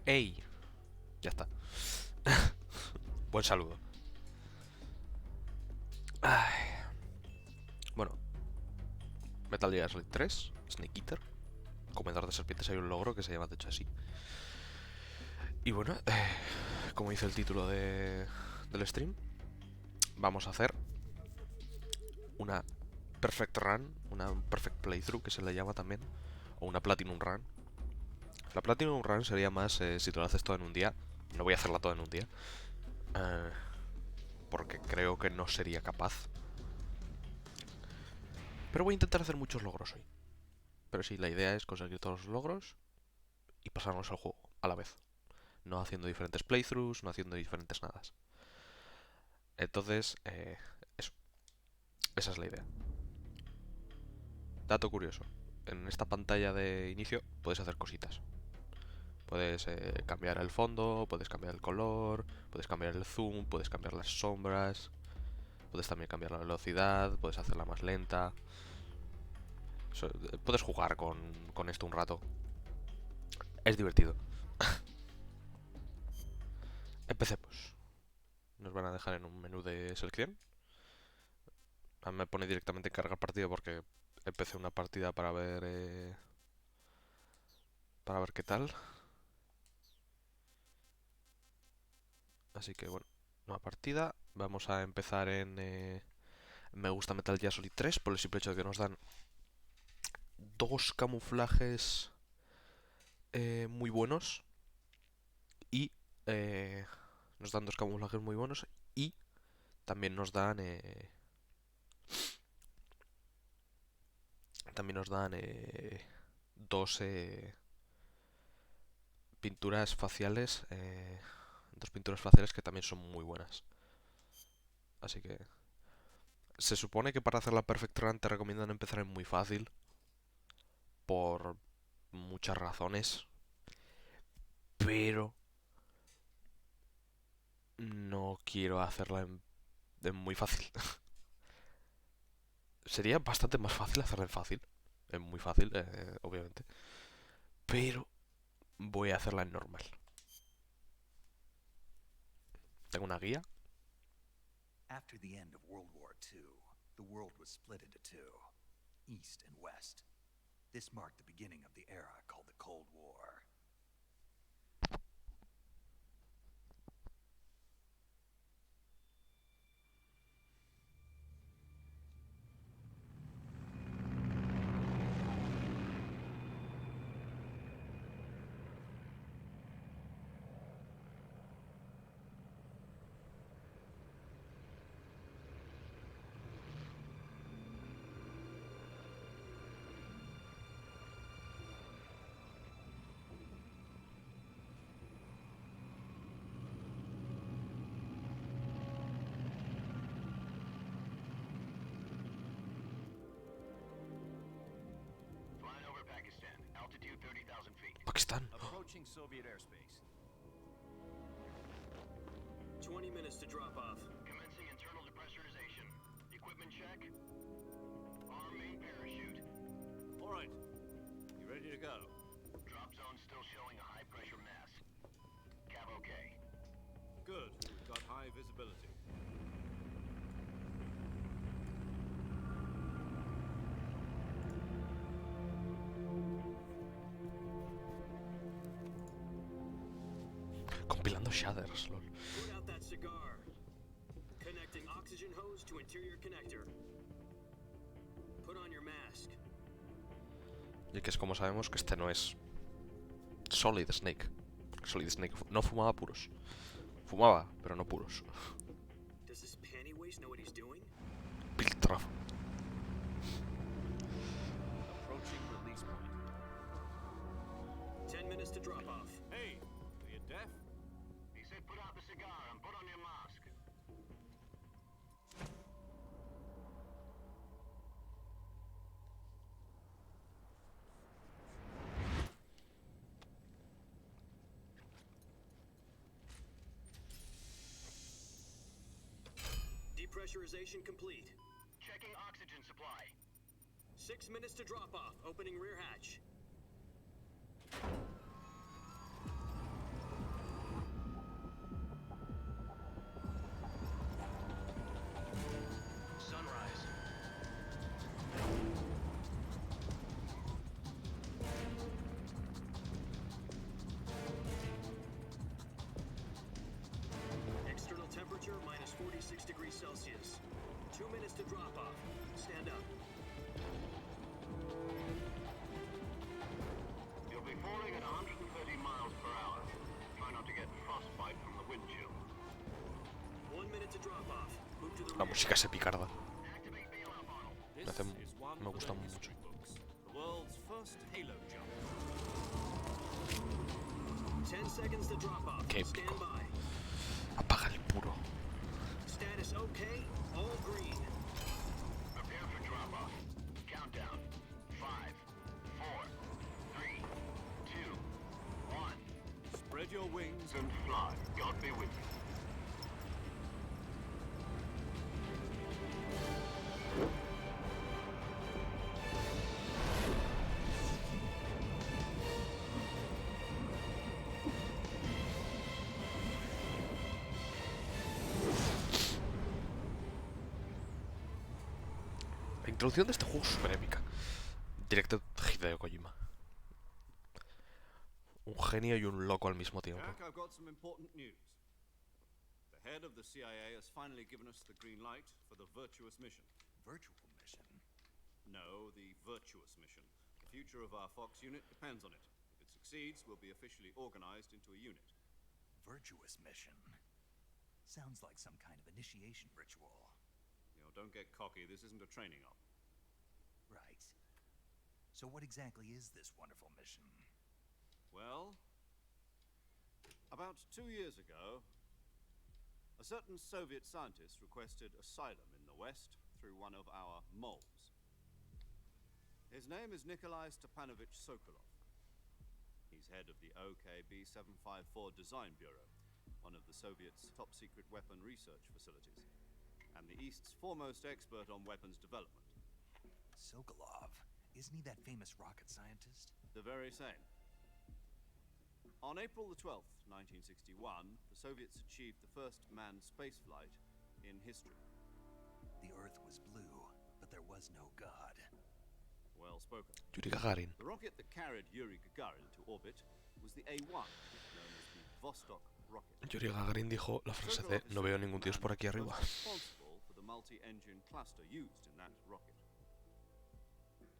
¡Ey! Ya está. Buen saludo. Ay. Bueno, Metal Gear Solid 3, Snake Eater. Comedor de serpientes, hay un logro que se llama de hecho así. Y bueno, como dice el título del stream, vamos a hacer una Perfect Run, una Perfect Playthrough que se le llama también, o una Platinum Run. La Platinum Run sería más si te lo haces todo en un día. No voy a hacerla toda en un día, eh, porque creo que no sería capaz. Pero voy a intentar hacer muchos logros hoy. Pero sí, la idea es conseguir todos los logros y pasarnos al juego a la vez. No haciendo diferentes playthroughs, no haciendo diferentes nadas. Entonces, eso. Esa es la idea. Dato curioso. En esta pantalla de inicio puedes hacer cositas. Puedes cambiar el fondo, puedes cambiar el color, puedes cambiar el zoom, puedes cambiar las sombras, puedes también cambiar la velocidad, puedes hacerla más lenta. Puedes jugar con esto un rato. Es divertido. Empecemos. Nos van a dejar en un menú de selección. A mí me pone directamente cargar partida porque empecé una partida para ver qué tal. Así que bueno, nueva partida. Vamos a empezar en me gusta Metal Gear Solid 3 por el simple hecho de que nos dan dos camuflajes muy buenos y nos dan dos camuflajes muy buenos y también nos dan dos pinturas faciales dos pinturas faciales que también son muy buenas. Así que se supone que para hacer la Perfect Run te recomiendan empezar en muy fácil por muchas razones, pero no quiero hacerla en muy fácil. Sería bastante más fácil hacerla en fácil, en muy fácil, obviamente, pero voy a hacerla en normal. Tengo una guía. After the end of World War II, the world was split into two, East and West. This marked the beginning of the era called the Cold War. Pakistán. Approaching Soviet airspace. 20 minutes to drop off. Commencing internal depressurization. Equipment check. Arm main parachute. All right. You ready to go? Drop zone still showing a high pressure mass. Cav okay. Good. We've got high visibility. Compilando shaders, lol. Put out that cigar. Connecting oxygen hose to interior connector. Put on your mask. Y que es como sabemos que este no es Solid Snake. Solid Snake no fumaba puros. Fumaba, pero no puros. Does this panty waste know what he's doing? Piltrafa. Approaching release point. 10 minutes to drop off. Hey, are you deaf? He said put out the cigar and put on your mask. Depressurization complete. Checking oxygen supply. 6 minutes to drop off. Opening rear hatch. degrees Celsius. 2 minutes to drop off. Stand up. You'll be falling at 130 miles per hour. Try not to get frostbite from the wind chill. 1 minute to drop off. Move to the La rear. música se picarda. Activate bailout model. Me hace- me gusta mucho. The world's first Halo jump. 10 seconds to drop off. Qué Stand épico. by. Apaga el puro. Status okay. All green. Prepare for drop-off. Countdown. 5, 4, 3, 2, 1. Spread your wings And fly. God be with you. La introducción de este juego es súper épica. Directo Hideo Kojima. Un genio y un loco al mismo tiempo. Jack, I've got some important news. The head of the CIA has finally given us the green light for the virtuous mission. Virtual mission? No, the virtuous mission. The future of our Fox unit depends on it. If it succeeds, we'll be officially organized into a unit. Virtuous mission? Sounds like some kind of initiation ritual. You know, don't get cocky. This isn't a training op. Right. So what exactly is this wonderful mission? Well, about 2 years ago, a certain Soviet scientist requested asylum in the West through one of our moles. His name is Nikolai Stepanovich Sokolov. He's head of the OKB 754 Design Bureau, one of the Soviets' top-secret weapon research facilities, and the East's foremost expert on weapons development. Sokolov? Isn't he that famous rocket scientist? The very same. On April the 12th, 1961, the Soviets achieved the first manned spaceflight in history. The Earth was blue, but there was no God. Well spoken. Yuri Gagarin. The rocket that carried Yuri Gagarin to orbit was the A-1, known as the Vostok rocket. Yuri Gagarin dijo la frase de no veo ningún dios por aquí arriba. Responsible for the multi-engine cluster used in that rocket.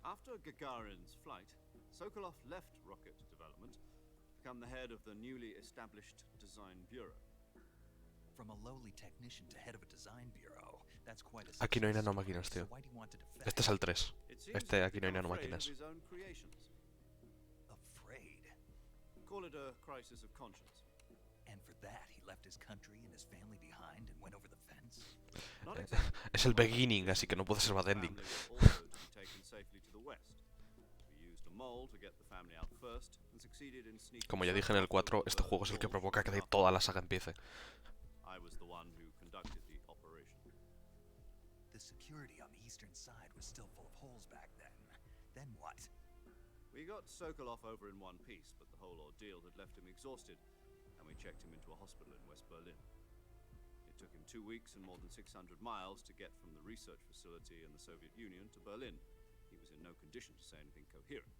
After Gagarin's flight, Sokolov left rocket development to become the head of the newly established Design Bureau. From a lowly technician to head of a design bureau, that's quite a Aquí no hay success nanomáquinas, story. tío. So why do you want to defect? Este es el 3. It seems Este he's aquí no hay become afraid nanomáquinas. of his own creations. Afraid. Call it a crisis of conscience. And for that, he left his country and his family behind and went over the fence? Not exactly. Es el beginning, así que no puede ser bad ending. Family was also to be taken safely to the west. We used a mole to get the family out first and succeeded in sneaking. Como ya dije en el 4, este juego es el que provoca que toda la saga empiece. I was the one who conducted the operation. The security on the eastern side was still full of holes back then. Then what? We got Sokolov over in one piece, but the whole ordeal had left him exhausted, and we checked him into a hospital in West Berlin. It took him 2 weeks and more than 600 miles to get from the research facility in the Soviet Union to Berlin. He was in no condition to say anything coherent.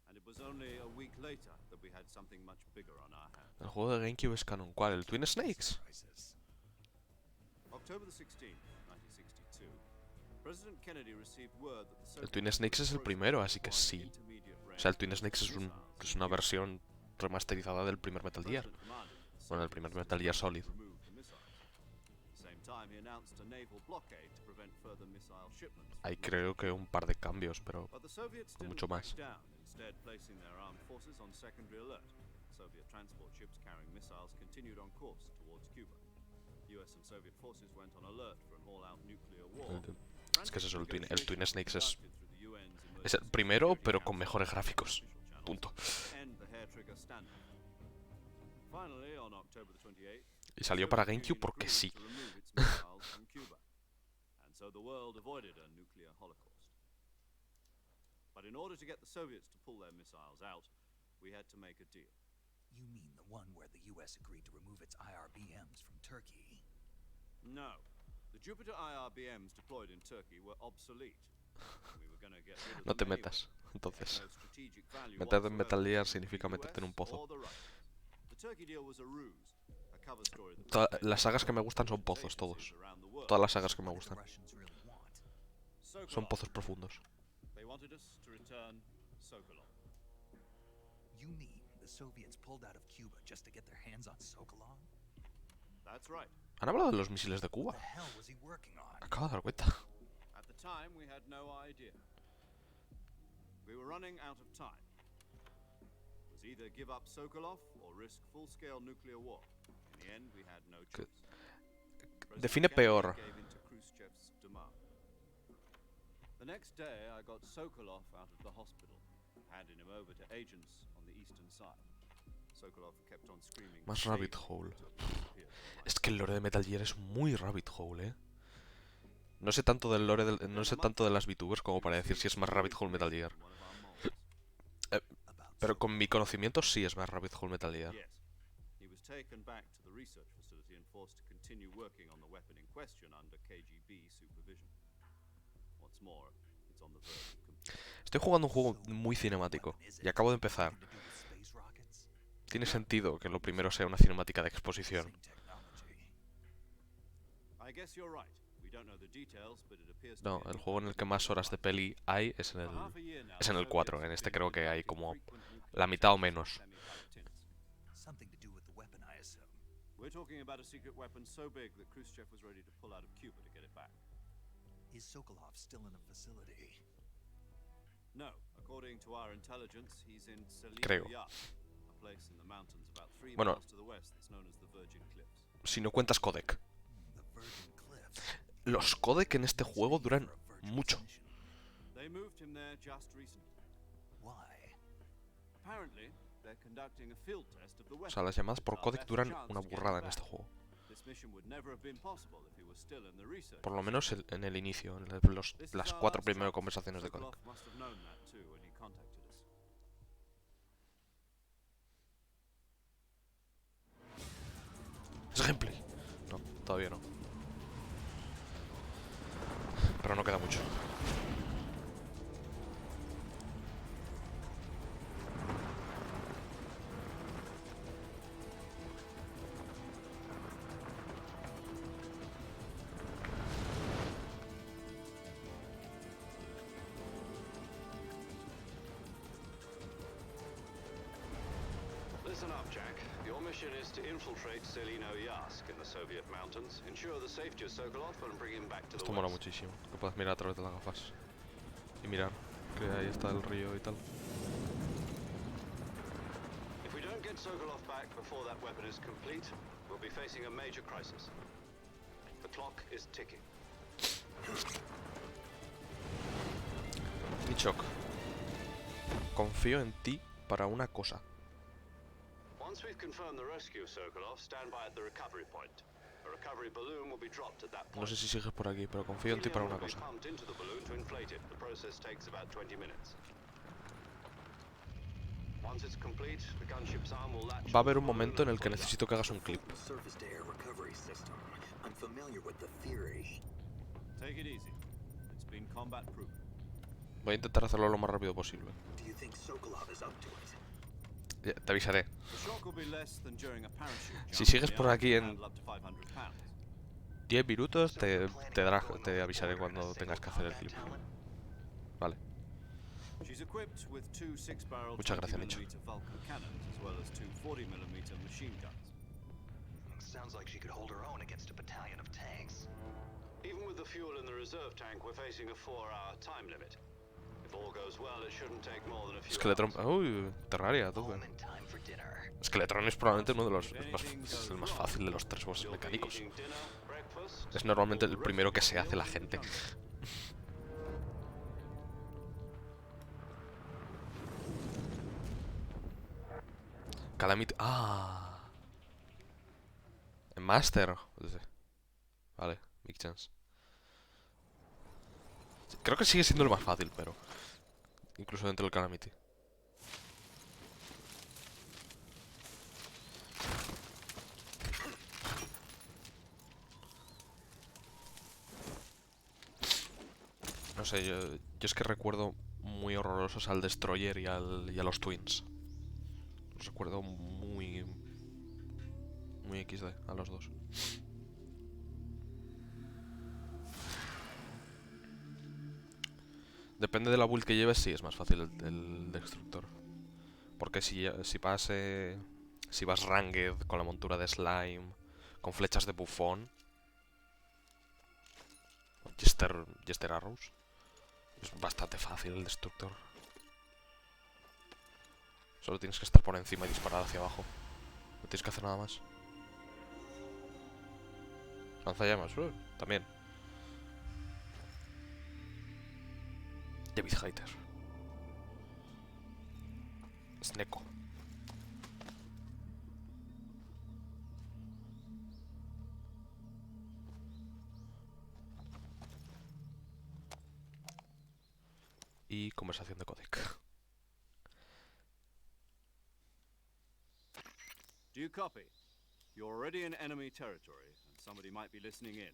And it was only a week later that we had something much bigger on our hands. El juego de GameCube es canon. ¿Cuál? ¿El Twin Snakes? Crisis. October the 16th, 1962, President Kennedy received word that the El Soviet Twin Snakes es el primero, así que sí. intermediate O sea, el range Twin Snakes es una versión remasterizada del primer Metal Gear. President demanded that the Bueno, el Soviets primer Metal Gear Solid. remove the missiles. At the same time, he announced a naval blockade to prevent further missile shipments. Hay creo que un par de cambios, pero But the Soviets no didn't mucho back más. down, instead placing their armed forces on secondary alert. Soviet transport ships carrying missiles continued on course towards Cuba. US and Soviet forces went on alert for an all-out nuclear war. es que es eso, el Twin Snakes es Conducted through the UN's el primero, pero con mejores gráficos. Punto. End the hair trigger standoff. Finally, on October the 28th, Y salió para GameCube porque sí. to remove its missiles from Cuba. And so the world avoided a nuclear holocaust. But in order to get the Soviets to pull their missiles out, we had to make a deal. You mean the one where the US agreed to remove its IRBMs from Turkey? No. The Jupiter IRBMs deployed in Turkey were obsolete. We were gonna get rid of No te them anyway. metas. Entonces, No strategic value meterte en whatsoever Metal Gear to significa the meterte en un US pozo. or the Russians. The Turkey deal was a ruse, a cover story that Todas rotated las sagas que me gustan son agencies pozos, todos. around the world. Todas las sagas que me What did the gustan Russians really want? son Sokolov. pozos profundos. They wanted us to return Sokolov. You mean the Soviets pulled out of Cuba just to get their hands on Sokolov? That's right. ¿Han hablado de los misiles de What Cuba? the hell was he working on? Acabo de dar cuenta. At the time, we had no idea. We were running out of time. It was either give up Sokolov or risk full-scale nuclear war. In the end, we had no choice. Define President peor. Kennedy gave in to Khrushchev's demand. The next day, I got Sokolov out of the hospital, handing him over to agents on the eastern side. Sokolov kept on screaming. Más "Save rabbit me," hole. until he disappeared from my Es que el lore de Metal Gear es muy rabbit hole, No sé tanto del lore no sé tanto de las VTubers como para decir si es más rabbit hole Metal Gear. Pero con mi conocimiento sí es más rabbit hole Metal Gear. Yes. He was taken back to the research facility and forced to continue working on the weapon in question under KGB supervision. What's more, it's on the verge of completion. Estoy jugando un juego muy cinemático y acabo de empezar. Tiene sentido que lo primero sea una cinemática de exposición. I guess you're right. We don't know the details, but it appears to No, be a el new juego en el que más horas de peli hay es en For half a el... year now, es en el Soviets 4. En have este been creo que hay conducting como frequent nuclear la mitad o tests menos. with semi-pipe tins. Something to do with the weapon, I assume. We're talking about a secret weapon so big that Khrushchev was ready to pull out of Cuba to get it back. Is Sokolov still in a facility? No, according to our intelligence, he's in Creo. Selino Yar, a place in the mountains about 3 Bueno. miles to the west that's known as the Virgin Cliffs. Si no cuentas codec. The Virgin Cliffs. Los codec en este juego duran mucho. They moved him there just recently. Why? Apparently, they're conducting a field test of the O weapon. sea, las llamadas por It's our codec best duran chance una to get burrada him en este back. juego. This mission would never have been possible if he was still in the research. Por lo menos en el inicio, en This is las our 4 last primeras chance. conversaciones de codec. Sokolov must have known that too when he contacted us. ¿Es gameplay? No, todavía no. Pero no queda mucho. Listen up, Jack. Your mission is to infiltrate Selino Yask in the Soviet mountains, ensure the safety of Sokolov, and bring him back to the Esto mola west. muchísimo. Que puedas mirar a través de las gafas. Y mirar que ahí está el río y tal. If we don't get Sokolov back before that weapon is complete, we'll be facing a major crisis. The clock is ticking. Nichok. Confío en ti para una cosa. Once we've confirmed the rescue of Sokolov, stand by at the recovery point. A recovery balloon will be dropped at that point. No sé si sigues por aquí, pero confío en ti para una cosa. Pumped into the balloon to inflate it. The process takes about 20 minutes. Once it's complete, the gunship's arm will latch. Va a haber un momento en el que necesito que hagas un clip. Surface to air recovery system. I'm familiar with the theory. Take it easy. It's been combat proven. Voy a intentar hacerlo lo más rápido posible. Do you think Sokolov is up to it? Te avisaré. The shock will be less than during a parachute jump. Si sigues The por arm aquí can en handle up to 500 pounds. 10 minutos te avisaré cuando tengas que hacer el clip. Vale. She's equipped with 2 6-barrel Muchas gracias, Nicho. 20mm Vulcan cannons as well as 2 40mm machine guns. Sounds like she could hold her own against a battalion of tanks. Even with the fuel in the reserve tank, we're facing a 4-hour time limit. If all goes well, it shouldn't take more than a few Skeletron... hours. Uy, Terraria, a tope. Home in time for dinner. Skeletron es probablemente uno de los... es el más fácil de los 3 bosses You'll be mecánicos. eating dinner, breakfast, Es normalmente all el the primero rest que of se the hace la meal in the gente. jungle. Calamity... ¡Ah! En Master. Vale, Big Chance. Creo que sigue siendo el más fácil, pero... incluso dentro del Calamity. No sé, yo es que recuerdo muy horrorosos al Destroyer y a los Twins. Los recuerdo muy... muy XD a los dos. Depende de la build que lleves, sí, es más fácil el destructor. Porque si vas Ranged con la montura de Slime, con flechas de bufón, Jester Arrows, es bastante fácil el destructor. Solo tienes que estar por encima y disparar hacia abajo. No tienes que hacer nada más. Lanzallamas, también. David Hater. Sneko. Y conversación de codec. Do you copy? You're already in enemy territory, and somebody might be listening in.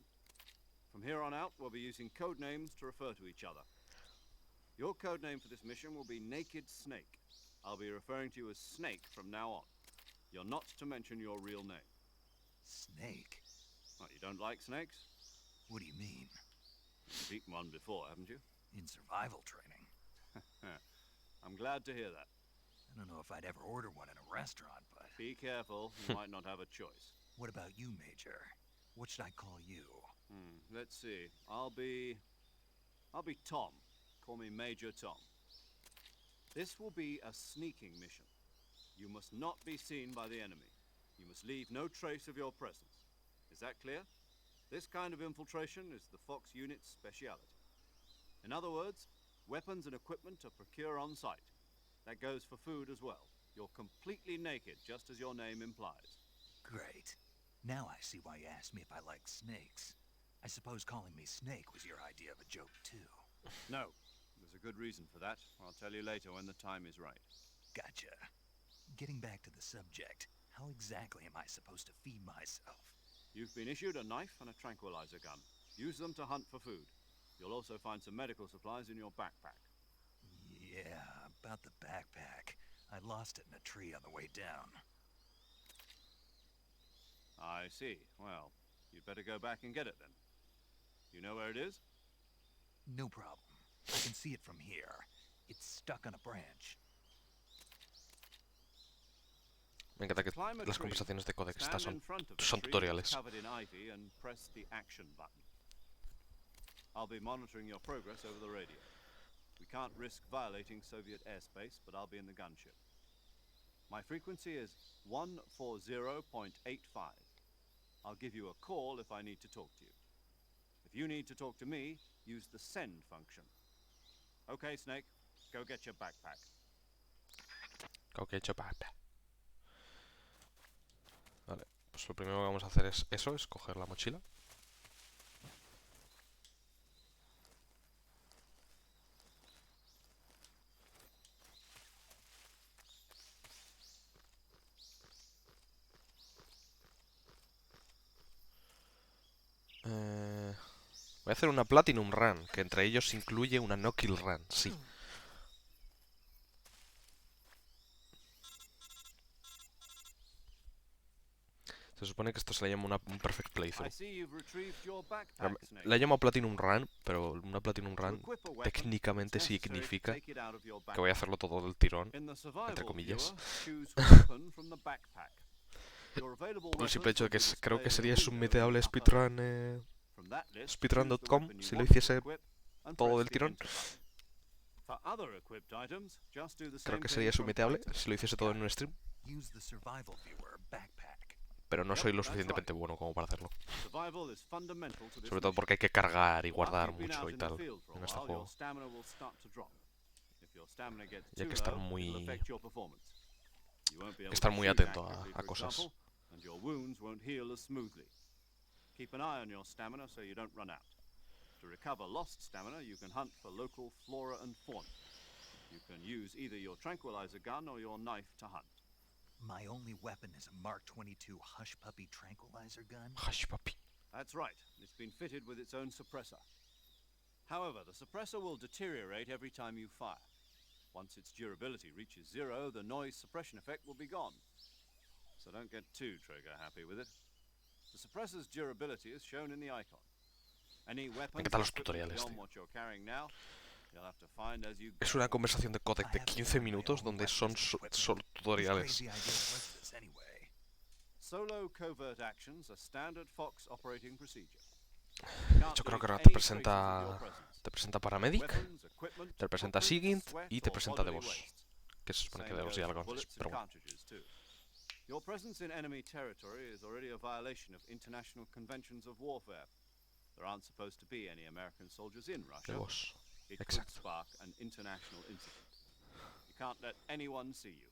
From here on out, we'll be using code names to refer to each other. Your code name for this mission will be Naked Snake. I'll be referring to you as Snake from now on. You're not to mention your real name. Snake? What, you don't like snakes? What do you mean? You've beaten one before, haven't you? In survival training? I'm glad to hear that. I don't know if I'd ever order one in a restaurant, but... Be careful, you might not have a choice. What about you, Major? What should I call you? Let's see. I'll be Tom. Call me Major Tom. This will be a sneaking mission. You must not be seen by the enemy. You must leave no trace of your presence. Is that clear? This kind of infiltration is the Fox unit's speciality. In other words, weapons and equipment are procured on site. That goes for food as well. You're completely naked, just as your name implies. Great. Now I see why you asked me if I like snakes. I suppose calling me Snake was your idea of a joke, too. No. There's a good reason for that. I'll tell you later when the time is right. Gotcha. Getting back to the subject, how exactly am I supposed to feed myself? You've been issued a knife and a tranquilizer gun. Use them to hunt for food. You'll also find some medical supplies in your backpack. Yeah, about the backpack. I lost it in a tree on the way down. I see. Well, you'd better go back and get it then. You know where it is? No problem. I can see it from here. It's stuck on a branch. Me encanta que Climb a las tree, conversaciones de codec stand estas in front of the son tree tutoriales. that's covered in ivy and press the action button. I'll be monitoring your progress over the radio. We can't risk violating Soviet airspace, but I'll be in the gunship. My frequency is 140.85. I'll give you a call if I need to talk to you. If you need to talk to me, use the send function. Okay, Snake, go get your backpack. Ok, chopata. Vale, pues lo primero que vamos a hacer es eso, es coger la mochila. Voy a hacer una Platinum Run, que entre ellos incluye una No Kill Run, sí. Se supone que esto se le llama un Perfect I Playthrough. see you've retrieved your backpack, Snake. La llamo Platinum Run, pero una Platinum To Run equip a weapon, técnicamente it's necessary to significa take it out of your que voy a backpack. hacerlo todo del tirón, In the entre survival comillas. viewer, choose weapon from the backpack. Your available Por el simple weapons hecho de que will be creo que displayed in sería a window in submiteable the upper speedrun, left. From that list, choose the speedrun.com weapon you si lo want to hiciese equip and todo press del the tirón. enter button. For other equipped items, just do the Creo same que thing sería from submiteable right to si lo hiciese todo en un stream, Use the survival viewer backpack. pero no Yep, soy lo that's suficientemente bueno como para hacerlo. Survival is fundamental to this Sobre todo mission. porque hay que cargar y After guardar you've been mucho out y in the tal field for a en este while, juego. your stamina will start to drop. If your stamina gets Y hay too que estar low, muy- it'll affect your performance. You won't be able estar to muy shoot atento accurately, a for cosas. example, and your wounds won't heal as smoothly. Keep an eye on your stamina so you don't run out. To recover lost stamina, you can hunt for local flora and fauna. You can use either your tranquilizer gun or your knife to hunt. My only weapon is a Mark 22 Hush Puppy tranquilizer gun. Hush papi. That's right. It's been fitted with its own suppressor. However, the suppressor will deteriorate every time you fire. Once its durability reaches zero, the noise suppression effect will be gone. so don't get too trigger happy with it. The suppressor's durability is shown in the icon. Any weapons encantan los or equipment tutoriales, beyond tío. what you're carrying now, you'll have to find as you Es go. una conversación de codec I de have to 15 find my minutos own donde weapons son and equipment. solo Whose tutoriales. crazy idea was this anyway? Solo covert actions are standard Fox operating procedure. Yo creo que ahora te presenta Paramedic, te presenta Sigint y te presenta The Boss, que se supone que de los ya algo antes, pero bueno. Your presence in enemy territory is already a violation of international conventions of warfare. There aren't supposed to be any American soldiers in The Russia. Boss, It could exacto. spark an international incident. You can't let anyone see you.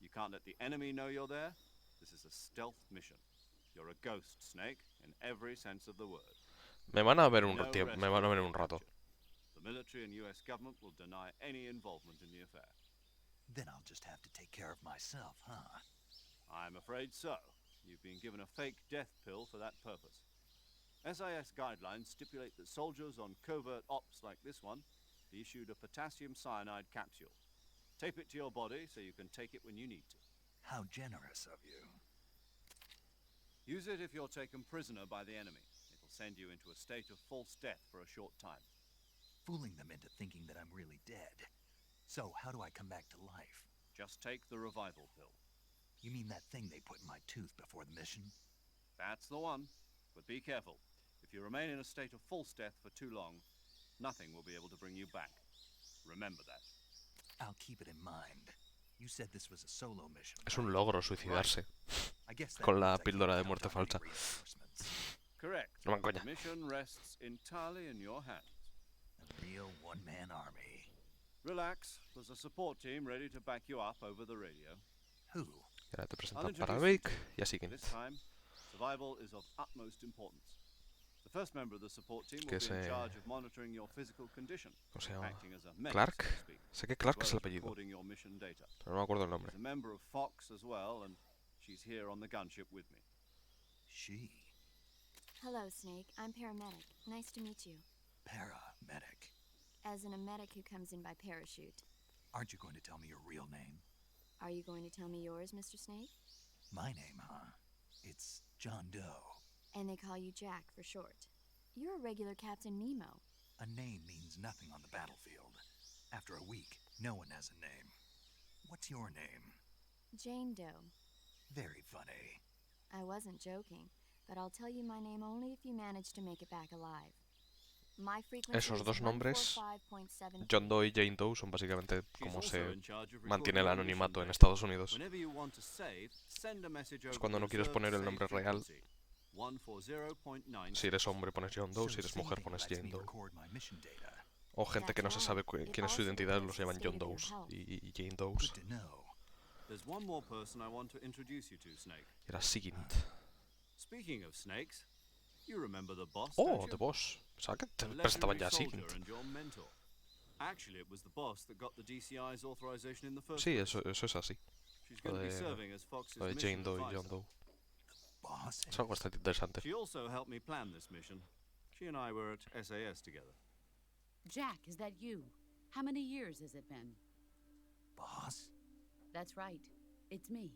You can't let the enemy know you're there. This is a stealth mission. You're a ghost, Snake, in every sense of the word. Me van a ver un No tiempo, me van a ver un rato. The military and US government will deny any involvement in the affair. Then I'll just have to take care of myself, huh? I'm afraid so. You've been given a fake death pill for that purpose. SIS guidelines stipulate that soldiers on covert ops like this one be issued a potassium cyanide capsule. Tape it to your body so you can take it when you need to. How generous of you. Use it if you're taken prisoner by the enemy. It'll send you into a state of false death for a short time. Fooling them into thinking that I'm really dead. So, how do I come back to life? Just take the revival pill. You mean that thing they put in my tooth before the mission? That's the one. But be careful. If you remain in a state of false death for too long, nothing will be able to bring you back. Remember that. I'll keep it in mind. You said this was a solo mission. Es un logro suicidarse I guess that con la means I can't píldora de count muerte on any falsa. reinforcements. Correct. No me coña. The mission rests entirely in your hands. A real one-man army. Relax. There's a support team ready to back you up over the radio. Who? Y ahora te I'll presenta introduce you Paramedic to y a Sigint, This time, survival is of utmost importance. The first member of the support team Que will be in se- charge of monitoring your physical condition, ¿cómo se llama? acting as a medic, Clark. so to speak, Sé que as Clark well es el as apellido, recording your mission data. pero no me acuerdo el nombre. She's a member of Fox as well, and she's here on the gunship with me. She. Hello, Snake. I'm paramedic. Nice to meet you. Paramedic. As in a medic who comes in by parachute. Aren't you going to tell me your real name? Are you going to tell me yours, Mr. Snake? My name, huh? It's John Doe. And they call you Jack for short. You're a regular Captain Nemo. A name means nothing on the battlefield. After a week, no one has a name. What's your name? Jane Doe. Very funny. I wasn't joking, but I'll tell you my name only if you manage to make it back alive. My frequency Esos is dos nombres, 145.7. John Doe y Jane Doe, son básicamente She's como also se in charge of mantiene el recording your mission anonimato en data. Estados Unidos. Whenever you want to save, send a message over cuando the no quieres reserved poner el save nombre real. frequency, 140.9. Si eres hombre pones John Doe, So si eres the mujer thing pones lets Jane me Doe. record my mission data. O gente que no se That's sabe right. quién es su It identidad also los llaman detects John the Does state of your y Jane Does. Good to know. There's one more person I want to introduce you to, Snake. Era Sigint. Speaking of snakes, you remember the boss, Oh, don't you? The Boss. Pensaba que te The presentaban ya a legendary Sigint. soldier and your mentor. Actually, it was the boss that got the DCI's authorization in the first Sí, place. eso es así. She's going to be de- serving as Fox's Lo de mission Jane Doe y advisor. John Doe. Boss. Es algo bastante interesante. She also helped me plan this mission. She and I were at SAS together. Jack, is that you? How many years has it been? Boss? That's right. It's me.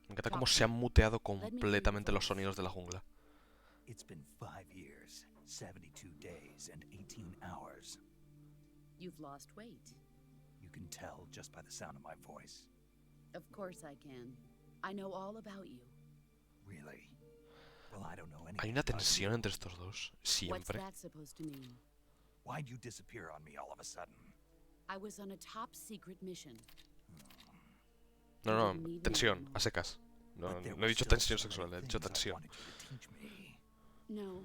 Me encanta cómo se han muteado completamente los sonidos de la jungla. It's been 5 years, 72 days, and 18 hours. You've lost weight. You can tell just by the sound of my voice. Of course I can. I know all about you. Really? Well, I don't know anything. Hay una about you. tensión entre estos dos, What's siempre. that supposed to mean? Why'd you disappear on me all of a sudden? I was on a top secret mission. No, tensión, a secas. No, But there no he were dicho still tensión so many sexual, he dicho things I tensión. wanted you to teach me. No,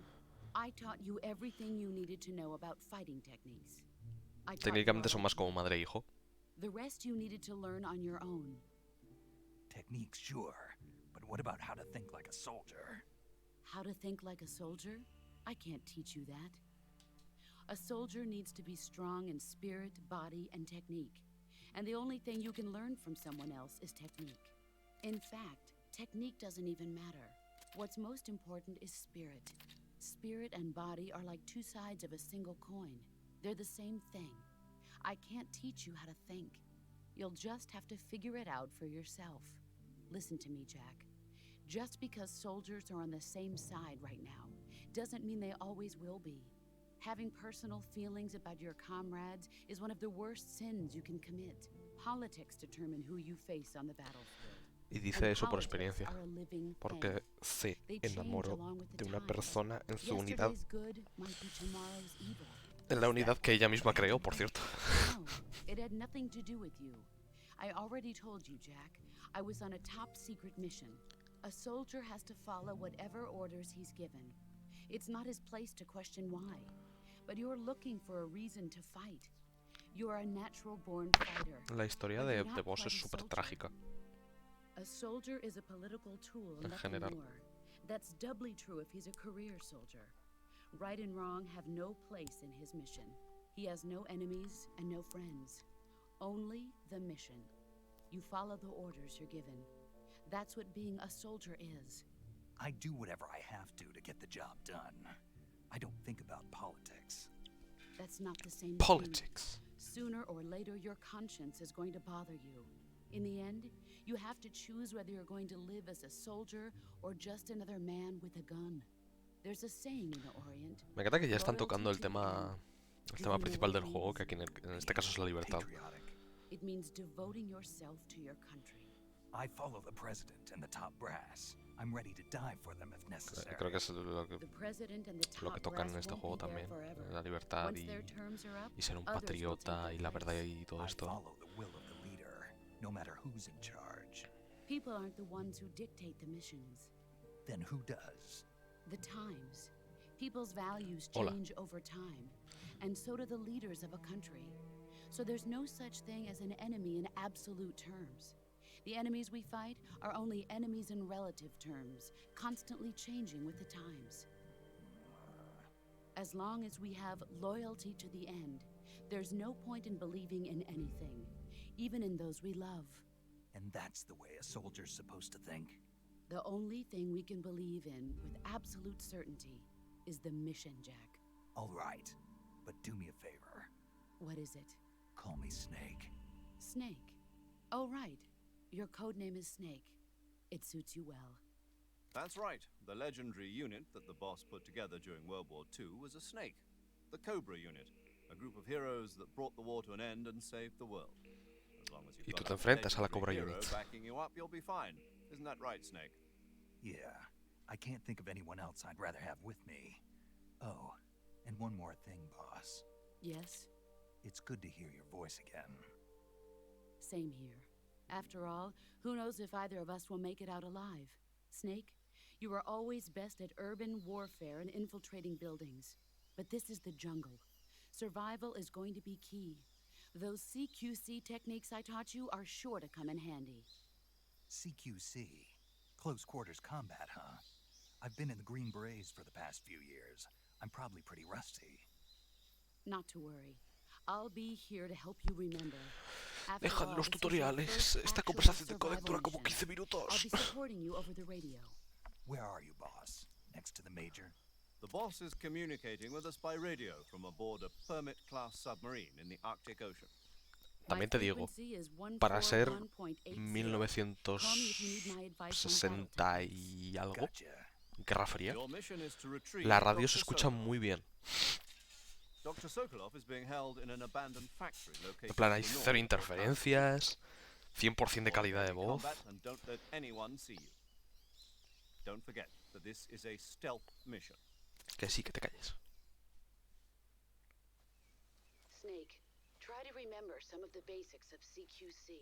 I taught you everything you needed to know about fighting techniques. I taught you Técnicamente our son más own. como madre e hijo. The rest you needed to learn on your own. Techniques, sure. But what about how to think like a soldier? How to think like a soldier? I can't teach you that. A soldier needs to be strong in spirit, body, and technique. And the only thing you can learn from someone else is technique. In fact, technique doesn't even matter. What's most important is spirit. Spirit and body are like two sides of a single coin. They're the same thing. I can't teach you how to think. You'll just have to figure it out for yourself. Listen to me, Jack. Just because soldiers are on the same side right now doesn't mean they always will be. Having personal feelings about your comrades is one of the worst sins you can commit. Politics determine who you face on the battlefield. Y dice eso por experiencia, porque se enamoró de una persona en su unidad, en la unidad que ella misma creó, por cierto. It had nothing to do with you. I already told you, Jack. I was on a top secret mission. A soldier has to follow whatever orders he's given. It's not his place to question why. But you're looking for a reason to fight. You're a natural-born fighter. La historia de Boss es súper trágica. A soldier is a political tool, En general. more. That's doubly true if he's a career soldier. Right and wrong have no place in his mission. He has no enemies and no friends. Only the mission. You follow the orders you're given. That's what being a soldier is. I do whatever I have to get the job done. I don't think about politics. That's not the same Politics. thing. Sooner or later, your conscience is going to bother you. In the end, you have to choose whether you're going to live as a soldier or just another man with a gun. There's a saying in the Orient. Me encanta que ya están tocando el tema principal del juego, que aquí en este caso es la libertad. It means devoting yourself to your country. I follow the president and the top brass. I'm ready to die for them if necessary. Creo que es lo The president and the que top tocan en brass este won't juego be there también, forever. la libertad Once their terms are up, y ser un others will take patriota their y la place. verdad y todo I esto. follow the will of the leader, no matter who's in charge. People aren't the ones who dictate the missions. Then who does? The times. People's values Hola. change over time, and so do the leaders of a country. So there's no such thing as an enemy in absolute terms. The enemies we fight are only enemies in relative terms, constantly changing with the times. As long as we have loyalty to the end, there's no point in believing in anything, even in those we love. And that's the way a soldier's supposed to think? The only thing we can believe in with absolute certainty is the mission, Jack. All right, but do me a favor. What is it? Call me Snake. Snake. Oh, right. Your code name is Snake. It suits you well. That's right. The legendary unit that the boss put together during World War II was a snake. The Cobra unit. A group of heroes that brought the war to an end and saved the world. As long as Y you've tú got te a enfrentas a la legendary Cobra hero unit. backing you up, you'll be fine. Isn't that right, Snake? Yeah, I can't think of anyone else I'd rather have with me. Oh, and one more thing, boss. Yes? It's good to hear your voice again. Same here. After all, who knows if either of us will make it out alive? Snake, you are always best at urban warfare and infiltrating buildings. But this is the jungle. Survival is going to be key. Those CQC techniques I taught you are sure to come in handy. CQC? Close quarters combat, huh? I've been in the Green Berets for the past few years. I'm probably pretty rusty. Not to worry. I'll be here to help you remember. After Dejan all, los this is your tutoriales. first Esta actual conversación de codec survival dura como mission. 15 minutos. I'll be supporting you over the radio. Where are you, boss? Next to the Major? The boss is communicating with us by radio from aboard a Permit-class submarine in the Arctic Ocean. También te digo, para ser 1960 y algo, Gotcha. Guerra Fría, Your mission is to retrieve la radio Dr. se escucha Sokolov. muy bien. Dr. Sokolov is being held in an abandoned factory located En plan, hay to the north cero of interferencias, 100% de calidad de voz. Combat and don't let anyone see you. Don't forget that this is a stealth mission. Que sí, que te calles. Snake, try to remember some of the basics of CQC.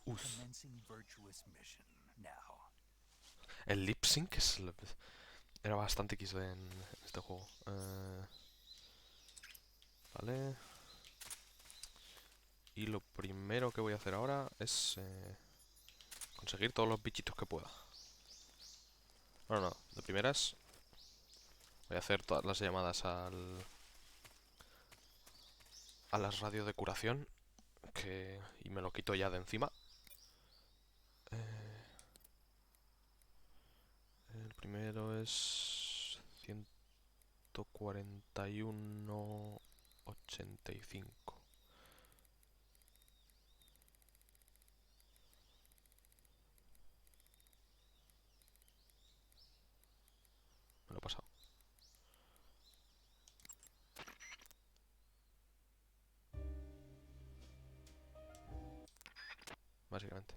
Commencing virtuous mission now. El lip sync era bastante XD en este juego. Vale. Y lo primero que voy a hacer ahora es conseguir todos los bichitos que pueda. Bueno, no, de primeras voy a hacer todas las llamadas a las radios de curación y me lo quito ya de encima. El primero es 141,85. Me lo he pasado. Básicamente.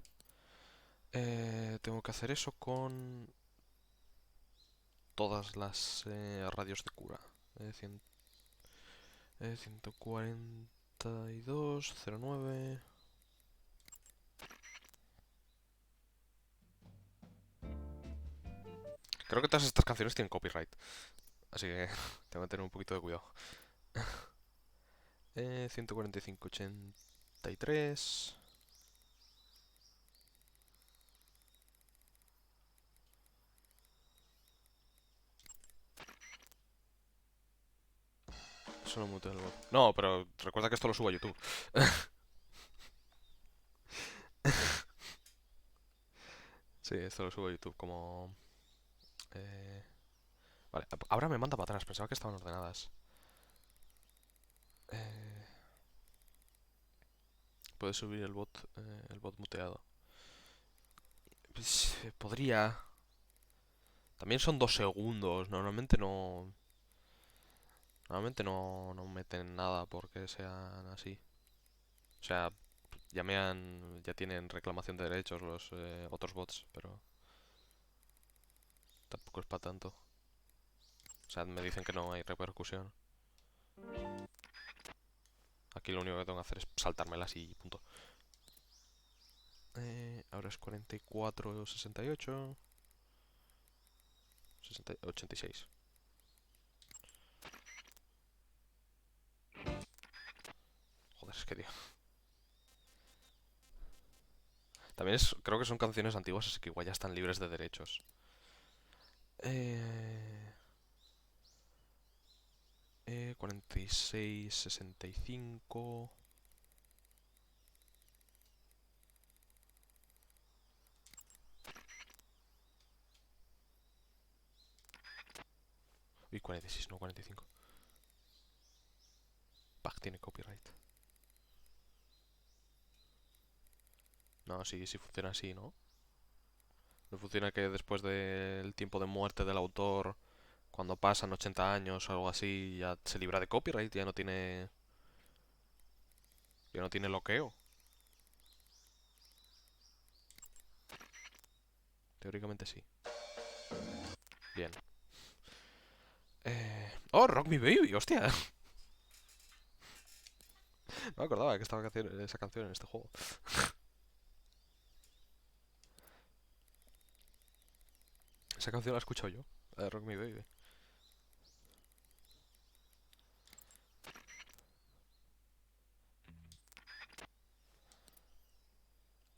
Tengo que hacer eso con todas las radios de cura. 142,09. Creo que todas estas canciones tienen copyright. Así que tengo que tener un poquito de cuidado. 145,83. Solo muteo el bot. No, pero recuerda que esto lo subo a YouTube. Sí, esto lo subo a YouTube como... Vale, ahora me manda para atrás. Pensaba que estaban ordenadas. Puedes subir el bot muteado. Pues, podría. También son 2 segundos. Normalmente no meten nada porque sean así. O sea, ya tienen reclamación de derechos los otros bots, pero tampoco es para tanto. O sea, me dicen que no hay repercusión. Aquí lo único que tengo que hacer es saltármelas y punto. Ahora es 44,68. 86. Joder, es que tío. También creo que son canciones antiguas, así que igual ya están libres de derechos. 46,65. Uy, 46, no 45. Pack tiene copyright. No, sí funciona así, ¿no? No funciona que después del tiempo de muerte del autor, cuando pasan 80 años o algo así, ya se libra de copyright, ya no tiene bloqueo. Teóricamente sí. Bien. ¡Oh, Rock Me Baby! ¡Hostia! No me acordaba que estaba esa canción en este juego. Esa canción la he escuchado yo, la de Rock Me Baby.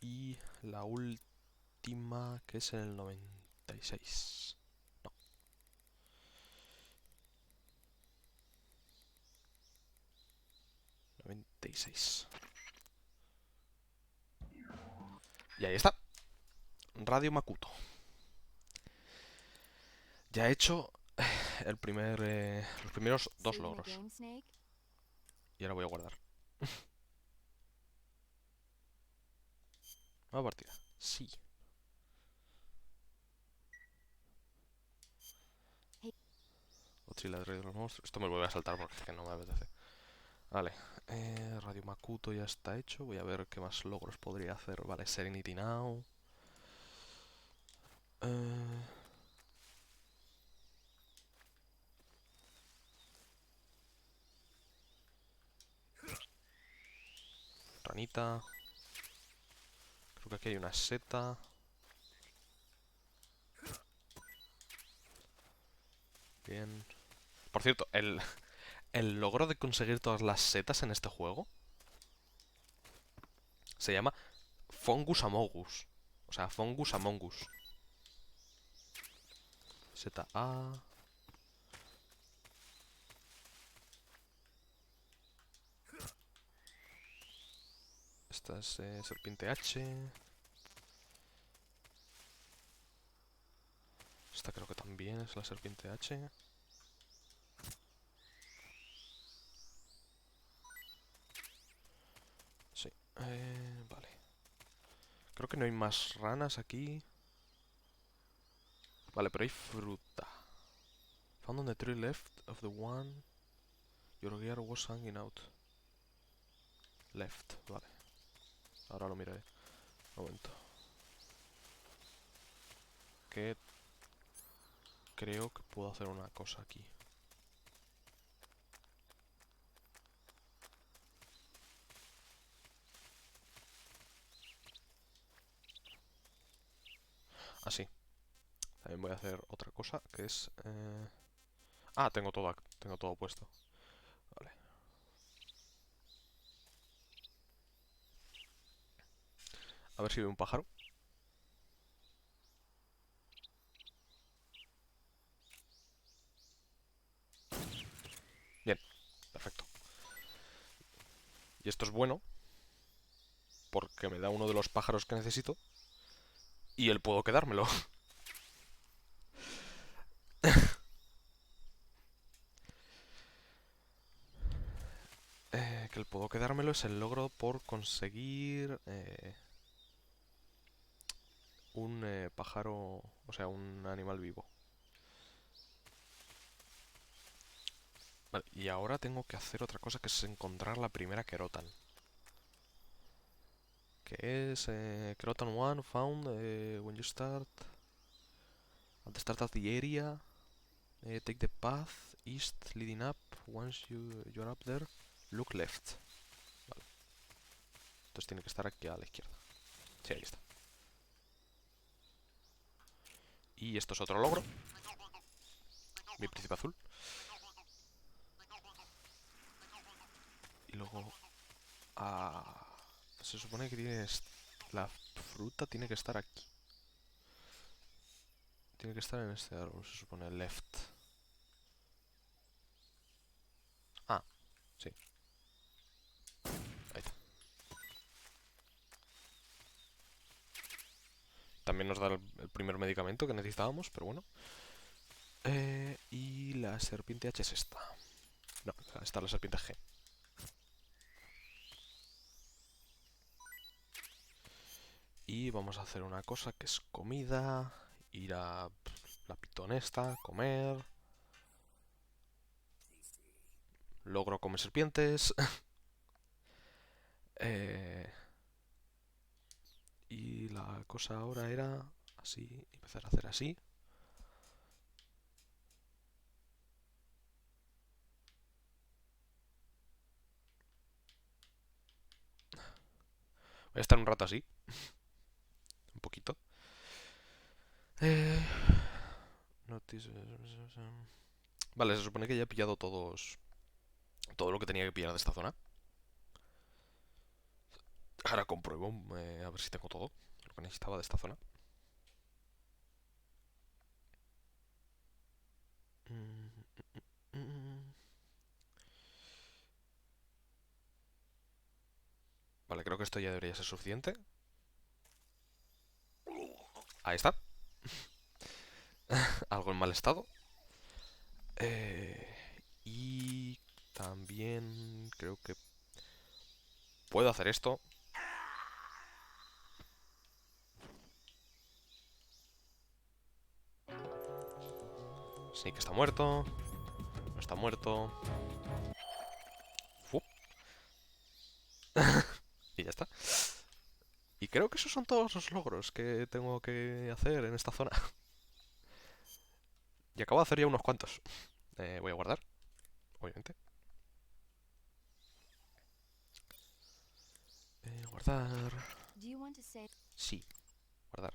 Y la última, que es en el 96. No, 96. Y ahí está. Radio Makuto. Ya he hecho los primeros 2 See you in the logros. game, Snake? Y ahora voy a guardar. Nueva partida. Sí. Hey. Godzilla, el rey de los monstruos. Esto me lo voy a saltar porque es que no me apetece. Vale. Radio Makuto ya está hecho. Voy a ver qué más logros podría hacer. Vale, Serenity Now. Ranita. Creo que aquí hay una seta. Bien. Por cierto, el logro de conseguir todas las setas en este juego se llama Fungus Amogus. O sea, Fungus Amongus. Seta A. Esta es serpiente H. Esta creo que también es la serpiente H. Sí, vale. Creo que no hay más ranas aquí. Vale, pero hay fruta. Found on the tree left of the one your gear was hanging out. Left, vale. Ahora lo miraré. Un momento. Que creo que puedo hacer una cosa aquí. Así. También voy a hacer otra cosa, que es... Ah, tengo todo puesto. Vale. A ver si veo un pájaro. Bien, perfecto. Y esto es bueno, porque me da uno de los pájaros que necesito. Y él puedo quedármelo. Que el puedo quedármelo es el logro por conseguir un pájaro, o sea, un animal vivo. Vale, y ahora tengo que hacer otra cosa, que es encontrar la primera Kerotan. Que es Kerotan 1 found when you start at the start of the area. Take the path east leading up. Once you're up there, look left. Vale. Entonces tiene que estar aquí a la izquierda. Sí, ahí está. Y esto es otro logro. Mi príncipe azul. Y luego... se supone que tienes... La fruta tiene que estar aquí. Tiene que estar en este árbol, se supone. Left. Ah, sí. Ahí está. También nos da el primer medicamento que necesitábamos, pero bueno. Y la serpiente H es esta. No, esta es la serpiente G. Y vamos a hacer una cosa que es comida. Ir a la pitón esta, comer. Logro comer serpientes. Y la cosa ahora era así, empezar a hacer así. Voy a estar un rato así. Un poquito. Vale, se supone que ya he pillado todo lo que tenía que pillar de esta zona. Ahora compruebo, a ver si tengo todo lo que necesitaba de esta zona. Vale, creo que esto ya debería ser suficiente. Ahí está. Algo en mal estado. Y también creo que puedo hacer esto. Snake está muerto. No está muerto. Fu. Y ya está. Y creo que esos son todos los logros que tengo que hacer en esta zona. Y acabo de hacer ya unos cuantos. Voy a guardar, obviamente. Guardar. Sí, guardar.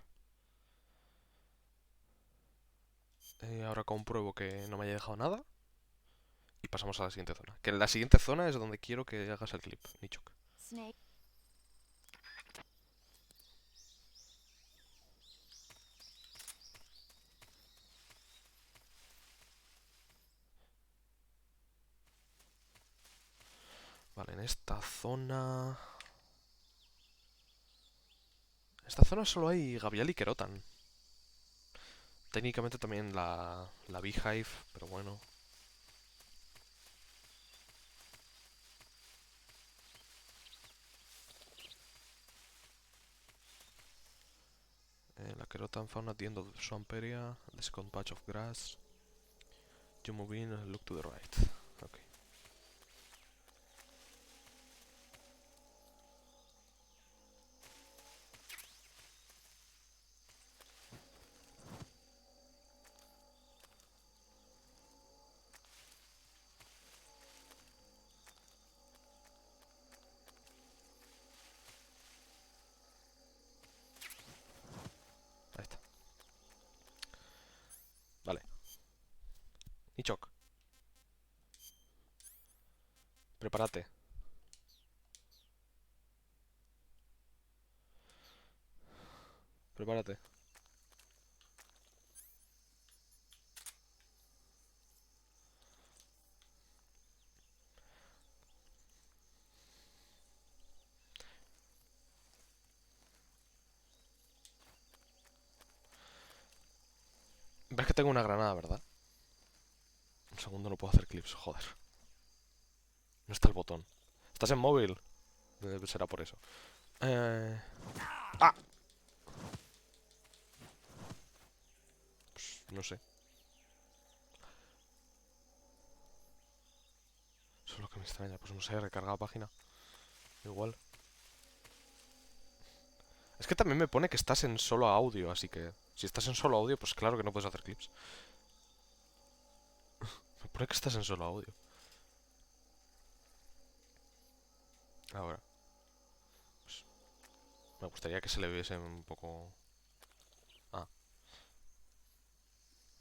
Ahora compruebo que no me haya dejado nada. Y pasamos a la siguiente zona. Que la siguiente zona es donde quiero que hagas el clip, Nichok. Snake. Vale, en esta zona... En esta zona solo hay Gavial y Kerotan. Técnicamente también la Beehive, pero bueno. La Kerotan found at the end of the swamp area, the second patch of grass. You move in and look to the right. Okay. Ahí está. Vale. Nichok. Prepárate. Prepárate. Ves que tengo una granada, ¿verdad? Un segundo, no puedo hacer clips, joder. No está el botón. ¿Estás en móvil? Será por eso. ¡Ah! Pues, no sé. Eso es lo que me extraña. Pues no sé, recargado página. Igual. Es que también me pone que estás en solo audio, así que... Si estás en solo audio, pues claro que no puedes hacer clips. Me pone que estás en solo audio. Ahora. Pues, me gustaría que se le viese un poco... Ah.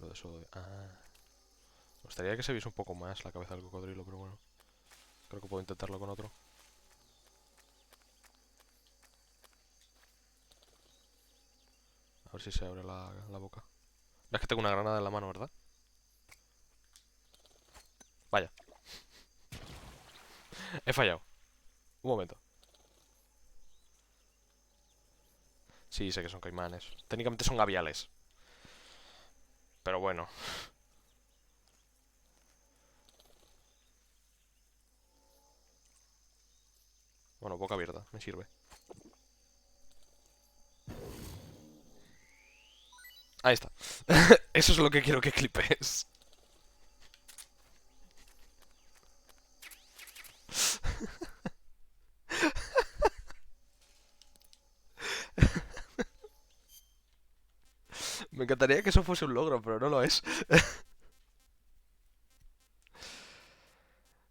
Lo de solo audio. Ah. Me gustaría que se viese un poco más la cabeza del cocodrilo, pero bueno. Creo que puedo intentarlo con otro. A ver si se abre la boca. Ves que tengo una granada en la mano, ¿verdad? Vaya. He fallado. Un momento. Sí, sé que son caimanes. Técnicamente son gaviales. Pero bueno. Bueno, boca abierta. Me sirve. Ahí está. Eso es lo que quiero que clipes. Me encantaría que eso fuese un logro, pero no lo es.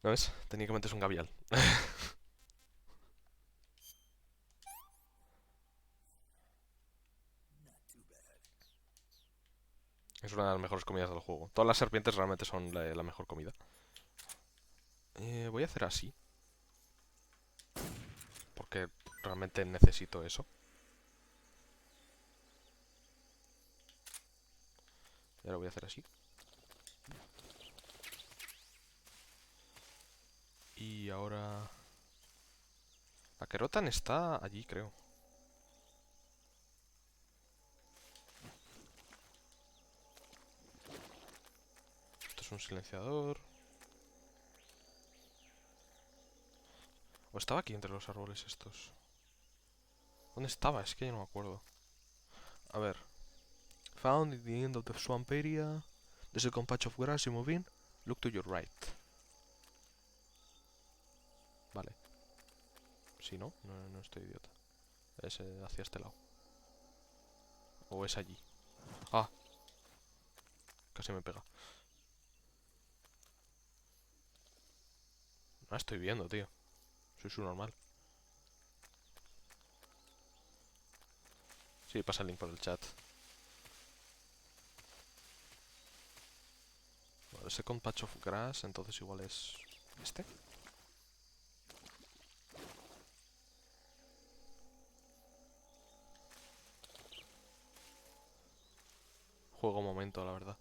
¿No es? Técnicamente es un gavial. Es una de las mejores comidas del juego. Todas las serpientes realmente son la mejor comida. Voy a hacer así. Porque realmente necesito eso. Y ahora voy a hacer así. Y ahora... La Kerotan está allí, creo. Esto es un silenciador. ¿O estaba aquí entre los árboles estos? ¿Dónde estaba? Es que ya no me acuerdo. A ver. Found in the end of the swamp area. There's a patch of grass you move in. Look to your right. Vale. Si no, no estoy idiota. Es hacia este lado. O es allí. Ah. Casi me pega. No la estoy viendo, tío. Soy su normal. Sí, pasa el link por el chat. Vale, second patch of grass, entonces igual es... ¿Este? Juego momento, la verdad.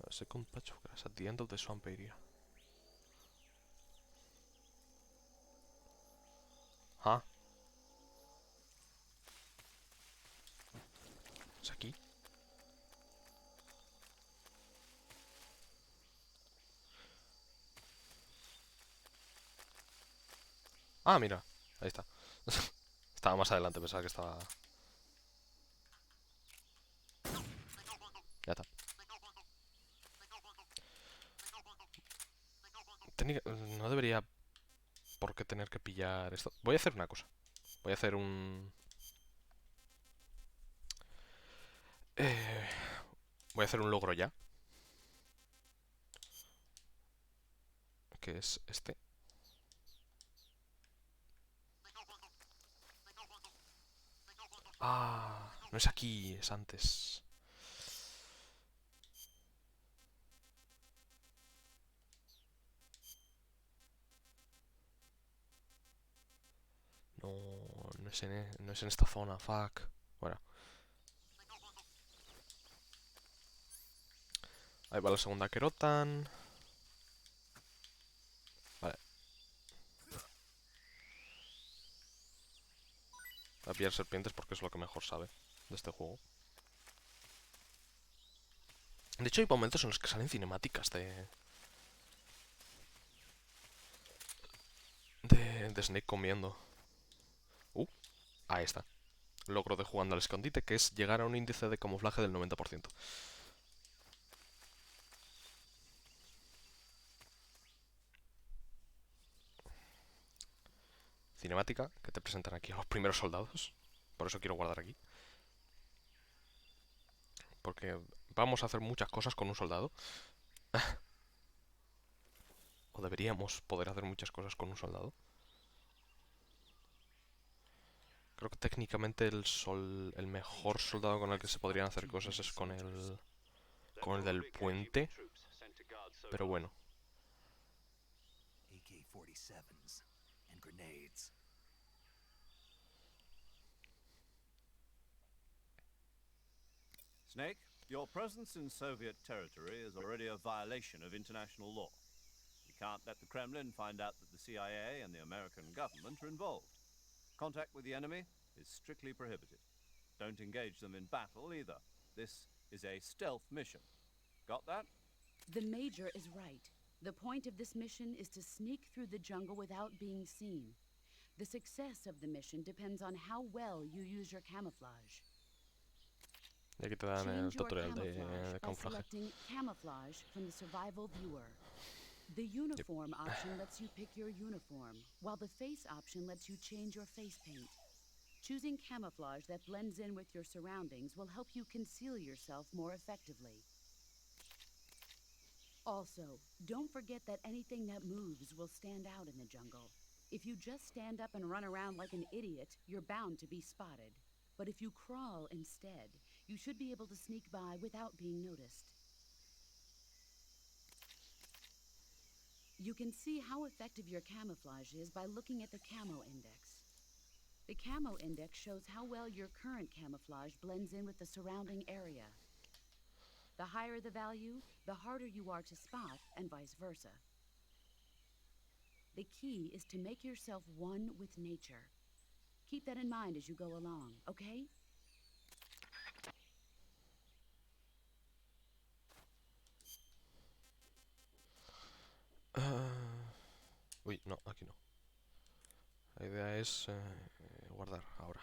Second patch of grass at the end of the swamp area. Ah. ¿Es aquí? Ah, mira, ahí está. Estaba más adelante, pensaba que estaba... Ya está. No debería por qué tener que pillar esto. Voy a hacer una cosa. Voy a hacer un... eh, voy a hacer un logro ya. Que es este. Ah, no es aquí, es antes. No, no es en esta zona, fuck. Bueno, ahí va la segunda Kerotan. Vale. Voy a pillar serpientes porque es lo que mejor sabe de este juego. De hecho, hay momentos en los que salen cinemáticas de Snake comiendo. Ahí está. Logro de jugando al escondite, que es llegar a un índice de camuflaje del 90%. Cinemática, que te presentan aquí a los primeros soldados. Por eso quiero guardar aquí. Porque vamos a hacer muchas cosas con un soldado. O deberíamos poder hacer muchas cosas con un soldado. Creo que técnicamente el mejor soldado con el que se podrían hacer cosas es con el del puente. Pero bueno. AK-47s and grenades. Snake, your presence in Soviet territory is already a violation of international law. We can't let the Kremlin find out that the CIA and the American government are involved. Contact with the enemy is strictly prohibited. Don't engage them in battle either. This is a stealth mission. Got that? The Major is right. The point of this mission is to sneak through the jungle without being seen. The success of the mission depends on how well you use your camouflage. Y aquí te dan el Change your tutorial de camouflage by camuflaje. selecting camouflage from the survival viewer. The uniform option lets you pick your uniform, while the face option lets you change your face paint. Choosing camouflage that blends in with your surroundings will help you conceal yourself more effectively. Also, don't forget that anything that moves will stand out in the jungle. If you just stand up and run around like an idiot, you're bound to be spotted. But if you crawl instead, you should be able to sneak by without being noticed. You can see how effective your camouflage is by looking at the camo index. The camo index shows how well your current camouflage blends in with the surrounding area. The higher the value, the harder you are to spot, and vice versa. The key is to make yourself one with nature. Keep that in mind as you go along, okay? Uy, no, aquí no. La idea es guardar ahora.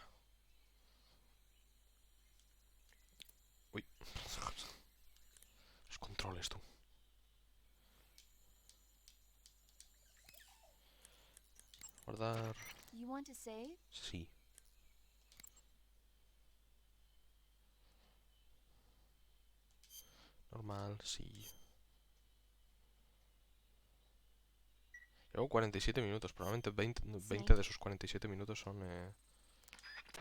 Uy. Los controles, tú. Guardar. You want to save? Sí. Normal, sí. Llevo 47 minutos. Probablemente 20 de esos 47 minutos son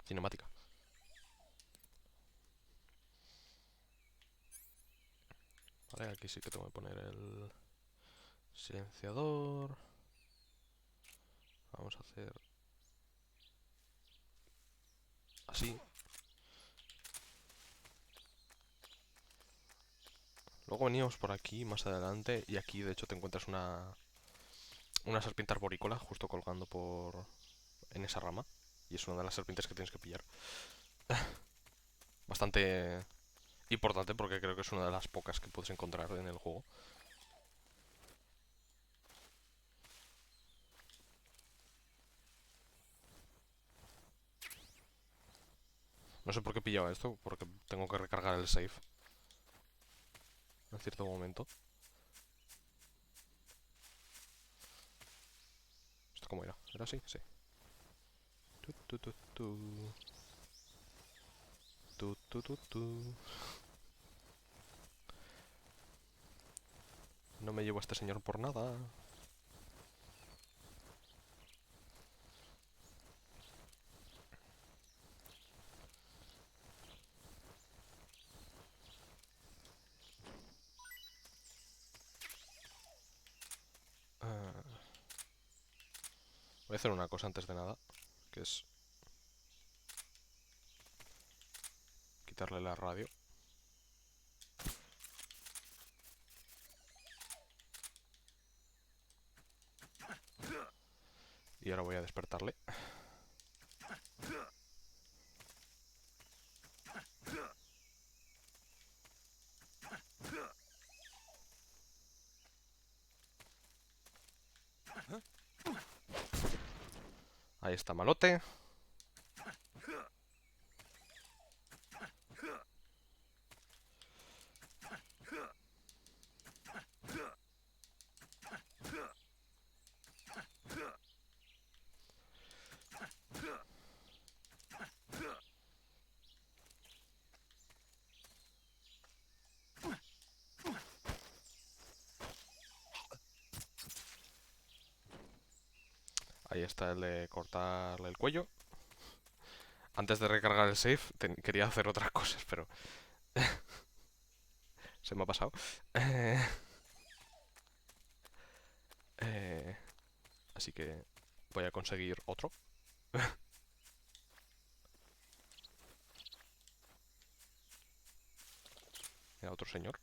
cinemática. Vale, aquí sí que tengo que poner el silenciador. Vamos a hacer así. Luego veníamos por aquí más adelante y aquí de hecho te encuentras una serpiente arborícola justo colgando en esa rama. Y es una de las serpientes que tienes que pillar. Bastante importante porque creo que es una de las pocas que puedes encontrar en el juego. No sé por qué pillaba esto, porque tengo que recargar el save en cierto momento. ¿Esto cómo era? ¿Era así? Sí. Tu, tu, tu, tu. Tu, tu, tu, tu. No me llevo a este señor por nada. Ah, voy a hacer una cosa antes de nada, que es quitarle la radio. Y ahora voy a despertarle. Ahí está, malote. Ahí está el de cortarle el cuello. Antes de recargar el save quería hacer otras cosas, pero se me ha pasado. Eh, así que voy a conseguir otro. Era otro señor.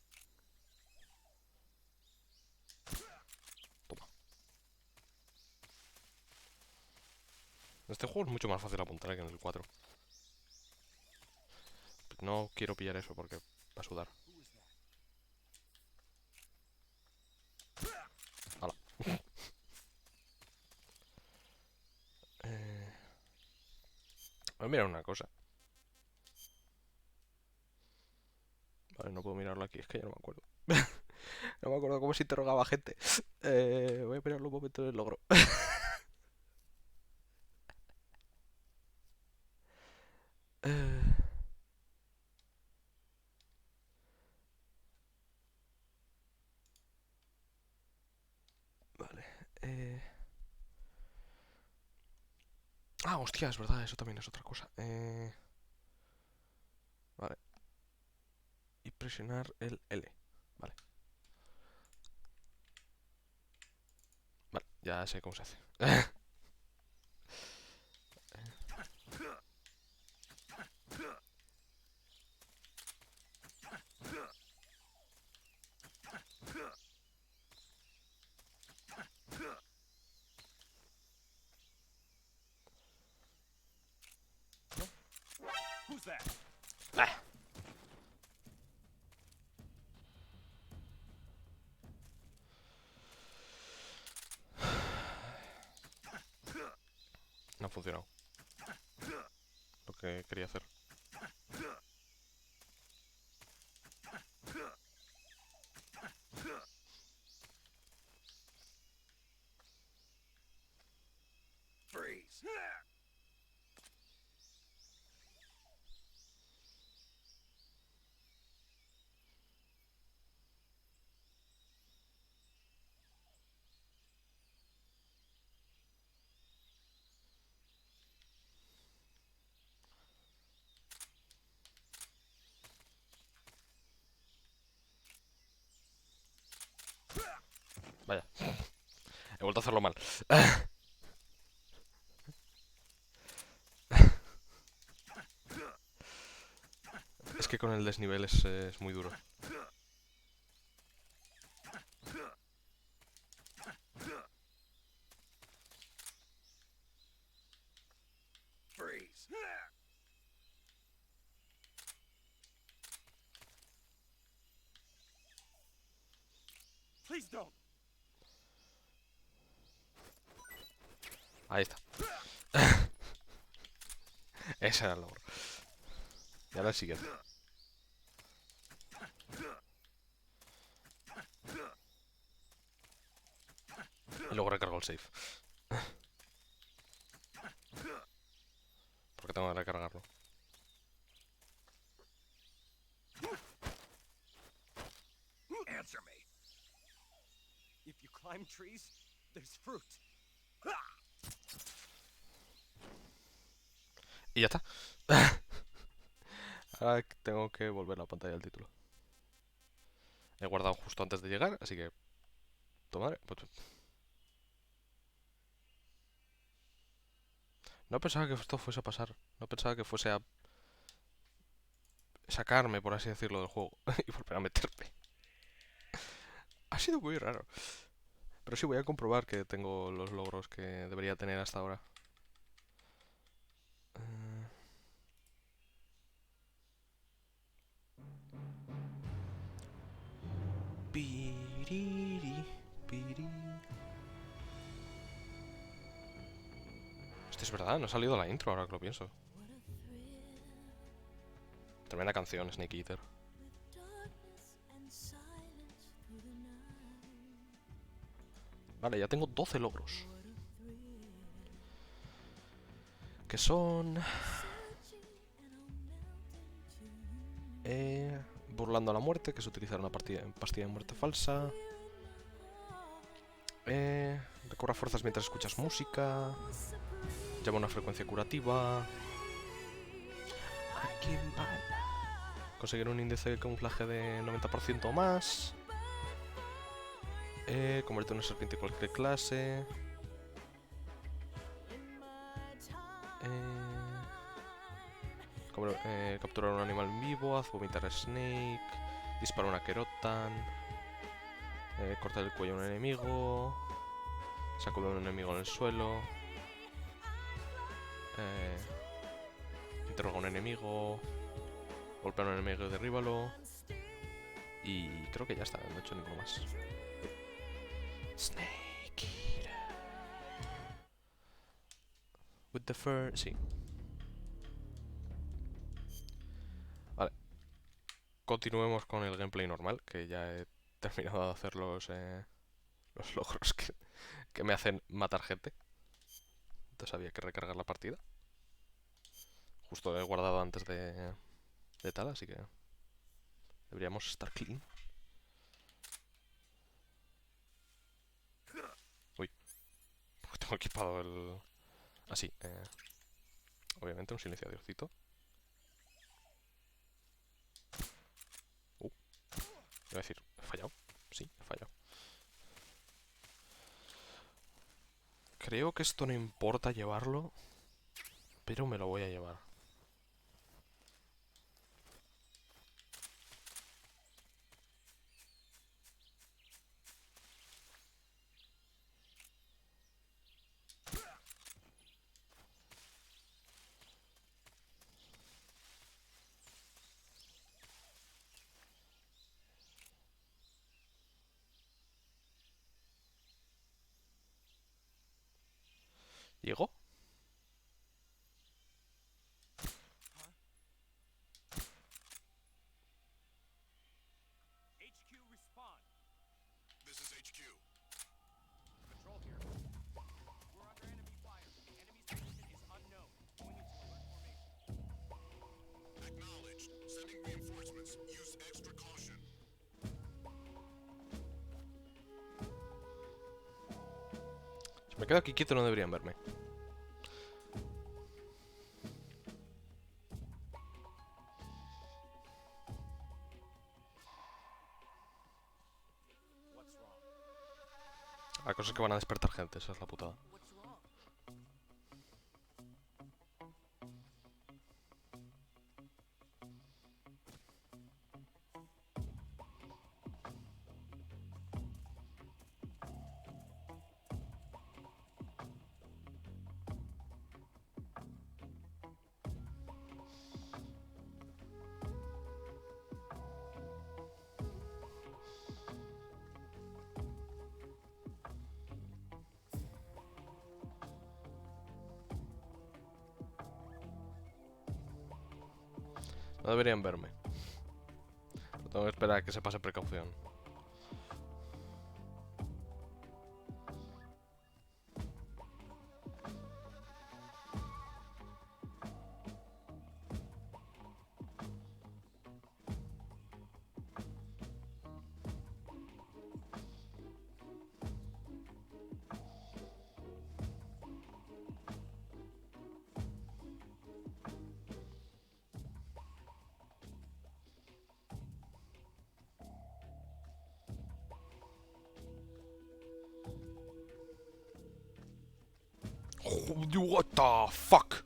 Toma. En este juego es mucho más fácil apuntar que en el 4. No quiero pillar eso porque va a sudar. Hala. Voy a mirar una cosa. Vale, no puedo mirarlo aquí, es que ya no me acuerdo. No me acuerdo cómo se interrogaba a gente. Voy a mirarlo un momento del logro. Eh, vale. Ah, hostia, es verdad, eso también es otra cosa. Vale. Y presionar el L. Vale. Vale, ya sé cómo se hace. Ah, no ha funcionado lo que quería hacer. Freeze. Vaya. He vuelto a hacerlo mal. Es que con el desnivel es muy duro. Freeze. Please don't. Ahí está. Ese era el logro. Y ahora el siguiente. Y luego recargo el save. Porque tengo que recargarlo. Answer me. If you climb trees, there's fruit. Y ya está. Ahora tengo que volver a la pantalla del título. He guardado justo antes de llegar, así que... Toma. No pensaba que esto fuese a pasar. No pensaba que fuese a... sacarme, por así decirlo, del juego. Y volver a meterme. Ha sido muy raro. Pero sí, voy a comprobar que tengo los logros que debería tener hasta ahora. Piriri, piri. Esto es verdad, no ha salido la intro ahora que lo pienso. Tremenda canción, Snake Eater. Vale, ya tengo 12 logros. Que son... burlando a la muerte, que es utilizar una pastilla de muerte falsa. Recobra fuerzas mientras escuchas música. Llama a una frecuencia curativa. Conseguir un índice de camuflaje de 90% o más. Convierte en una serpiente de cualquier clase. Capturar un animal vivo, haz vomitar a Snake, dispara una Kerotan, cortar el cuello a un enemigo, sacudir a un enemigo en el suelo, interroga a un enemigo, golpea a un enemigo y derríbalo. Y creo que ya está, no he hecho ninguno más. Snake Eater. With the fur... Sí. Vale. Continuemos con el gameplay normal, que ya he terminado de hacer los logros que me hacen matar gente. Entonces había que recargar la partida. Justo lo he guardado antes de tal, así que deberíamos estar clean. Uy. Porque tengo equipado el... Así, obviamente un silenciadorcito. Iba a decir, ¿he fallado? Sí, he fallado. Creo que esto no importa llevarlo, pero me lo voy a llevar. ¿Llegó? HQ respond. This is HQ. Control here. We're under enemy fire. The enemy's position is unknown. Going into alert formation. Acknowledged. Sending reinforcements. Use extra caution. Si me quedo aquí quieto no deberían verme. La cosa es que van a despertar gente, esa es la putada. No deberían verme. Tengo que esperar a que se pase precaución. What the fuck?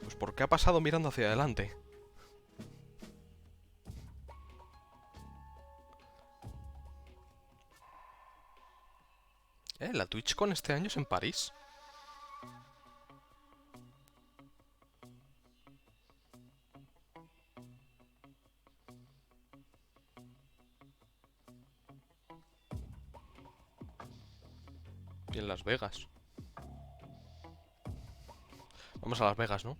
Pues ¿por qué ha pasado mirando hacia adelante? La TwitchCon este año es en París. Y en Las Vegas. Vamos a Las Vegas, ¿no?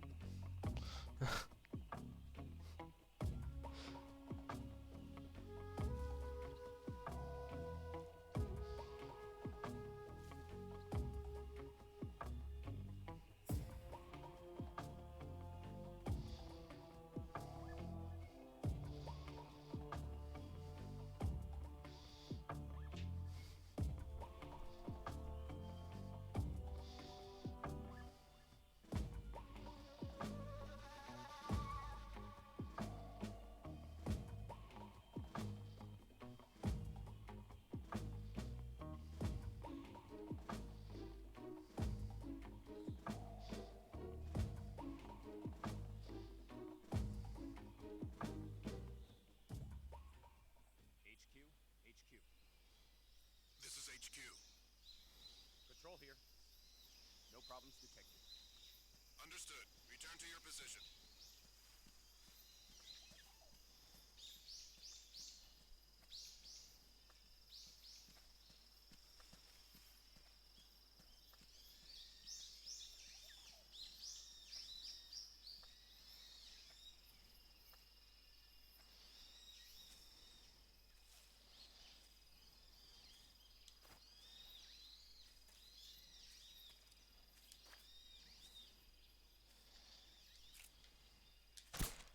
HQ, HQ. This is HQ. Patrol here. No problems detected. Understood. Return to your position.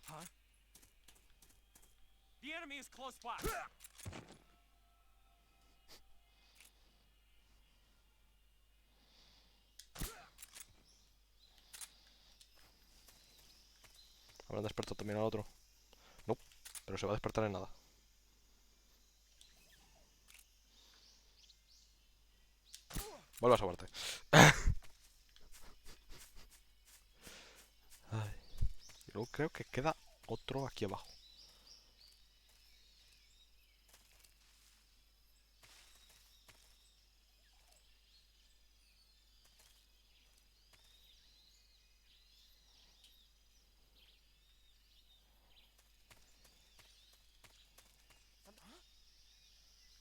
Huh? The enemy is close by. Habrán despertado también al otro. No, pero se va a despertar en nada. Vuelve a sobarte. Ay. Y luego creo que queda otro aquí abajo.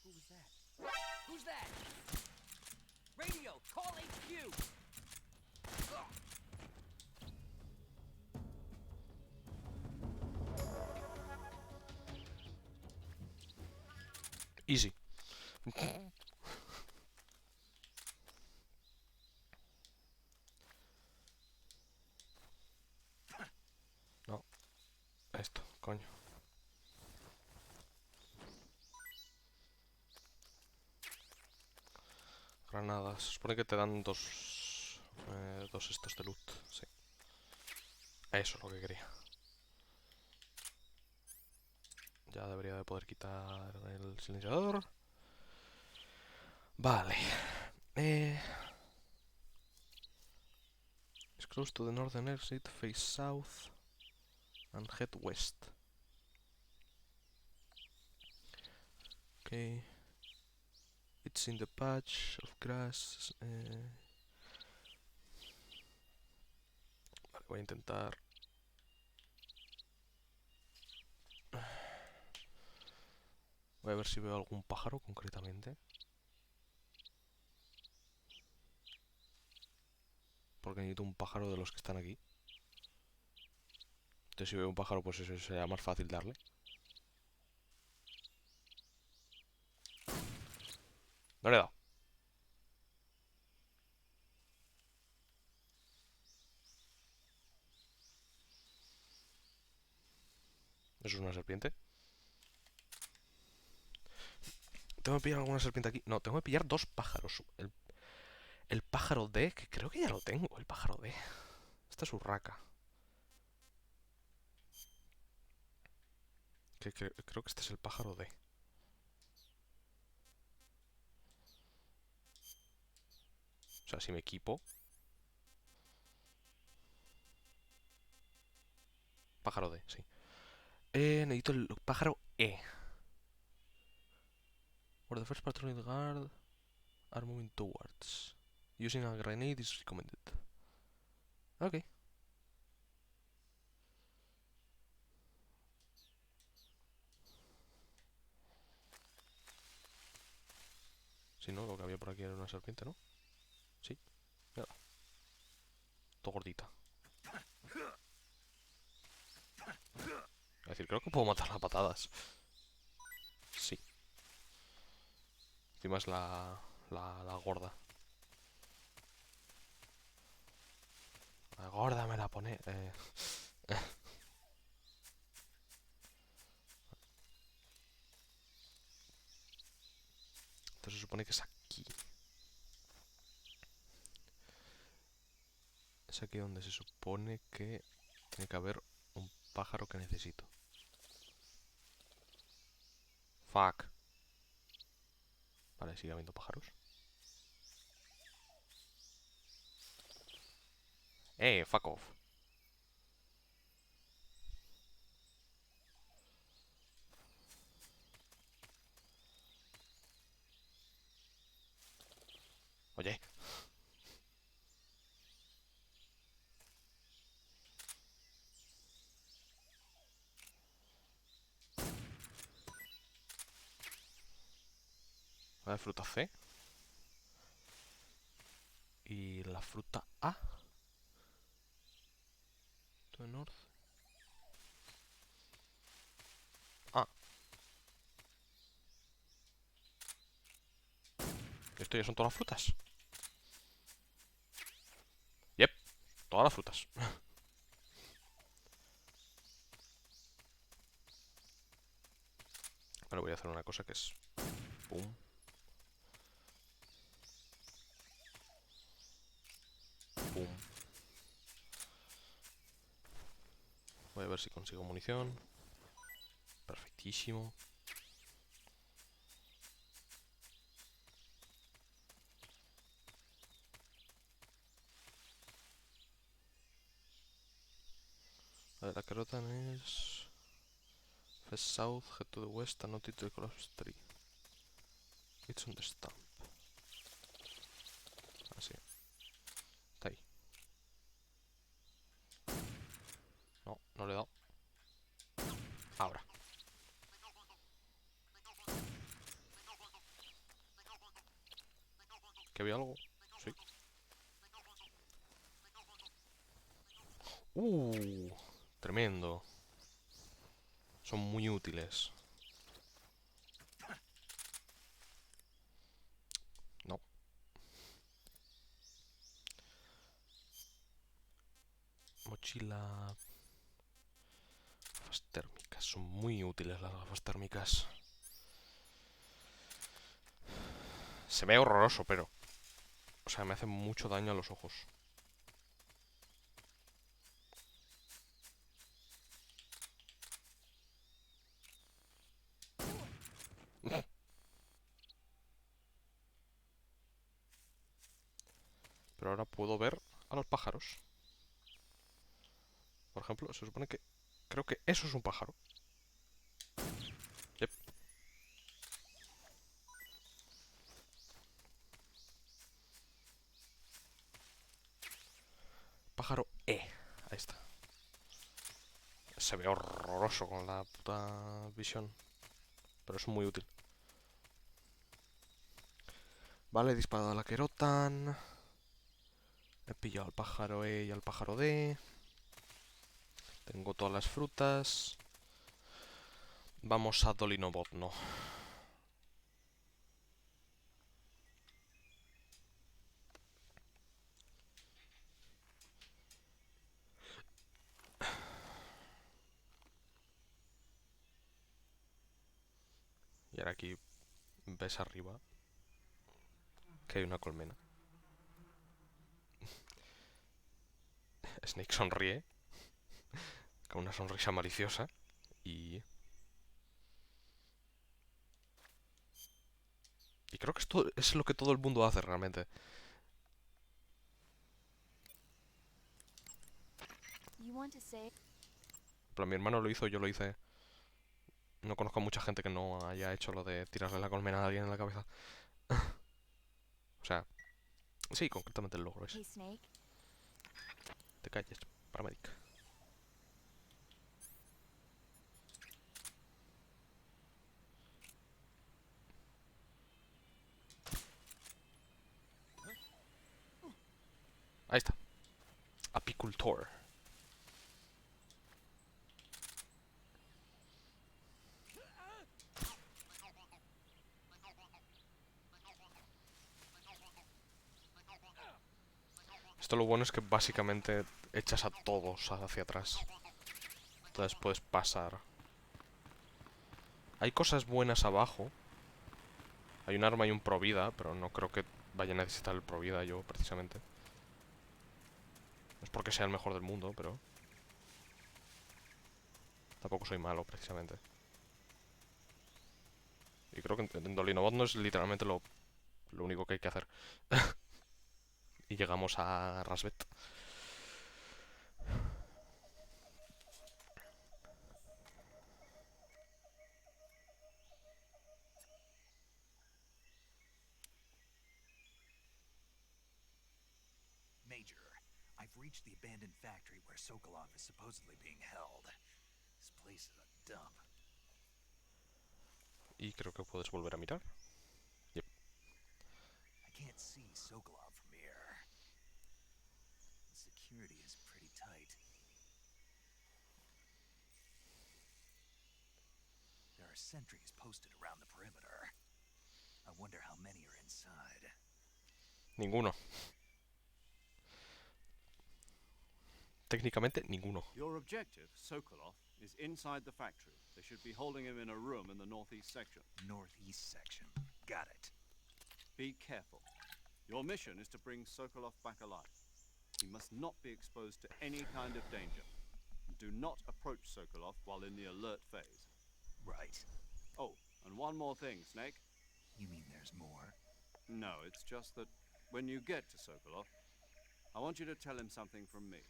Who was that? Who's that? Radio, call HQ. Easy. No. Esto, coño. Granadas. Se supone que te dan dos... dos estos de loot. Sí. Eso es lo que quería. Ya debería de poder quitar el silenciador. Vale. It's close to the northern exit, face south and head west. Okay. It's in the patch of grass. Vale, voy a intentar... Voy a ver si veo algún pájaro concretamente. porque necesito un pájaro de los que están aquí. Entonces si veo un pájaro, pues eso será más fácil darle. No le he dado. ¿Eso es una serpiente? ¿Tengo que pillar alguna serpiente aquí? No, tengo que pillar dos pájaros. El pájaro D, que creo que ya lo tengo, el pájaro D. Esta es urraca. Creo que este es el pájaro D. O sea, si me equipo... Pájaro D, sí. Necesito el pájaro E. Where the first patrol guard are moving towards. Using a grenade is recommended. Ok. Si no, lo que había por aquí era una serpiente, ¿no? Sí. Mira. Todo gordita. Es decir, creo que puedo matarla a patadas. Sí. Encima es la gorda. La gorda me la pone. Entonces se supone que es aquí. Es aquí donde se supone que tiene que haber un pájaro que necesito. Fuck. Vale, sigue habiendo pájaros. Fuck off. Oye. La fruta C. Y la fruta A. To the north. Ah. Esto ya son todas las frutas. Yep. Todas las frutas. Ahora voy a hacer una cosa que es... Pum. Pum. Voy a ver si consigo munición. Perfectísimo. A ver, la carota es... First south, head to the west and not to the collapse tree. It's on the stump. Así. Está ahí. No, no le he dado. Ahora. ¿Que había algo? Sí. Tremendo. Son muy útiles. No. Mochila... Gafas térmicas. Son muy útiles las gafas térmicas. Se ve horroroso, pero... O sea, me hace mucho daño a los ojos. Pero ahora puedo ver a los pájaros. Por ejemplo, se supone que... Creo que eso es un pájaro. Yep. Pájaro E. Ahí está. Se ve horroroso con la puta visión. Pero es muy útil. Vale, he disparado a la Kerotan. He pillado al pájaro E y al pájaro D. Tengo todas las frutas. Vamos a Dolinobot, no. Y ahora aquí ves arriba que hay una colmena. Snake sonríe con una sonrisa maliciosa y... Y creo que esto es lo que todo el mundo hace realmente. You want to say? Pero mi hermano lo hizo, yo lo hice. No conozco a mucha gente que no haya hecho lo de tirarle la colmena a alguien en la cabeza. O sea, sí, concretamente el logro ese. Hey, Snake. Te calles, paramedic. Ahí está. Apicultor. Esto lo bueno es que básicamente echas a todos hacia atrás. Entonces puedes pasar. Hay cosas buenas abajo. Hay un arma y un provida, pero no creo que vaya a necesitar el provida yo, precisamente. No es porque sea el mejor del mundo, pero... Tampoco soy malo, precisamente. Y creo que en Dolinobot no es literalmente lo único que hay que hacer. Y llegamos a Rasvet. Major, I've reached the abandoned factory where Sokolov is supposedly being held. This place is a dump. Y creo que puedes volver a mirar. Yep. I can't see Sokolov from here. The security is pretty tight. There are sentries posted around the perimeter. I wonder how many are inside. Ninguno. Técnicamente, ninguno. Your objective, Sokolov, is inside the factory. They should be holding him in a room in the northeast section. Northeast section. Got it. Be careful. Your mission is to bring Sokolov back alive. He must not be exposed to any kind of danger. Do not approach Sokolov while in the alert phase. Right. Oh, and one more thing, Snake. You mean there's more? No, it's just that when you get to Sokolov, I want you to tell him something from me.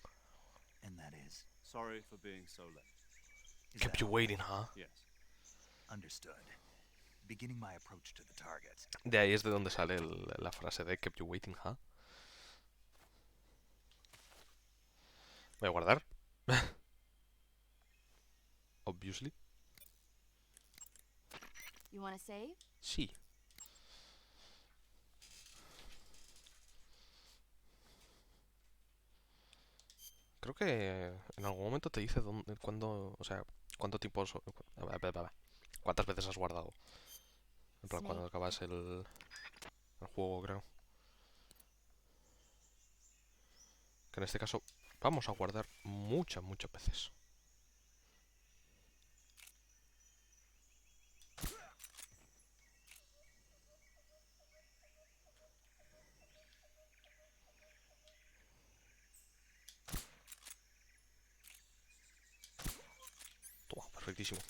And that is? Sorry for being so late. Kept you waiting, huh? Yes. Understood. Beginning my approach to the target. De ahí es de donde sale la frase de kept you waiting, huh? Voy a guardar. Obviously. You want to save? Sí. Creo que en algún momento te dice dónde, cuándo, o sea, cuánto tiempo, cuántas veces has guardado. En plan, cuando acabas el juego, creo. Que en este caso vamos a guardar muchas veces. Toma, perfectísimo.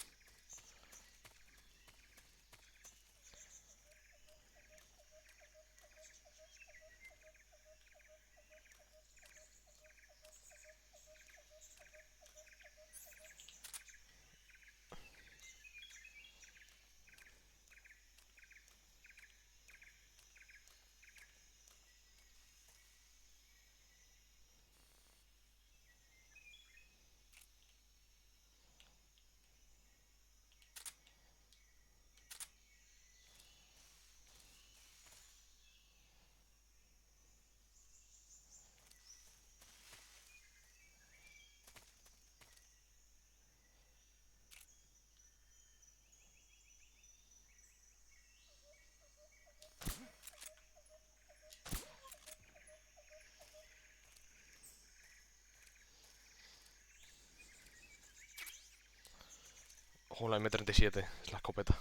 Ojo, la M37, es la escopeta.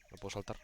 ¿No puedo saltar?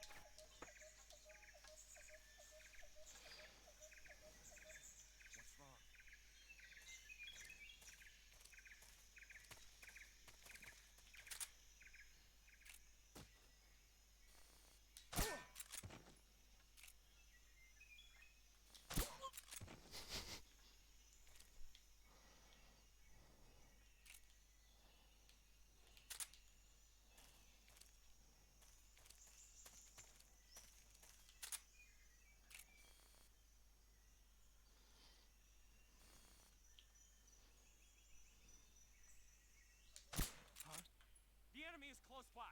The enemy is close by.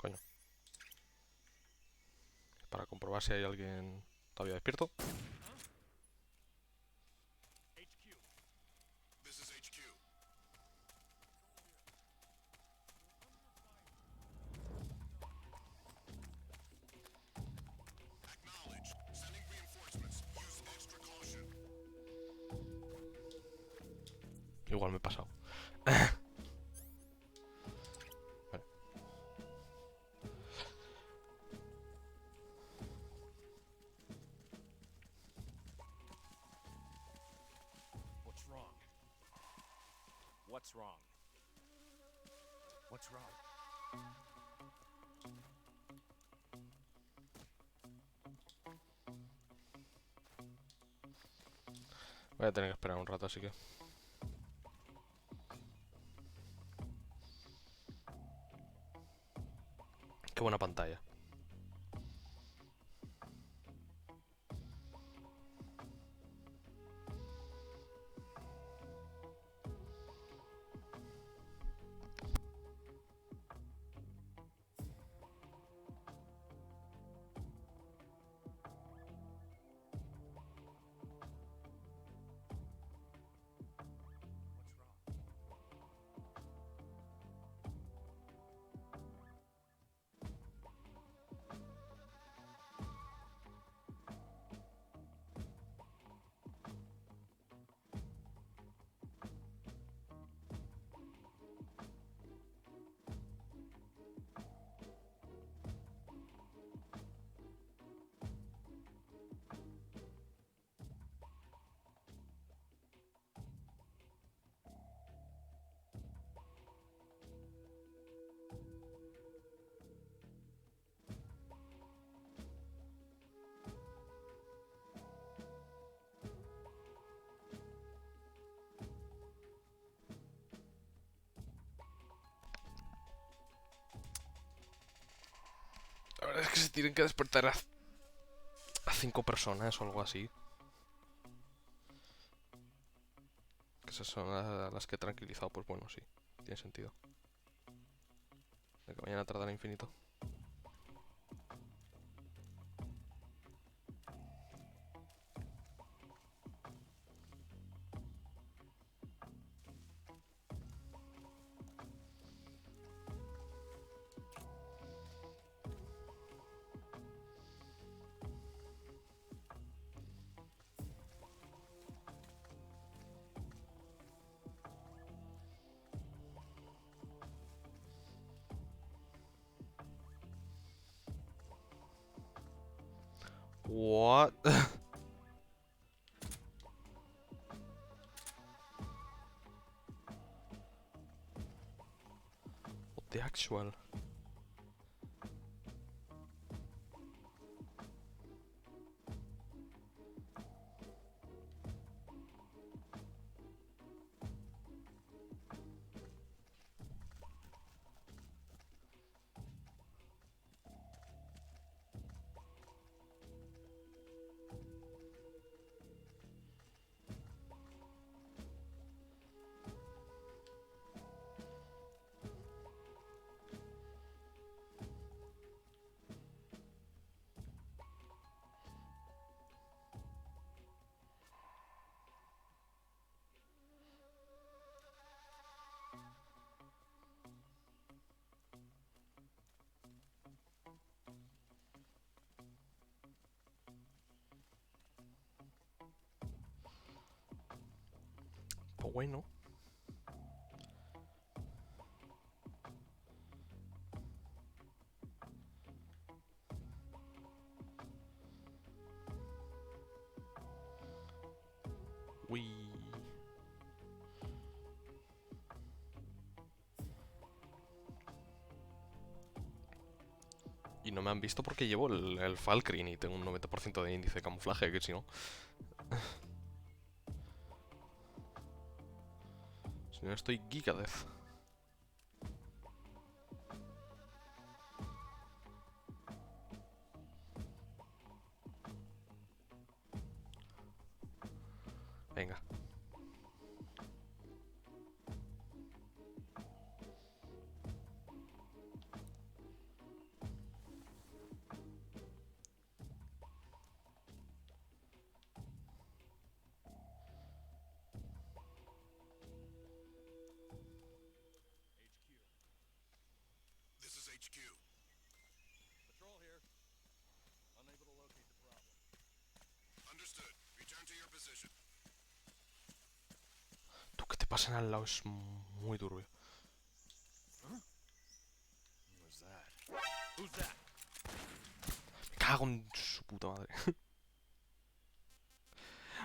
Coño. Para comprobar si hay alguien todavía despierto. HQ. This is HQ. Acknowledge. Sending reinforcements. Use extra caution. Igual me he pasado. Vale. What's wrong? What's wrong? What's wrong? Voy a tener que esperar un rato, así que... Qué buena pantalla. La verdad es que se tienen que despertar a 5 personas o algo así. Que esas son las que he tranquilizado, pues bueno, sí, tiene sentido. De que mañana tardará infinito. What? What the actual? Bueno. Uy. Y no me han visto porque llevo el Falcrin y tengo un 90% de índice de camuflaje, que si no... si no estoy gigadez. Venga. This is HQ. Patrol here. Unable to locate the problem. Understood. Return to your position. Tú que te pasen al lado es muy turbio. Who's that? Who's that? Me cago en su puta madre.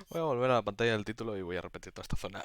Voy a volver a la pantalla del título y voy a repetir toda esta zona.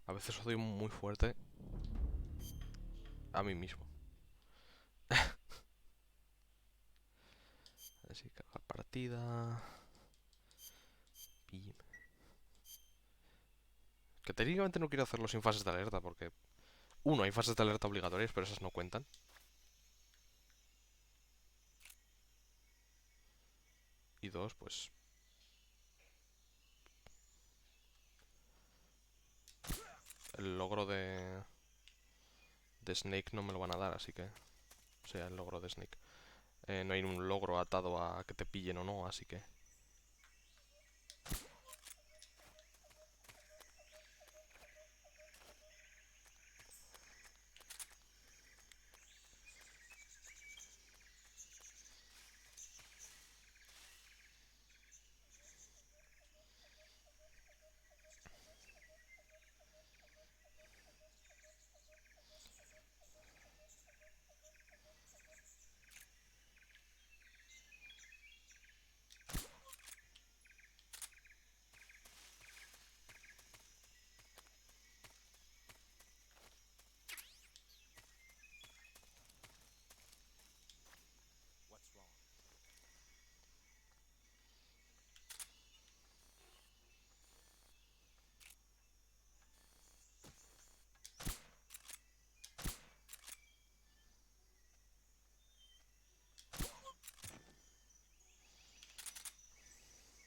A veces odio muy fuerte a mí mismo. Así, cargar partida. Pim. Que técnicamente no quiero hacerlo sin fases de alerta porque... Uno, hay fases de alerta obligatorias, pero esas no cuentan. Y dos, pues... el logro de Snake no me lo van a dar, así que... O sea, el logro de Snake. No hay un logro atado a que te pillen o no, así que... What's wrong?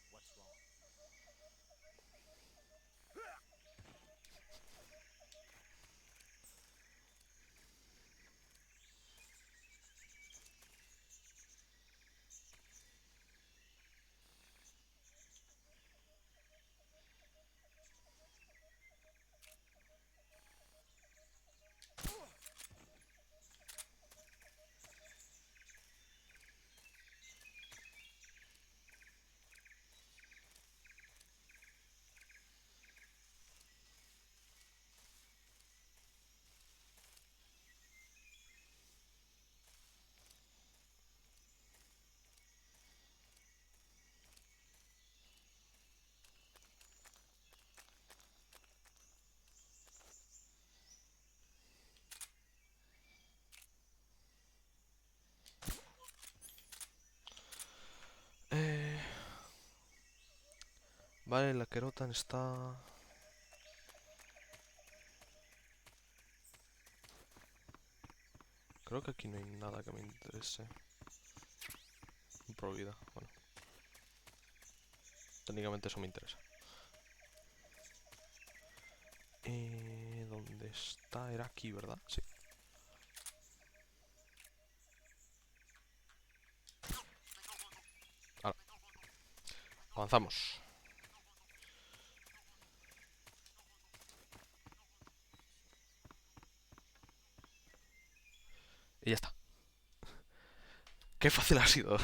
What's wrong? Vale, la Kerotan está... Creo que aquí no hay nada que me interese. Pro vida, bueno. Técnicamente eso me interesa. Esta era aquí, ¿verdad? Sí. Ahora. Avanzamos. Y ya está. Qué fácil ha sido.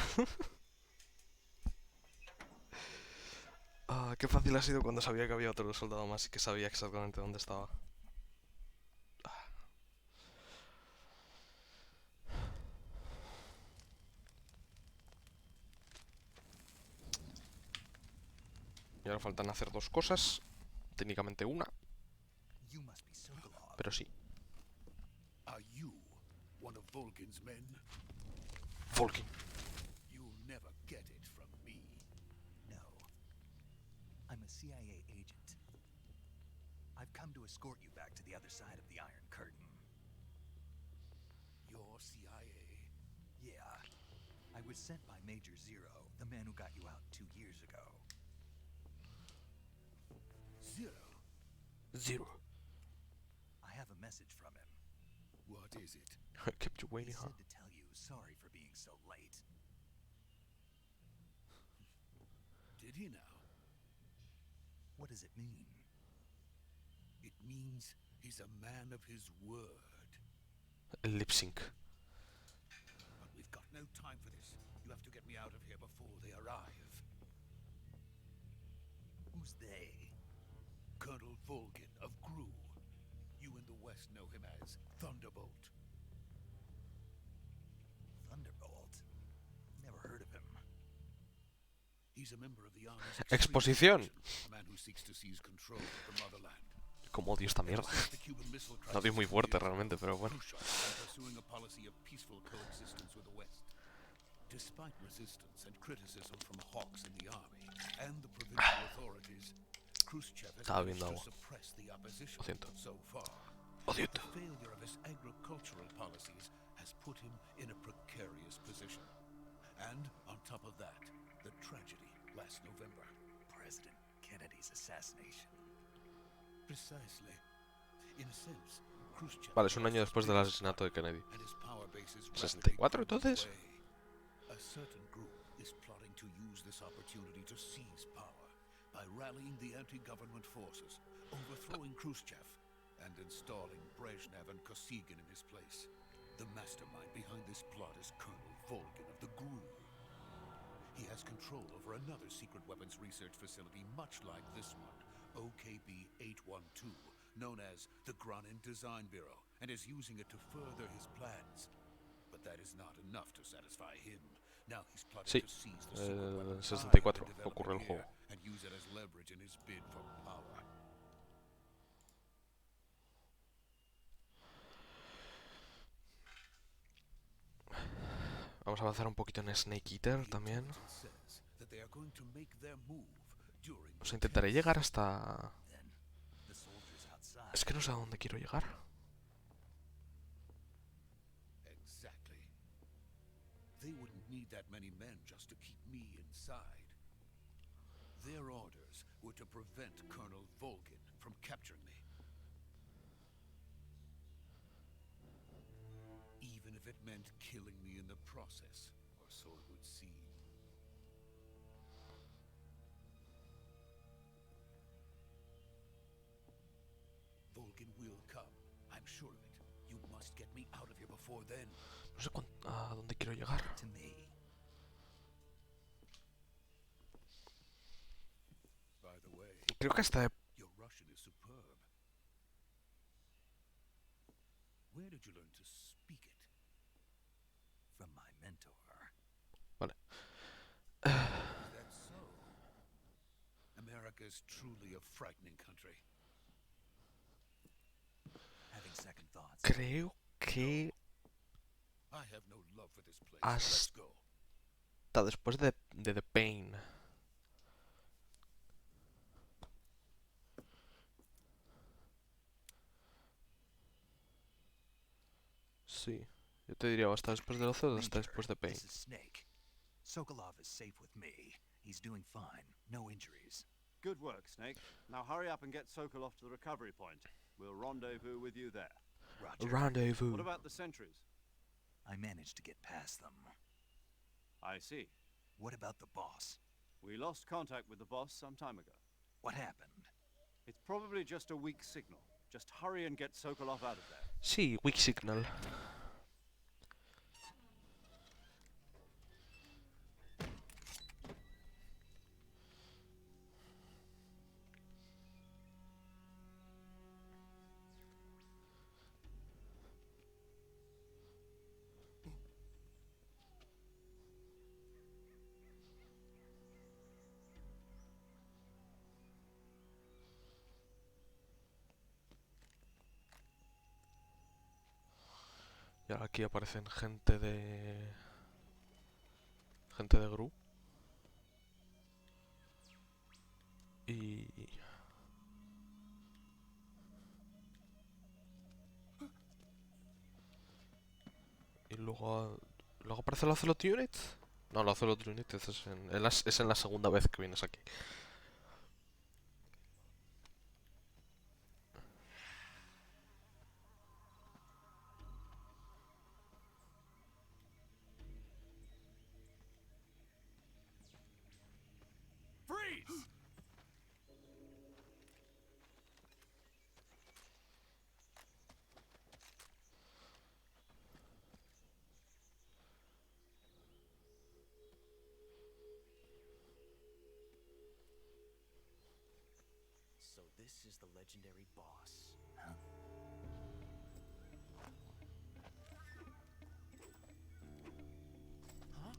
Ah, qué fácil ha sido cuando sabía que había otro soldado más y que sabía exactamente dónde estaba. Y ahora faltan hacer dos cosas. Técnicamente una, You must be Sokolov. pero sí. Are you one of Volgin's men? Volkin. You'll never get it from me. No. I'm a CIA agent. I've come to escort you back to the other side of the Iron Curtain. You're CIA? Yeah. I was sent by Major Zero, the man who got you out 2 years ago. Zero? Zero. I have a message from him. What is it? Kept you He waiting, huh? said to tell you sorry for being so late. Did he now? What does it mean? It means he's a man of his word. Lip sync. But we've got no time for this. You have to get me out of here before they arrive. Who's they? Colonel Volgin of Gru. You in the West know him as Thunderbolt. Thunderbolt? Never heard of him. He's a member of the Army's Exposición. Division, a man who seeks to seize control of the motherland. Como odio esta mierda. Since the Cuban Missile La odio muy Crisis fuerte 2 years realmente, ago, pero bueno. Khrushchev began pursuing a policy of peaceful coexistence with the West. Despite resistance and criticism from hawks in the army and the provincial authorities, Khrushchev has Estaba managed viendo to agua. suppress the opposition Lo siento. so far. Lo siento. The failure of his agricultural policies has put him in a precarious position. And on top of that, the tragedy last November. President Kennedy's assassination. Precisely. In a sense, Khrushchev Vale, es un año después del asesinato de Kennedy. and his power base is 64 entonces. a certain group is plotting to use this opportunity to seize power by rallying the anti-government forces, overthrowing Khrushchev, and installing Brezhnev and Kosygin in his place. The mastermind behind this plot is Colonel Volgin of the GRU. He has control over another secret weapons research facility much like this one, OKB-812, known as the Granin Design Bureau, and is using it to further his plans. But that is not enough to satisfy him. Now he's plotting Sí, to seize the secret weapons 64 ocurre el juego. and use it as leverage in his bid for power. Vamos a avanzar un poquito en Snake Eater también. Says that they are going to make their move during O sea, intentaré llegar hasta... Then, the soldiers outside. Es que no sé a dónde quiero llegar. Exactly. They wouldn't need that many men just to keep me inside. Their orders were to prevent Colonel Volgin from capturing me. Even if it meant killing me in the process, or so it would seem. Volgin will come. I'm sure of it. You must get me out of here before then. No sé a dónde quiero llegar. To me. By the way, Creo que hasta... your Russian is superb. Where did you learn to speak it? From my mentor. Vale. Is that so? America is truly a frightening country. Having second thoughts. Creo que... I have no love for this place. Let's go. Hasta después de The Pain. Sí. Yo te diría o hasta después del 12 o hasta Major, después de Pain. this is Snake. Sokolov is safe with me. He's doing fine. No injuries. Good work, Snake. Now hurry up and get Sokolov to the recovery point. We'll rendezvous with you there. Roger. Rendezvous. What about the sentries? I managed to get past them. I see. What about the boss? We lost contact with the boss some time ago. What happened? It's probably just a weak signal. Just hurry and get Sokolov out of there. Sí, weak signal. Y ahora aquí aparecen gente de Gru. Y luego aparece el Ocelot Unit. No, el Ocelot Unit es en la segunda vez que vienes aquí. Freeze! So this is the legendary boss.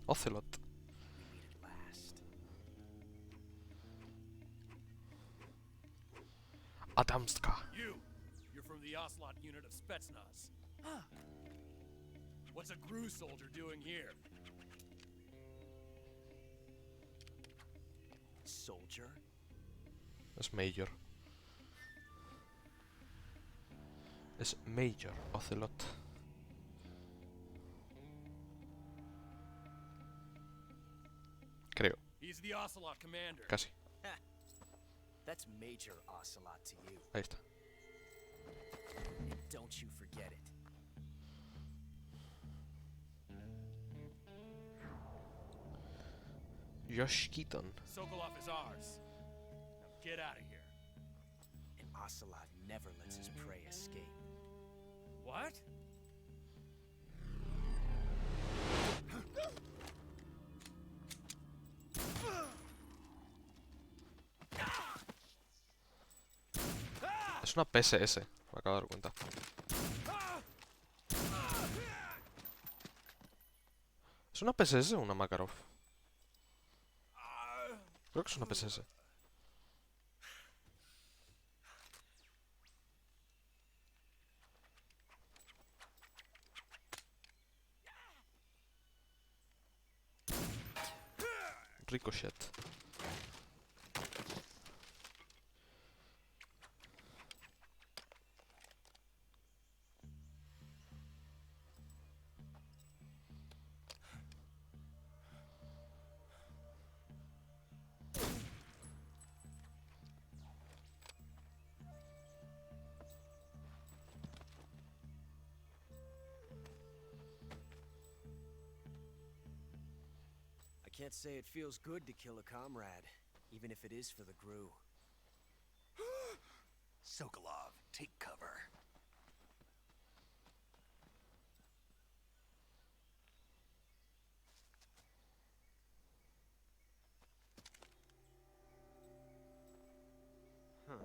Ocelot. We meet at last. Adamska. You're from the Ocelot unit of Spetsnaz. Huh. What's a Gru soldier doing here? Soldier? Es Major. Es Major Ocelot. Creo. He's the Ocelot commander. Casi. That's Major Ocelot to you. Ahí está. And don't you forget it. Josh Keaton. Sokolov is ours. Now get out of here. And Ocelot never lets his prey escape. What? Es una PSS, me acabo de dar cuenta. ¿Es una PSS o una Makarov? Creo que es una PSS. Ricochet. I can't say it feels good to kill a comrade, even if it is for the Gru. Sokolov, take cover. Huh.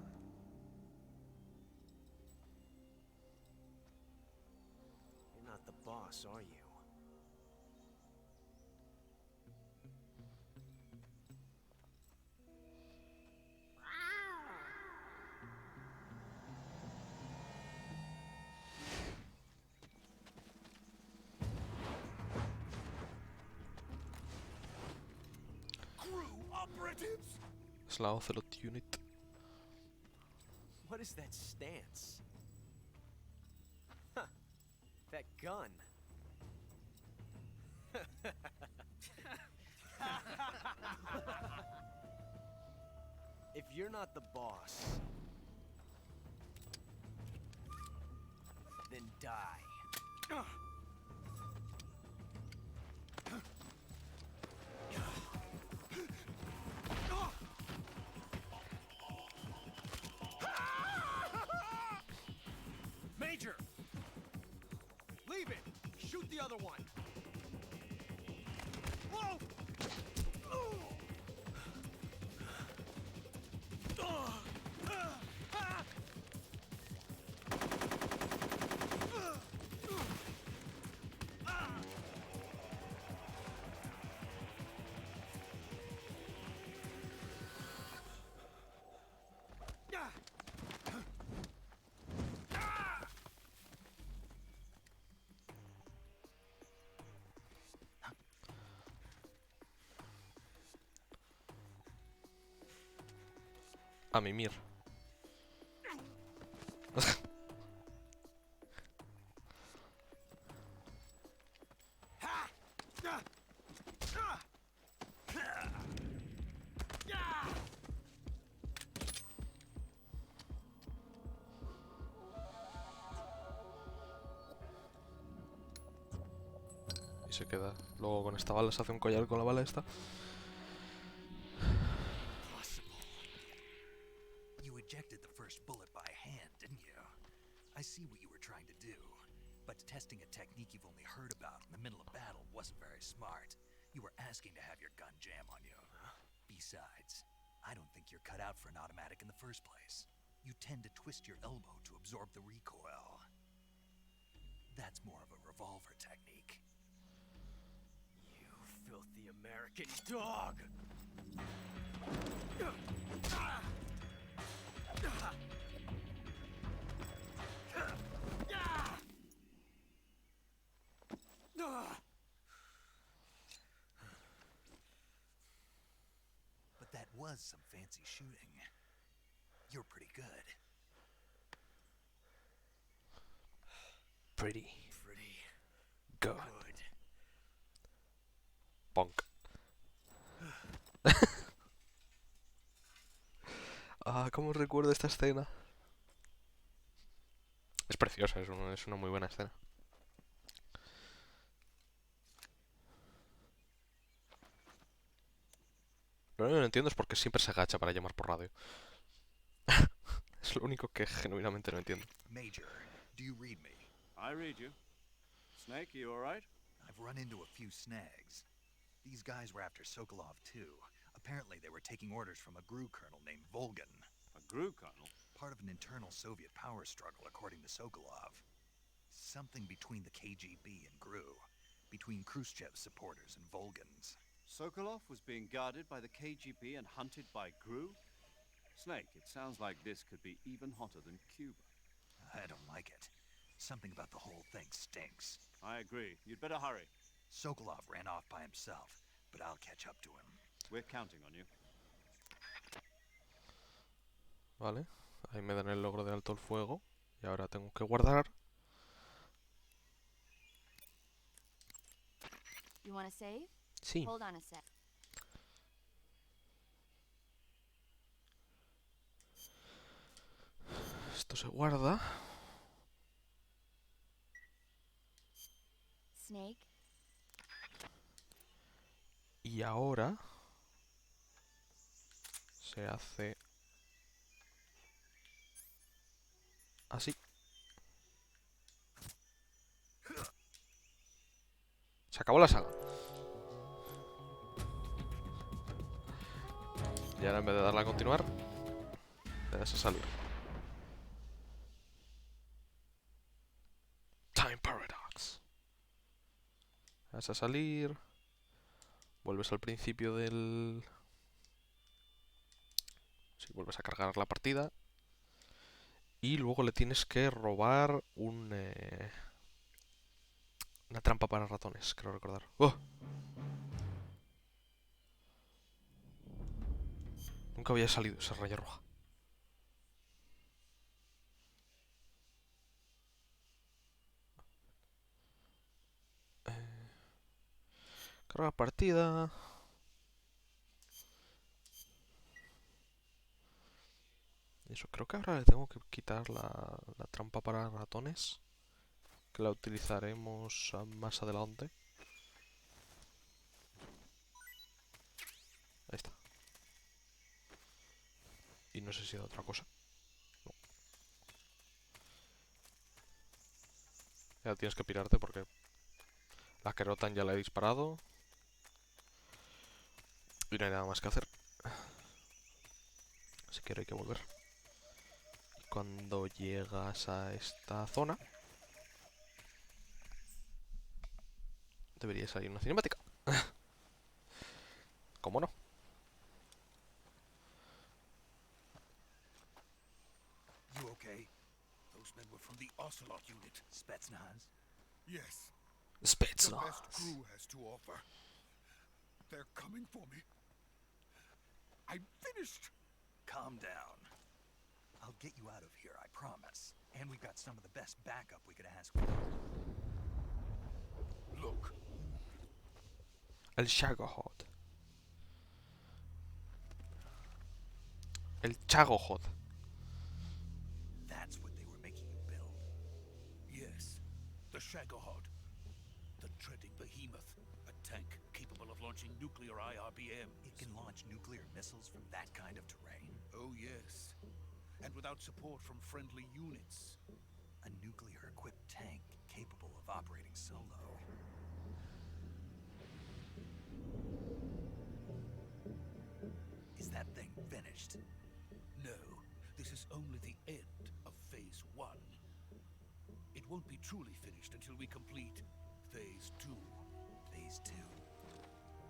You're not the boss, are you? Operatives? Es la Ocelot Unit. What is that stance? Huh. That gun. If you're not the boss, die. Major! Leave it! Shoot the other one! Whoa! A mimir. Y se queda. Luego con esta bala se hace un collar con la bala esta. You ejected the first bullet by hand, didn't you? I see what you were trying to do. But testing a technique you've only heard about in the middle of battle wasn't very smart. You were asking to have your gun jam on you. Besides, I don't think you're cut out for an automatic in the first place. You tend to twist your elbow to absorb the recoil. That's more of a revolver technique. You filthy American dog! But that was some fancy shooting. You're pretty good. Pretty Pretty good. good. Punk. Ah, cómo recuerdo esta escena. Es preciosa, es una muy buena escena. Lo único que no entiendo es por qué siempre se agacha para llamar por radio. Es lo único que genuinamente no entiendo. Major, do you read me? I read you. Snake, you alright? I've run into a few snags. These guys were after Sokolov too. Apparently they were taking orders from a GRU colonel named Volgan. A GRU colonel? Part of an internal Soviet power struggle, according to Sokolov. Something between the KGB and GRU. Between Khrushchev's supporters and Volgan's. Sokolov was being guarded by the KGB and hunted by GRU? Snake, it sounds like this could be even hotter than Cuba. I don't like it. Something about the whole thing stinks. I agree. You'd better hurry. Sokolov ran off by himself, but I'll catch up to him. We're counting on you. Vale, ahí me dan el logro de alto el fuego. Y ahora tengo que guardar. You want to save? Sí. Hold on a sec. Esto se guarda. Snake, Y ahora se hace así. Se acabó la saga. Y ahora en vez de darle a continuar, le das a salir. Time Paradox. Le das a salir. Vuelves al principio del... Sí, vuelves a cargar la partida. Y luego le tienes que robar una trampa para ratones, creo recordar. ¡Oh! Nunca había salido esa raya roja. Carga partida. Eso, creo que ahora le tengo que quitar la trampa para ratones. que la utilizaremos más adelante. Ahí está. Y no sé si era otra cosa. No. Ya tienes que pirarte porque la Kerotan ya la he disparado. Y no hay nada más que hacer. Así que ahora hay que volver. Y cuando llegas a esta zona, debería salir una cinemática. ¿Cómo no? You okay? Those men were from the Ocelot unit. Spetsnaz? Yes. The Spetsnaz. best crew has to offer. They're coming for me. I'm finished. Calm down. I'll get you out of here, I promise. And we've got some of the best backup we could ask for. Look. El Shagohod. El Chagohod. That's what they were making you build. Yes. The Shagohod. The treading behemoth. A tank capable of launching nuclear IRBM. It can launch nuclear missiles from that kind of terrain? Oh, yes. And without support from friendly units. A nuclear-equipped tank capable of operating solo. Is that thing finished? No, this is only the end of Phase 1. It won't be truly finished until we complete Phase 2. Phase 2?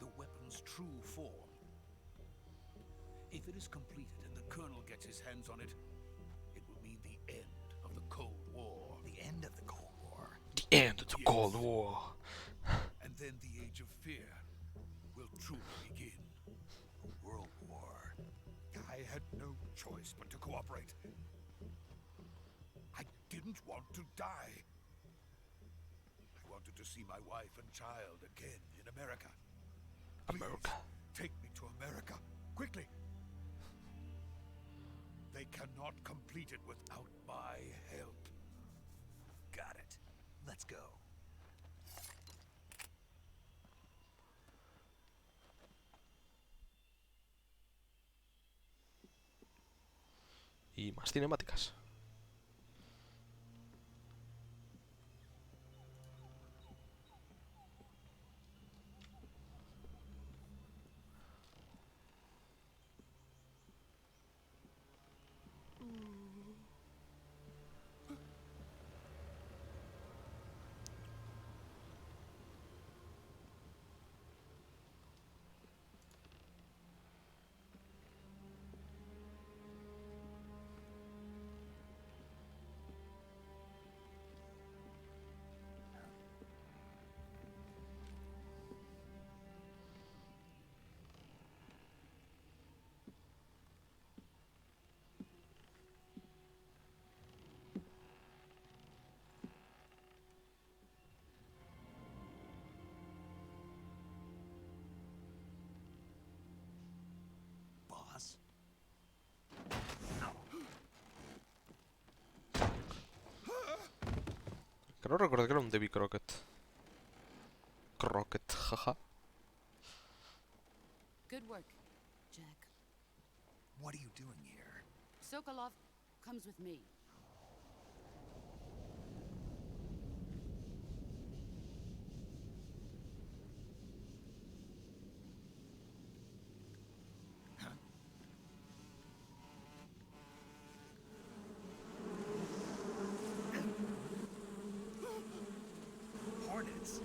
The weapon's true form. If it is completed and the Colonel gets his hands on it, it will mean the end of the Cold War. The end of the Cold War? The end of the Cold War. And then the Age of Fear will truly begin. A world war? I had no choice but to cooperate. I didn't want to die. I wanted to see my wife and child again in America. America. Please, take me to America, quickly. They cannot complete it without my help. Got it. Let's go. Y más cinemáticas. Boss? Creo recordar que era un Davy Crockett. Crockett, jaja. Good work, Jack. What are you doing here? Sokolov comes with me. Hornets?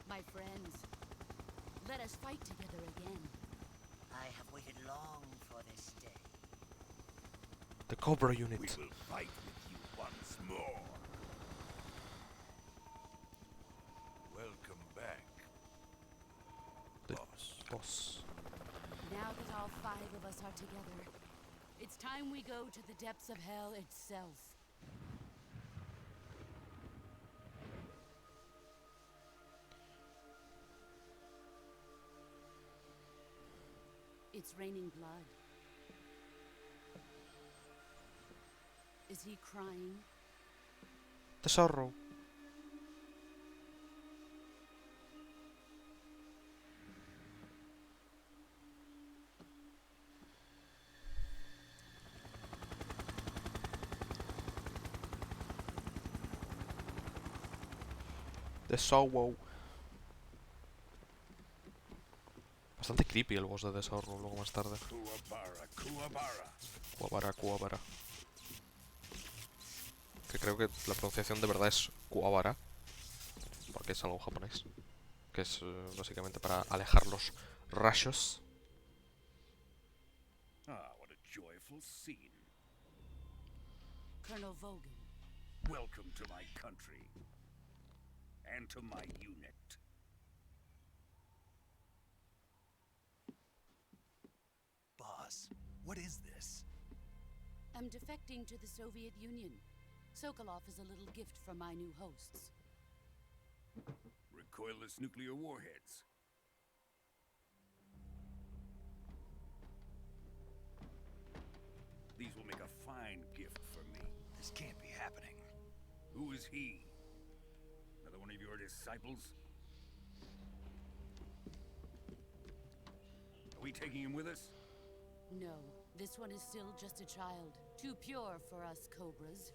My friends, let us fight together again. I have waited long for this day. The Cobra unit. We will fight with you once more. Welcome back, The boss. boss. Now that all 5 of us are together, it's time we go to the depths of hell itself. It's raining blood. Is he crying? The sorrow. The sorrow. Bastante creepy el boss de The Sorrow luego más tarde. Kuwabara, Kuwabara. Kuwabara, Kuwabara. Que creo que la pronunciación de verdad es Kuwabara. Porque es algo japonés. Que es básicamente para alejar los rayos. Ah, what a joyful scene. Colonel Vogan. Welcome to my country. And to my unit. Boss, what is this? I'm defecting to the Soviet Union. Sokolov is a little gift from my new hosts. Recoilless nuclear warheads. These will make a fine gift for me. This can't be happening. Who is he? Another one of your disciples? Are we taking him with us? No, this one is still just a child. Too pure for us Cobras.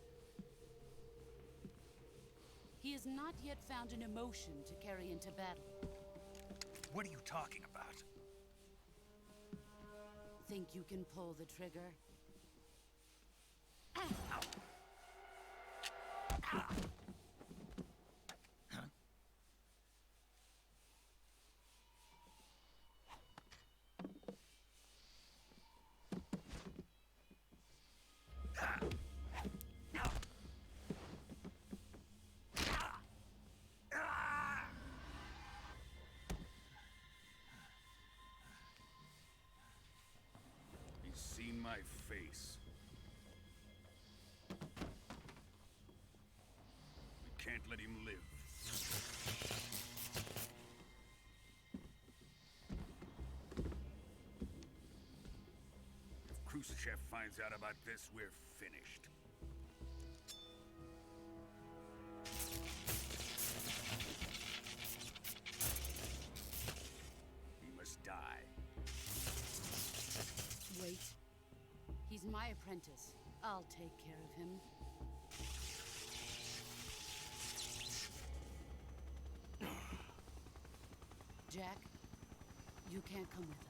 He has not yet found an emotion to carry into battle. What are you talking about? Think you can pull the trigger? He's seen my face. We can't let him live. If Khrushchev finds out about this, we're finished. He must die. Wait. He's my apprentice. I'll take care of him. Jack, you can't come with us.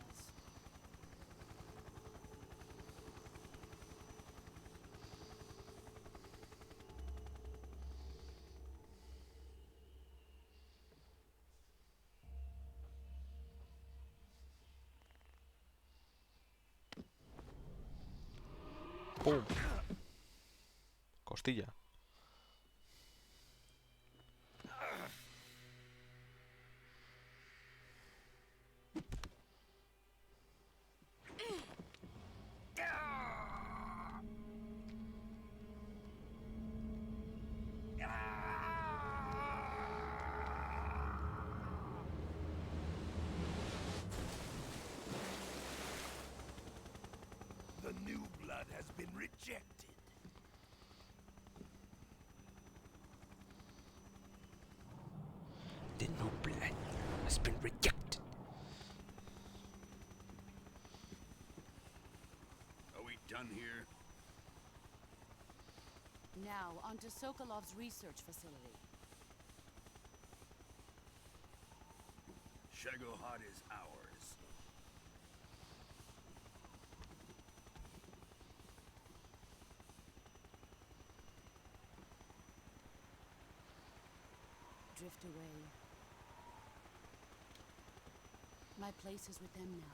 ¡Pum! Costilla. The new blood has been rejected. The new blood has been rejected. Are we done here? Now, onto Sokolov's research facility. Shagohod is ours. Drift away. My place is with them now.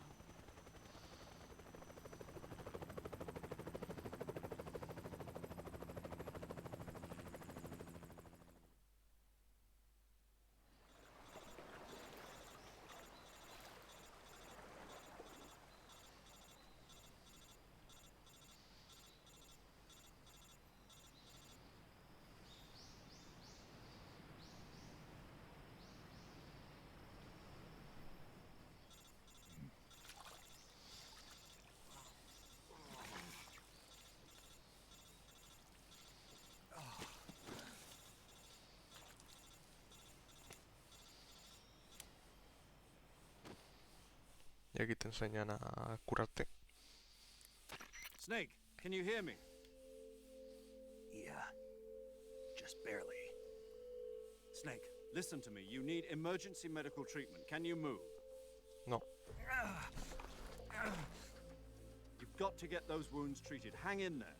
Y aquí te enseñan a curarte. Snake, can you hear me? Yeah. Just barely. Snake, listen to me. You need emergency medical treatment. Can you move? No. You've got to get those wounds treated. Hang in there.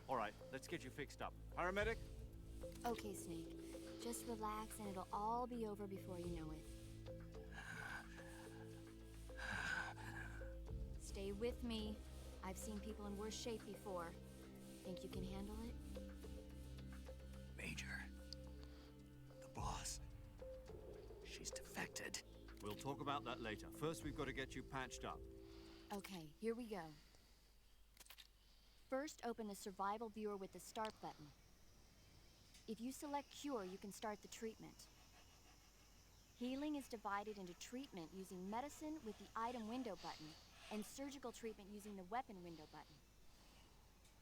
All right, let's get you fixed up. Paramedic? Okay, Snake. Just relax and it'll all be over before you know it. Stay with me. I've seen people in worse shape before. Think you can handle it? Major. The boss. She's defected. We'll talk about that later. First, we've got to get you patched up. Okay, here we go. First, open the survival viewer with the start button. If you select cure, you can start the treatment. Healing is divided into treatment using medicine with the item window button and surgical treatment using the weapon window button.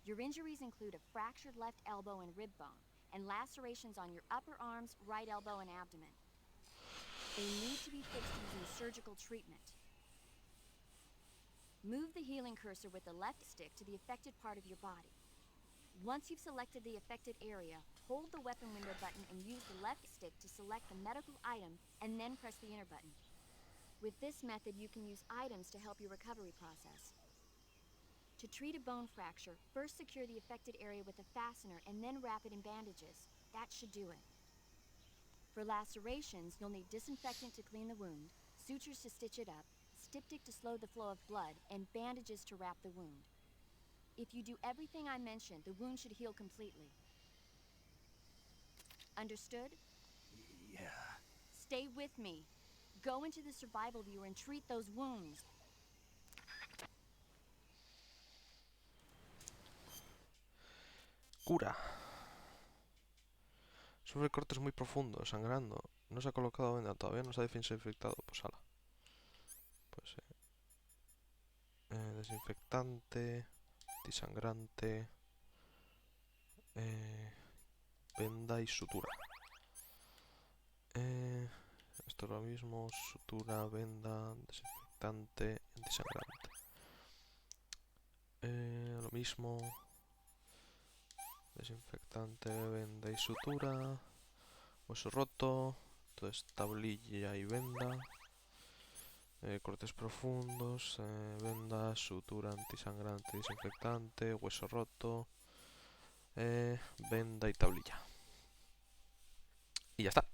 Your injuries include a fractured left elbow and rib bone, and lacerations on your upper arms, right elbow, and abdomen. They need to be fixed using surgical treatment. Move the healing cursor with the left stick to the affected part of your body. Once you've selected the affected area, hold the weapon window button and use the left stick to select the medical item, and then press the enter button. With this method, you can use items to help your recovery process. To treat a bone fracture, first secure the affected area with a fastener and then wrap it in bandages. That should do it. For lacerations, you'll need disinfectant to clean the wound, sutures to stitch it up, styptic to slow the flow of blood, and bandages to wrap the wound. If you do everything I mentioned, the wound should heal completely. Understood? Yeah. Stay with me. Go into the survival viewer and treat those wounds. Cura. Sufre cortes muy profundos, sangrando. No se ha colocado venda, todavía no se ha desinfectado. Pues ala. Pues desinfectante, antisangrante, venda y sutura. Esto es lo mismo, sutura, venda, desinfectante, antisangrante. Lo mismo. Desinfectante, venda y sutura. Hueso roto. Entonces tablilla y venda. Cortes profundos. Venda, sutura, antisangrante, desinfectante. Hueso roto. Venda y tablilla. Y ya está.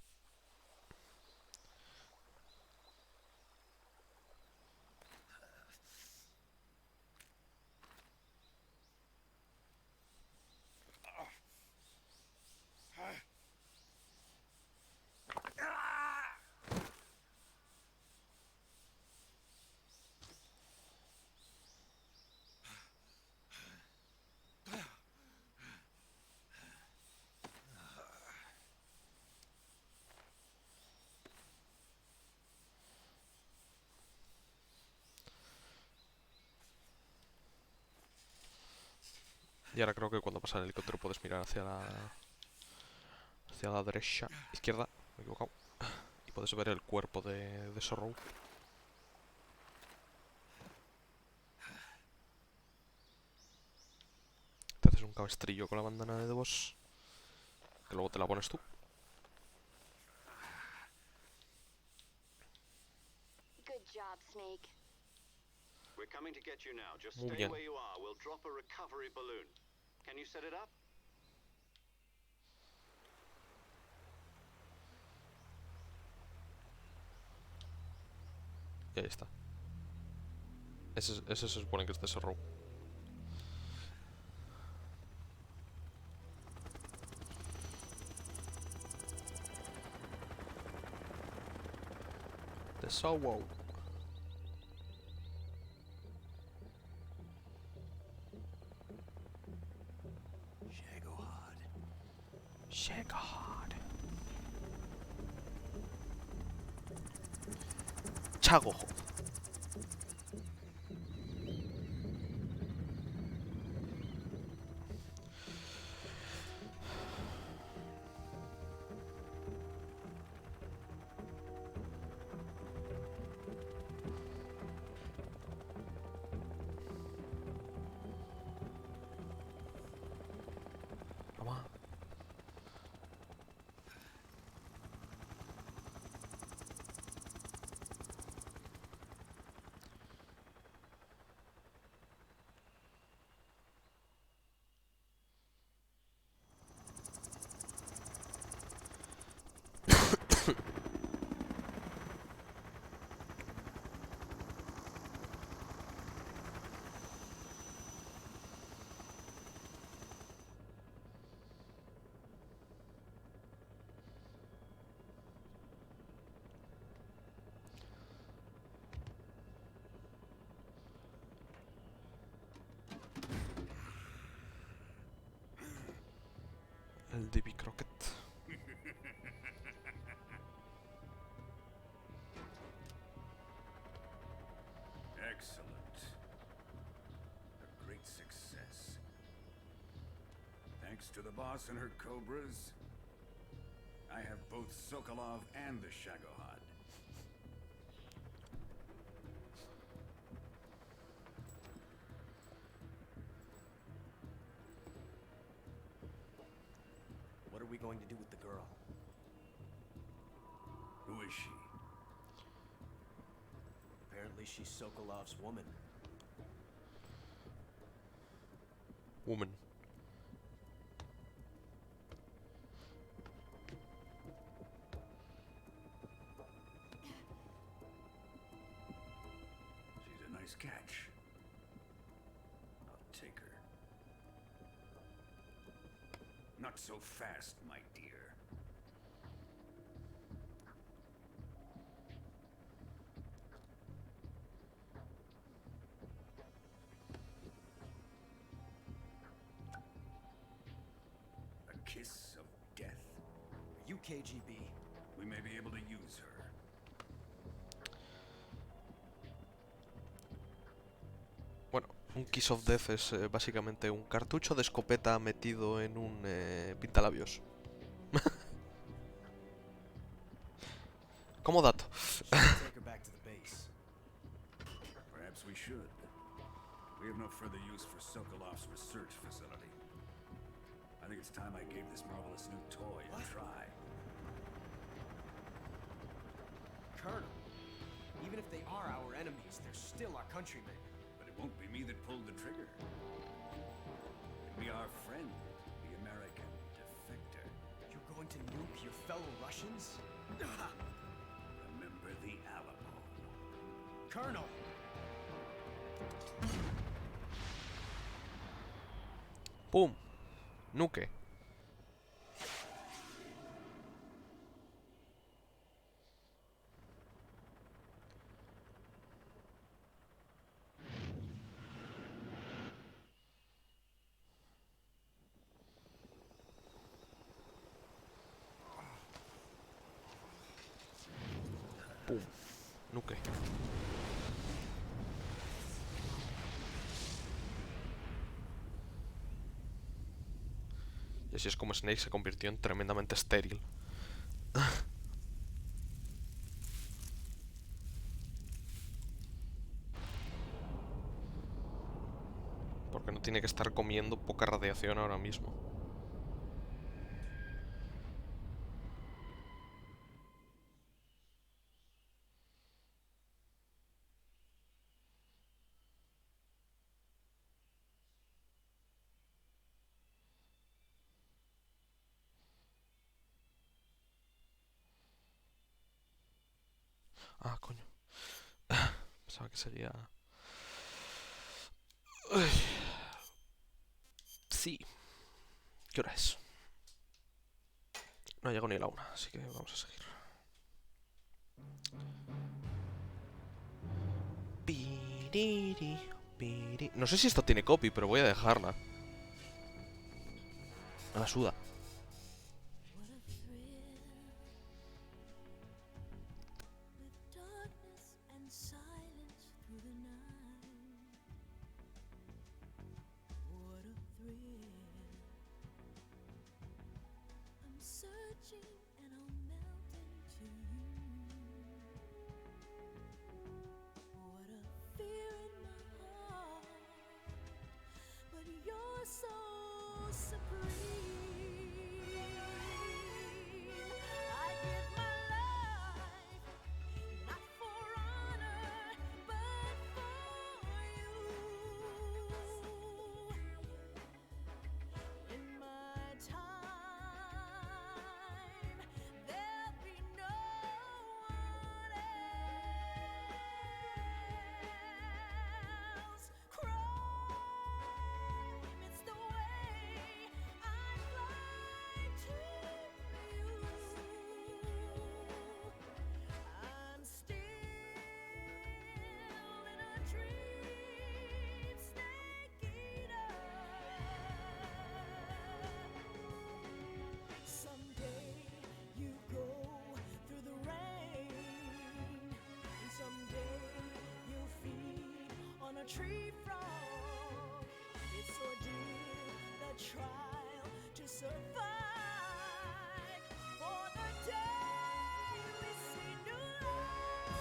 Y ahora creo que cuando pasa el helicóptero puedes mirar hacia la derecha, izquierda, me he equivocado. Y puedes ver el cuerpo de Sorrow. Te haces un cabestrillo con la bandana de boss, que luego te la pones tú. Good job, Snake. We're coming to get you now. Just Muy stay bien. where you are. We'll drop a recovery balloon. Can you set it up? Y ahí está. Ese se supone que es de ese row. De Sowo. Shagahad. Chago. Vamos. El Divi Crockett. Excellent. A great success. Thanks to the boss and her cobras, I have both Sokolov and the Shagohod. What are we going to do with the girl? Who is she? Apparently she's Sokolov's woman. Woman. She's a nice catch. I'll take her. Not so fast, my dear. A kiss of death. Are you KGB? We may be able to use her. Bueno, un Kiss of Death es básicamente un cartucho de escopeta metido en un pintalabios. Como dato. Take her back to the base. Perhaps we should. We have no further use for Sokolov's research facility. I think it's time I gave this marvelous new toy a try. Colonel, even if they are our enemies, they're still our countrymen. But it won't be me that pulled the trigger. It'll be our friend, the American defector. You're going to nuke your fellow Russians? Remember the Alamo. Colonel! ¡Pum! Nuke. ¡Pum! Nuke. Y así es como Snake se convirtió en tremendamente estéril. Porque no tiene que estar comiendo poca radiación ahora mismo. Ah, coño. Pensaba que seguía... Uy. Sí. ¿Qué hora es? No llego ni a la 1, así que vamos a seguir. Piriri, piri. No sé si esto tiene copy, pero voy a dejarla. No la suda. Tree frog, it's ordeal, the trial to survive. For the day we see new light,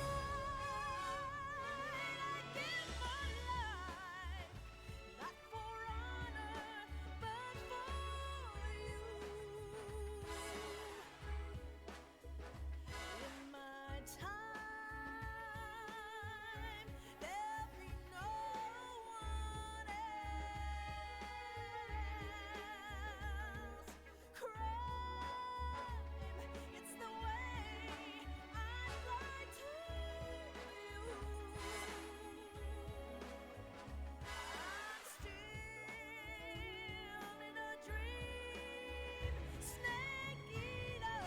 I give my life, not for honor, but for you. In my time, there'll be no one else. Crime, it's the way I'd like to use. I'm still in a dream, snake eater.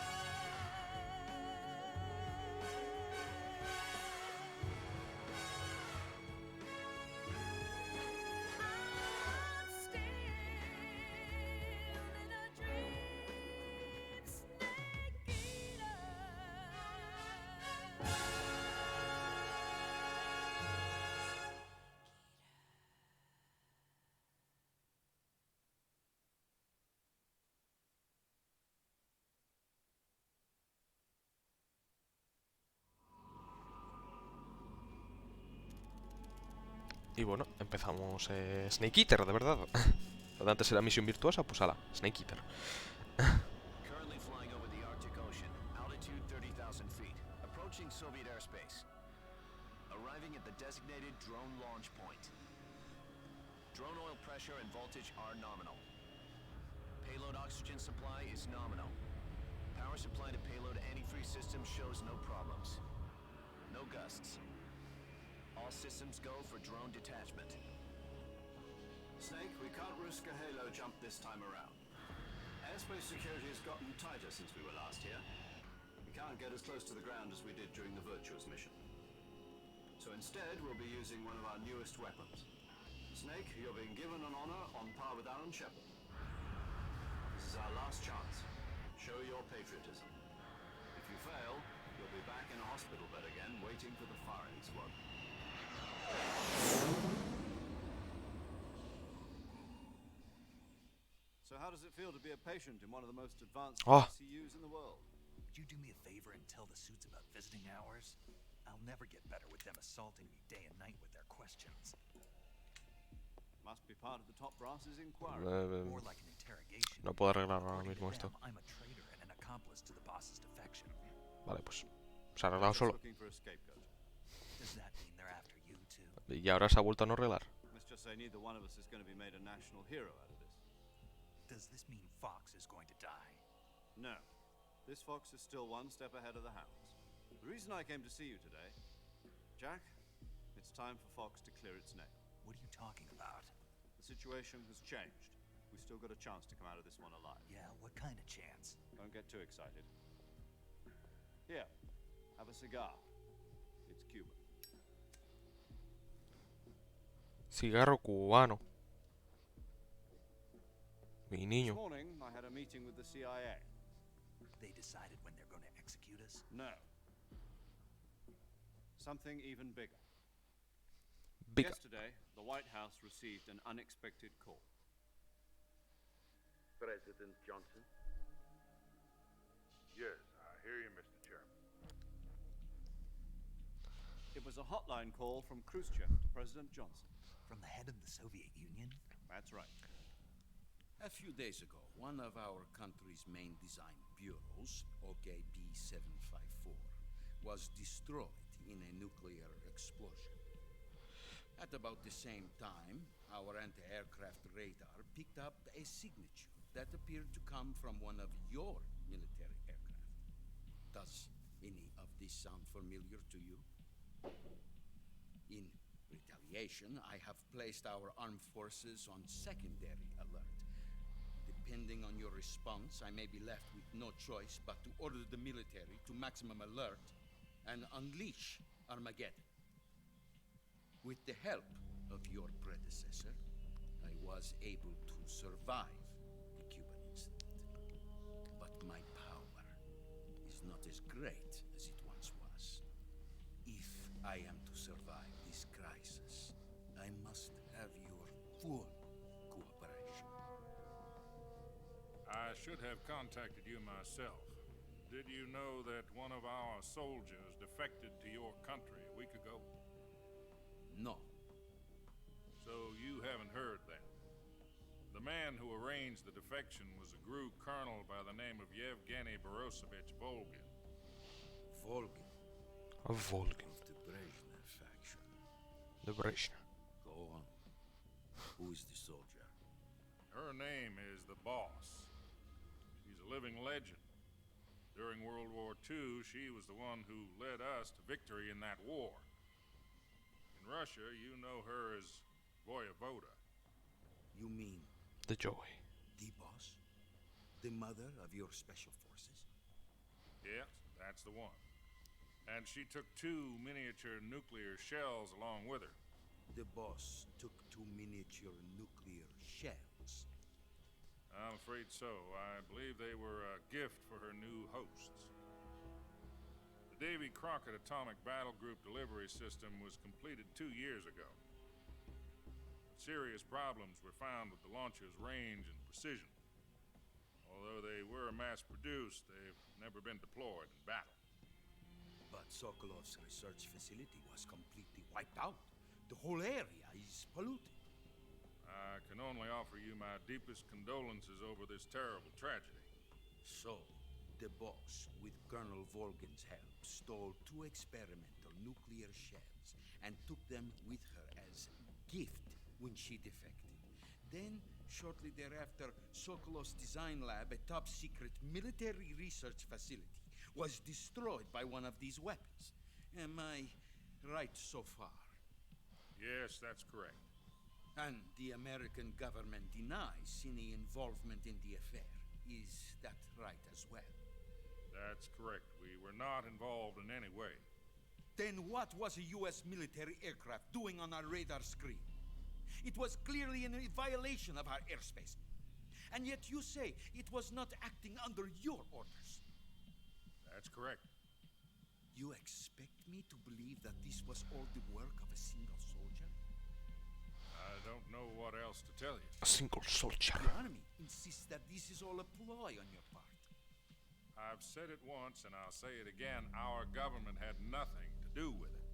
I'm still in a dream, snake eater. Y bueno, empezamos Snake Eater, de verdad. Lo de antes era misión virtuosa, pues ala, Snake Eater. Currently flying over the Arctic Ocean, altitude 30,000 feet, approaching Soviet airspace. Arriving at the designated drone launch point. Drone oil pressure and voltage are nominal. Payload oxygen supply is nominal. Power supply to payload antifreeze system shows no problems. No gusts. All systems go for drone detachment. Snake, we can't risk a halo jump this time around. Airspace security has gotten tighter since we were last here. We can't get as close to the ground as we did during the Virtuous mission. So instead, we'll be using one of our newest weapons. Snake, you're being given an honor on par with Aaron Shepard. This is our last chance. Show your patriotism. If you fail, you'll be back in a hospital bed again, waiting for the firing squad. So how does it feel to be a patient in one of the most advanced ICUs in the world? Would you do me a favor and tell the suits about visiting hours? I'll never get better with them assaulting me day and night with their questions. Must be part of the top brass's inquiry. More like an interrogation. No puedo arreglar ahora According mismo to esto. them, I'm a traitor and an accomplice to the boss's defection. Vale, pues se ha arreglado solo. Looking for a scapegoat. Does that mean they're after you too? Y ahora se ha vuelto a no arreglar. Let's just say neither one of us is going to be made a national hero out of this. Does this mean Fox is going to die? No. This fox is still one step ahead of the hounds. The reason I came to see you today, Jack, It's time for Fox to clear its name. What are you talking about? The situation has changed. We've still got a chance to come out of this one alive. Yeah, what kind of chance? Don't get too excited. Here, have a cigar. It's Cuban. Cigarro cubano. Mi This niño. morning, I had a meeting with the CIA. They decided when they're going to execute us? No. Something even bigger. Bigger. Yesterday, the White House received an unexpected call. President Johnson? Yes, I hear you, Mr. Chairman. It was a hotline call from Khrushchev to President Johnson. From the head of the Soviet Union? That's right. A few days ago, one of our country's main design bureaus, OKB-754, was destroyed in a nuclear explosion. At about the same time, our anti-aircraft radar picked up a signature that appeared to come from one of your military aircraft. Does any of this sound familiar to you? In retaliation, I have placed our armed forces on secondary alert. Depending on your response, I may be left with no choice but to order the military to maximum alert and unleash Armageddon. With the help of your predecessor, I was able to survive the Cuban incident. But my power is not as great as it once was. If I am to survive this crisis, I must have your full cooperation. I should have contacted you myself. Did you know that one of our soldiers defected to your country a week ago? No. So you haven't heard then. The man who arranged the defection was a GRU colonel by the name of Yevgeny Borosovich Volgin. Volgin? A Volgin. Of the Brezhnev faction. The Brezhnev. Go on. Who is the soldier? Her name is the Boss. She's a living legend. During World War II, she was the one who led us to victory in that war. In Russia, you know her as Voyevoda. You mean The Joy. the boss? The mother of your special forces? Yes, that's the one. And she took 2 miniature nuclear shells along with her. The boss took 2 miniature nuclear shells. I'm afraid so. I believe they were a gift for her new hosts. The Davy Crockett Atomic Battle Group delivery system was completed 2 years ago. Serious problems were found with the launcher's range and precision. Although they were mass-produced, they've never been deployed in battle. But Sokolov's research facility was completely wiped out. The whole area is polluted. I can only offer you my deepest condolences over this terrible tragedy. So, the boss, with Colonel Volgin's help, stole 2 experimental nuclear shells and took them with her as gift when she defected. Then, shortly thereafter, Sokolov's design lab, a top-secret military research facility, was destroyed by one of these weapons. Am I right so far? Yes, that's correct. And the American government denies any involvement in the affair. Is that right as well? That's correct. We were not involved in any way. Then what was a U.S. military aircraft doing on our radar screen? It was clearly in violation of our airspace. And yet you say it was not acting under your orders. That's correct. You expect me to believe that this was all the work of a single soldier? I don't know what else to tell you. A single soldier. The army insists that this is all a ploy on your part. I've said it once and I'll say it again. Our government had nothing to do with it.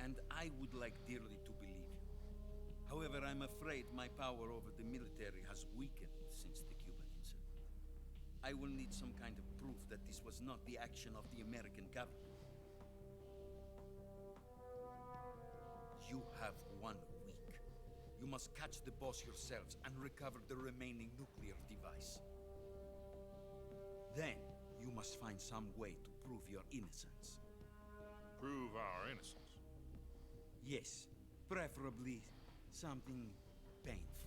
And I would like dearly to believe you. However, I'm afraid my power over the military has weakened since the Cuban incident. I will need some kind of proof that this was not the action of the American government. You have 1 week. You must catch the boss yourselves and recover the remaining nuclear device. Then, you must find some way to prove your innocence. Prove our innocence? Yes, preferably something painful.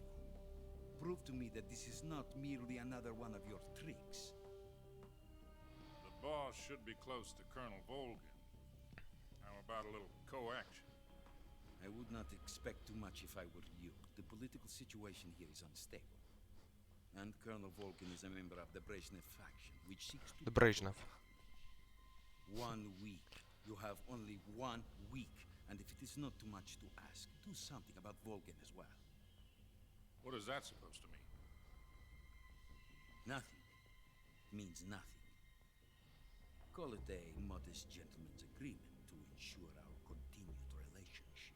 Prove to me that this is not merely another one of your tricks. The boss should be close to Colonel Volgin. How about a little co-action? I would not expect too much if I were you. The political situation here is unstable. And Colonel Volgin is a member of the Brezhnev faction, which seeks to... The Brezhnev. 1 week. You have only 1 week. And if it is not too much to ask, do something about Volgin as well. What is that supposed to mean? Nothing. Means nothing. Call it a modest gentleman's agreement to ensure our continued relationship.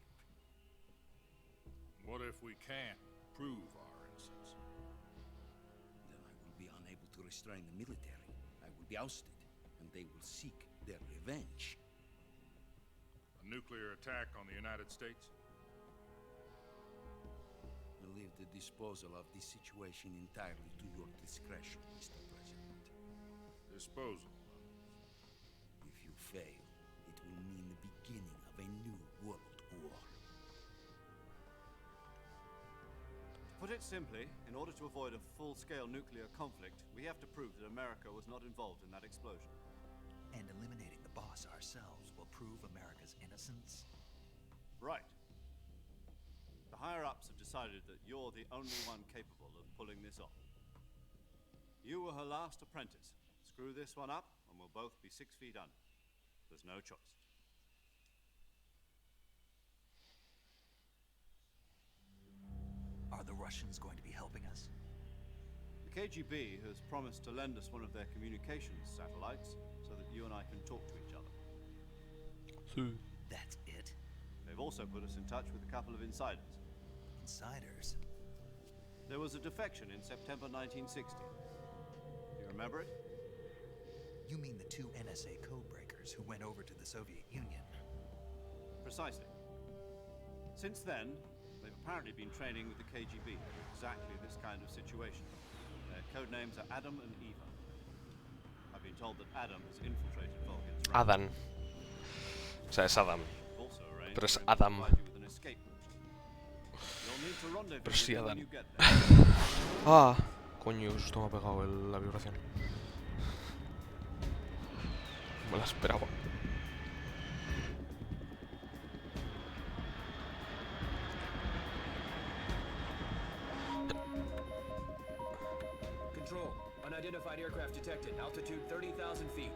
What if we can't prove our innocence? Then I will be unable to restrain the military. I will be ousted, and they will seek their revenge. A nuclear attack on the United States? I leave the disposal of this situation entirely to your discretion, Mr. President. Disposal? If you fail, it will mean the beginning of a new world war. To put it simply, in order to avoid a full-scale nuclear conflict, we have to prove that America was not involved in that explosion. And eliminating the boss ourselves will prove America's innocence? Right. The higher-ups have decided that you're the only one capable of pulling this off. You were her last apprentice. Screw this one up, and we'll both be 6 feet under. There's no choice. Are the Russians going to be helping us? The KGB has promised to lend us one of their communications satellites so that you and I can talk to each other. That's it? They've also put us in touch with a couple of insiders. Insiders? There was a defection in September 1960. Do you remember it? You mean the 2 NSA codebreakers who went over to the Soviet Union? Precisely. Since then, they've apparently been training with the KGB for exactly this kind of situation. Their code names are Adam and Eva. I've been told that Adam has infiltrated Volgin's ranks. Adam. O sea, es Adam. Also arranged Pero es for him to Adam. provide you with an escape route. You'll need to rendezvous Pero sí, with them when Adam. you get there. Ah, coño, qué susto me ha pegado la vibración. Me la esperaba. Control. Unidentified aircraft detected. Altitude 30,000 feet.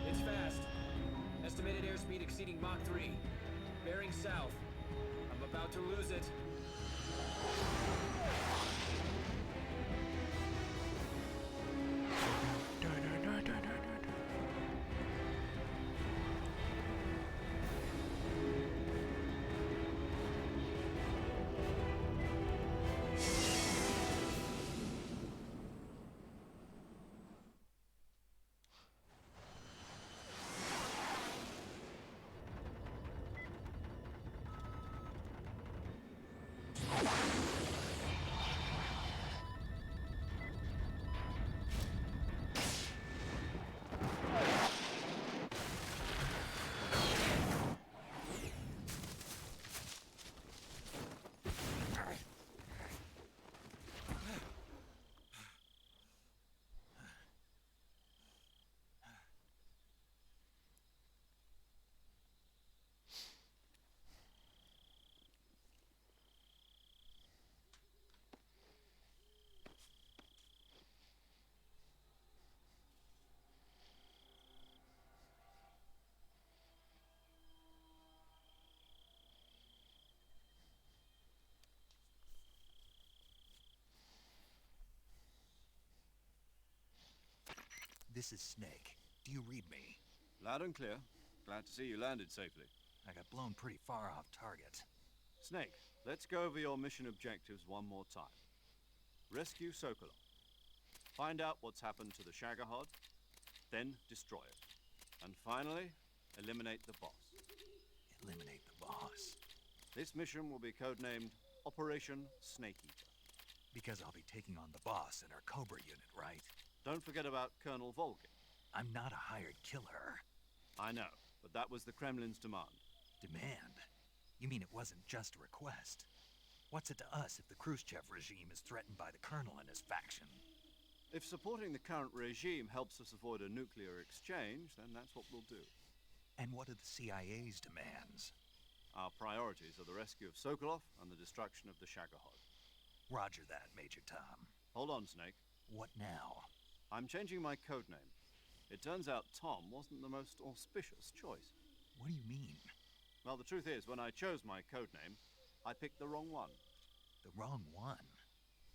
It's fast. Estimated airspeed exceeding Mach 3. Bearing south. I'm about to lose it. This is Snake. Do you read me? Loud and clear. Glad to see you landed safely. I got blown pretty far off target. Snake, let's go over your mission objectives one more time. Rescue Sokolov. Find out what's happened to the Shagohod, then destroy it. And finally, eliminate the boss. Eliminate the boss? This mission will be codenamed Operation Snake Eater. Because I'll be taking on the boss in our Cobra unit, right? Don't forget about Colonel Volgin. I'm not a hired killer. I know, but that was the Kremlin's demand. Demand? You mean it wasn't just a request? What's it to us if the Khrushchev regime is threatened by the Colonel and his faction? If supporting the current regime helps us avoid a nuclear exchange, then that's what we'll do. And what are the CIA's demands? Our priorities are the rescue of Sokolov and the destruction of the Shagohod. Roger that, Major Tom. Hold on, Snake. What now? I'm changing my codename. It turns out Tom wasn't the most auspicious choice. What do you mean? Well, the truth is, when I chose my codename, I picked the wrong one. The wrong one?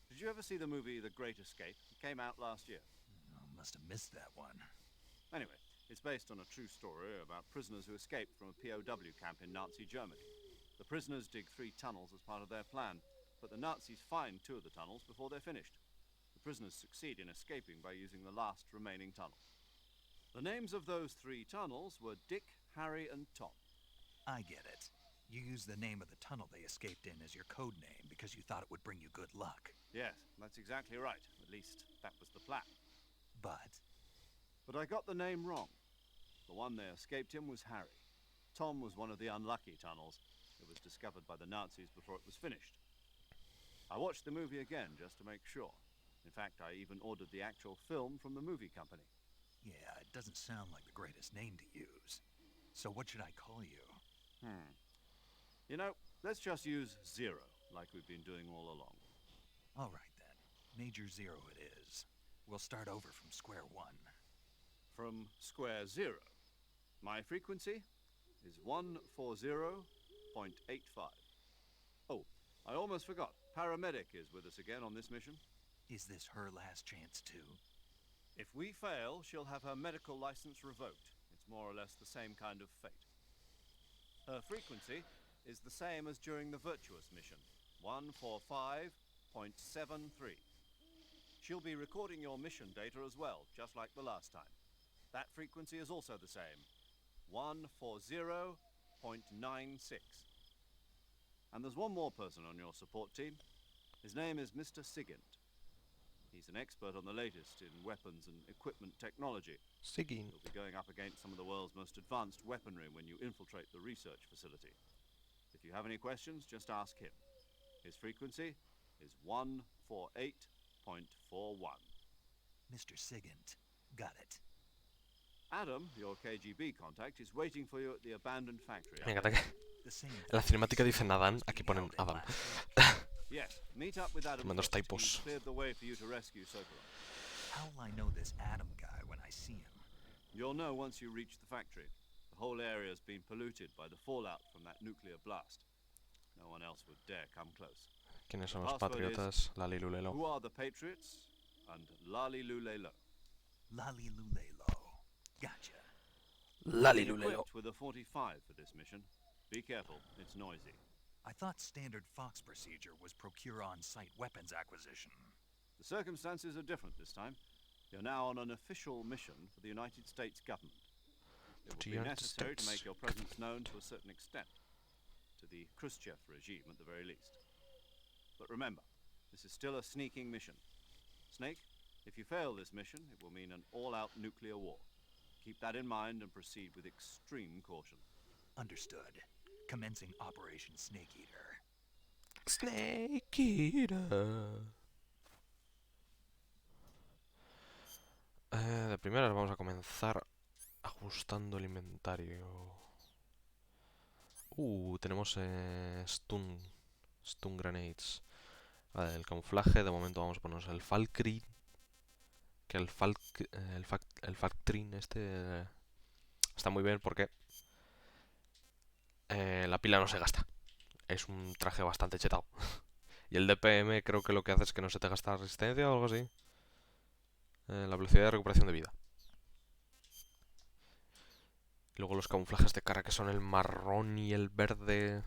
Did you ever see the movie The Great Escape? It came out last year. Oh, must have missed that one. Anyway, it's based on a true story about prisoners who escaped from a POW camp in Nazi Germany. The prisoners dig 3 tunnels as part of their plan, but the Nazis find 2 of the tunnels before they're finished. The prisoners succeed in escaping by using the last remaining tunnel. The names of those 3 tunnels were Dick, Harry, and Tom. I get it. You used the name of the tunnel they escaped in as your code name because you thought it would bring you good luck. Yes, that's exactly right. At least, that was the plan. But I got the name wrong. The one they escaped in was Harry. Tom was one of the unlucky tunnels. It was discovered by the Nazis before it was finished. I watched the movie again just to make sure. In fact, I even ordered the actual film from the movie company. yeah, it doesn't sound like the greatest name to use. So what should I call you? You know, let's just use Zero, like we've been doing all along. All right, then. Major Zero it is. We'll start over from square one. From square 0. My frequency is 140.85. Oh, I almost forgot. Paramedic is with us again on this mission. Is this her last chance, too? If we fail, she'll have her medical license revoked. It's more or less the same kind of fate. Her frequency is the same as during the Virtuous mission, 145.73. She'll be recording your mission data as well, just like the last time. That frequency is also the same, 140.96. And there's one more person on your support team. His name is Mr. Sigint. He's an expert on the latest in weapons and equipment technology. Sigint. You'll be going up against some of the world's most advanced weaponry when you infiltrate the research facility. If you have any questions, just ask him. His frequency is 148.41. Mr. Sigint. Got it. Adam, your KGB contact, is waiting for you at the abandoned factory. Me encanta que The same en la cinemática dicen Adán, aquí ponen Adam. Yes, meet up with Adam. Tremendos first. He's typos. cleared the way for you to rescue Sokolov. How'll I know this Adam guy when I see him? You'll know once you reach the factory. The whole area's been polluted by the fallout from that nuclear blast. No one else would dare come close. ¿Quiénes son los Password patriotas? Lali Lulelo. Who are the patriots? And Lali Lulelo. Lali Lulelo. Gotcha. Lali Been Lulelo. equipped with a 45 for this mission. Be careful, it's noisy. I thought standard Fox procedure was procure on-site weapons acquisition. The circumstances are different this time. You're now on an official mission for the United States government. It will be United necessary to States make your presence known to a certain extent. To the Khrushchev regime at the very least. But remember, this is still a sneaking mission. Snake, if you fail this mission, it will mean an all-out nuclear war. Keep that in mind and proceed with extreme caution. Understood. Commencing Operation Snake Eater. Snake Eater. De primeras vamos a comenzar ajustando el inventario. Tenemos stun grenades. Vale, el camuflaje, de momento vamos a ponernos el Falkry. Que el Falktrin este está muy bien porque la pila no se gasta. Es un traje bastante chetado. Y el DPM creo que lo que hace es que no se te gasta la resistencia o algo así. La velocidad de recuperación de vida. Y luego los camuflajes de cara que son el marrón y el verde.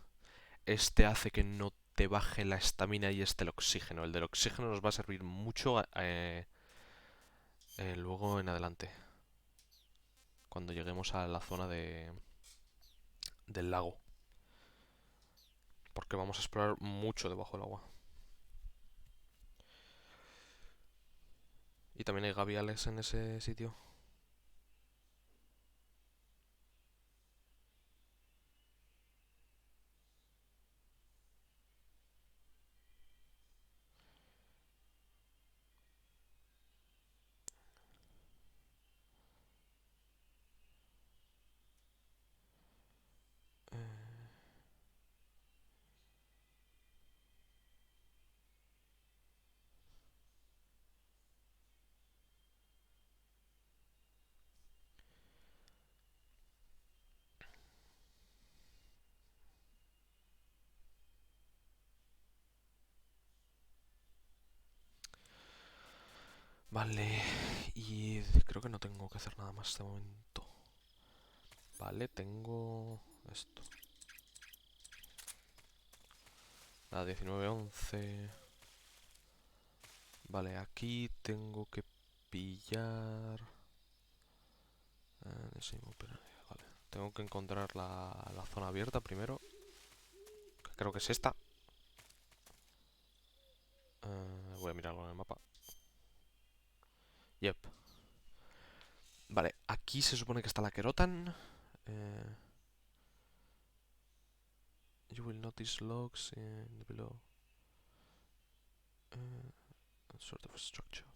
Este hace que no te baje la estamina y el oxígeno. El del oxígeno nos va a servir mucho luego en adelante. Cuando lleguemos a la zona del lago. Porque vamos a explorar mucho debajo del agua. Y también hay gaviales en ese sitio. Vale, y creo que no tengo que hacer nada más de momento. Vale, tengo esto. La 19-11. Vale, aquí tengo que pillar... Vale, tengo que encontrar la zona abierta primero. Que creo que es esta. Voy a mirarlo en el mapa. Yep. Vale, aquí se supone que está la Kerotan. You will notice logs in the below. Sort of structure.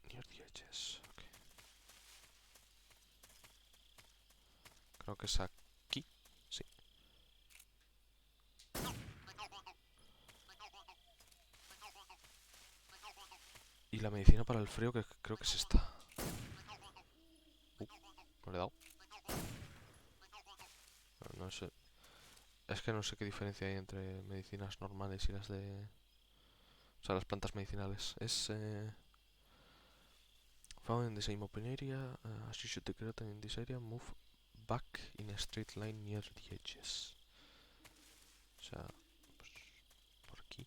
Near the edges. Okay. Creo que es aquí. Sí. Y la medicina para el frío que creo que es esta. No le he dado. No sé. Es que no sé qué diferencia hay entre medicinas normales y las de... O sea, las plantas medicinales. Es... Found in the same open area. As you should the in this area, move back in a straight line near the edges. O sea, pues, por aquí.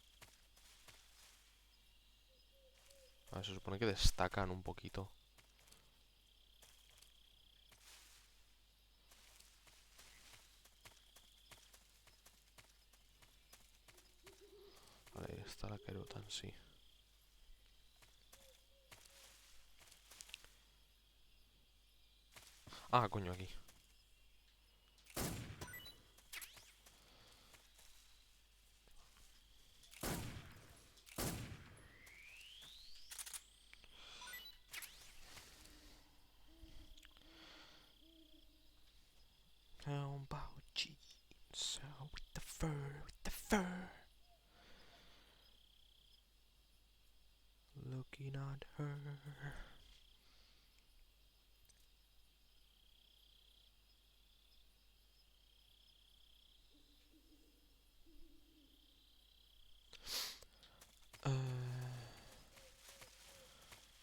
A ver, se supone que destacan un poquito. Vale, ahí está la Kerotan, sí. Ah, coño, aquí. How about jeans? With the fur, with the fur. Looking at her.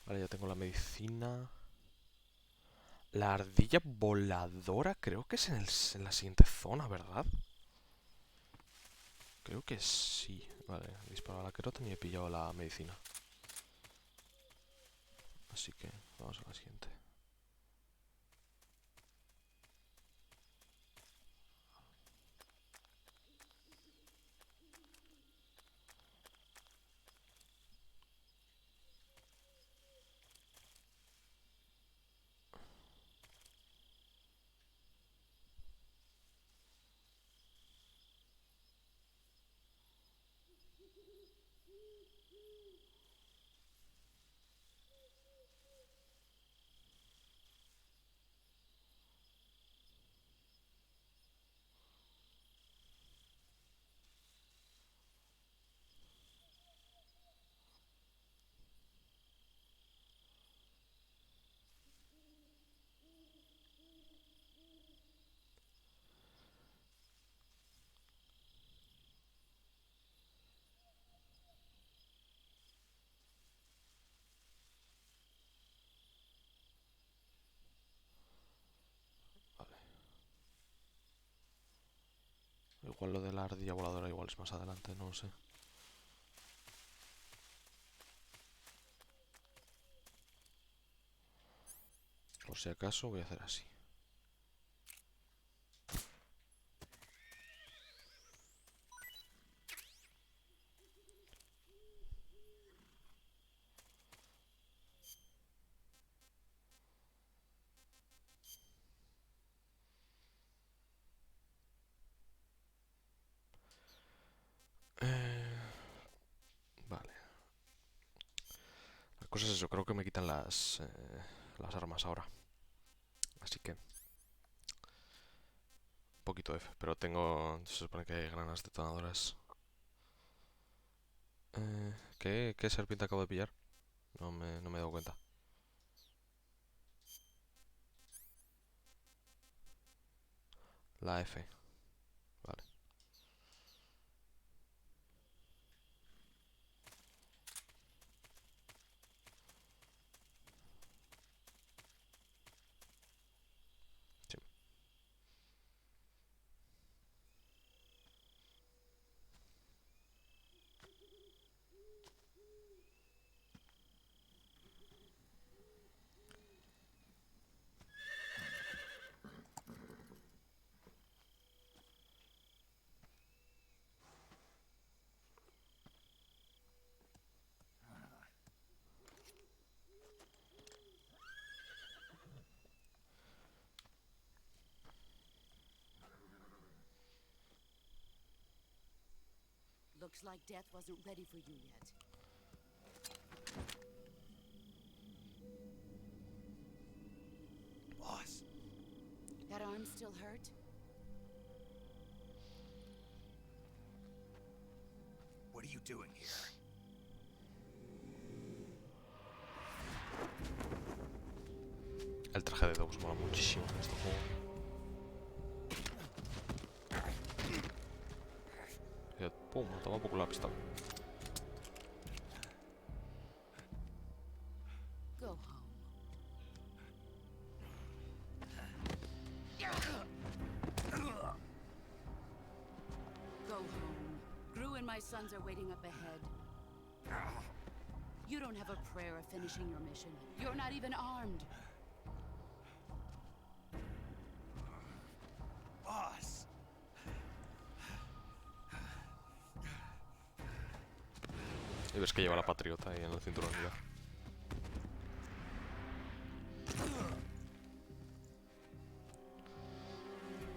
Vale, ya tengo la medicina. La ardilla voladora creo que es en la siguiente zona, ¿verdad? Creo que sí. Vale, he disparado a la Kerotan y he pillado la medicina. Así que vamos a la siguiente. Vale. Igual lo de la ardilla voladora igual es más adelante, no lo sé. Por si acaso voy a hacer así. cosa es eso, creo que me quitan las armas ahora. Así que... Un poquito F, pero tengo... Se supone que hay granadas detonadoras. ¿Qué serpiente acabo de pillar? No me he dado cuenta. La F. Vale. Sí. Looks like death wasn't ready for you yet. Boss. That arm still hurt? What are you doing here? El traje de Deus mola muchísimo en este juego. Pum, toma poco la pistola. Go home. Go home. Gru and my sons are waiting up ahead. You don't have a prayer of finishing your mission. You're not even armed. Boss. Y ves que lleva la patriota ahí en el cinturón, mira.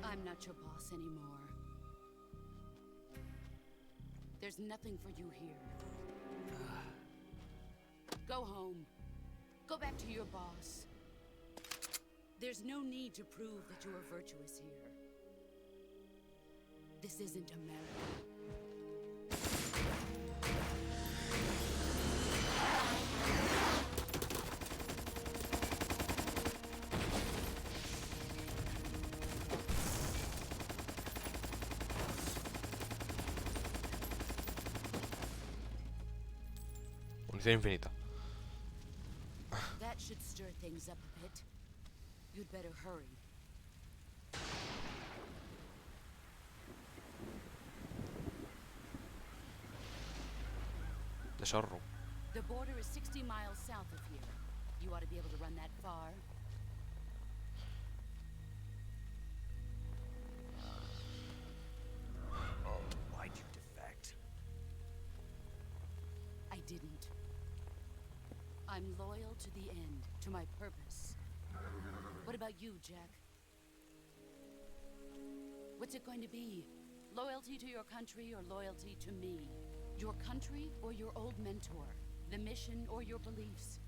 I'm not your boss anymore. There's nothing for you here. Go home. Go back to your boss. There's no need to prove that you are virtuous here. This isn't America. Munición infinita. That should stir things up a bit. You'd better hurry. De zorro. The border is 60 miles south of here. You ought to be able to run that far. Why'd you defect? I didn't. I'm loyal to the end, to my purpose. What about you, Jack? What's it going to be? Loyalty to your country or loyalty to me? Your country or your old mentor? The mission or your beliefs?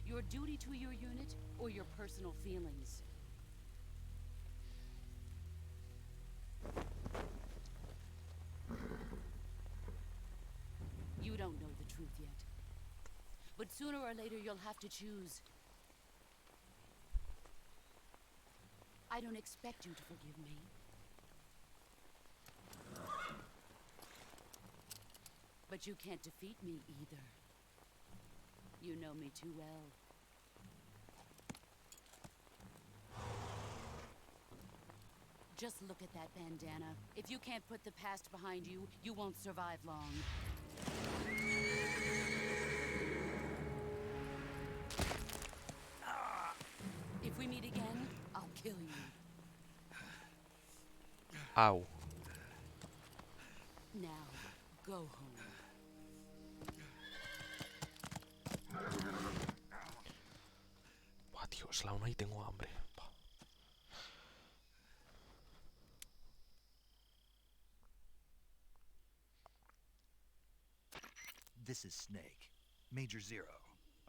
Your duty to your unit or your personal feelings? You don't know the truth yet. But sooner or later you'll have to choose. I don't expect you to forgive me. But you can't defeat me either. You know me too well. Just look at that bandana. If you can't put the past behind you, you won't survive long. If we meet again, I'll kill you. Au. Now, go home. Buah, tío, es la una y tengo hambre. Buah. This is Snake. Major Zero.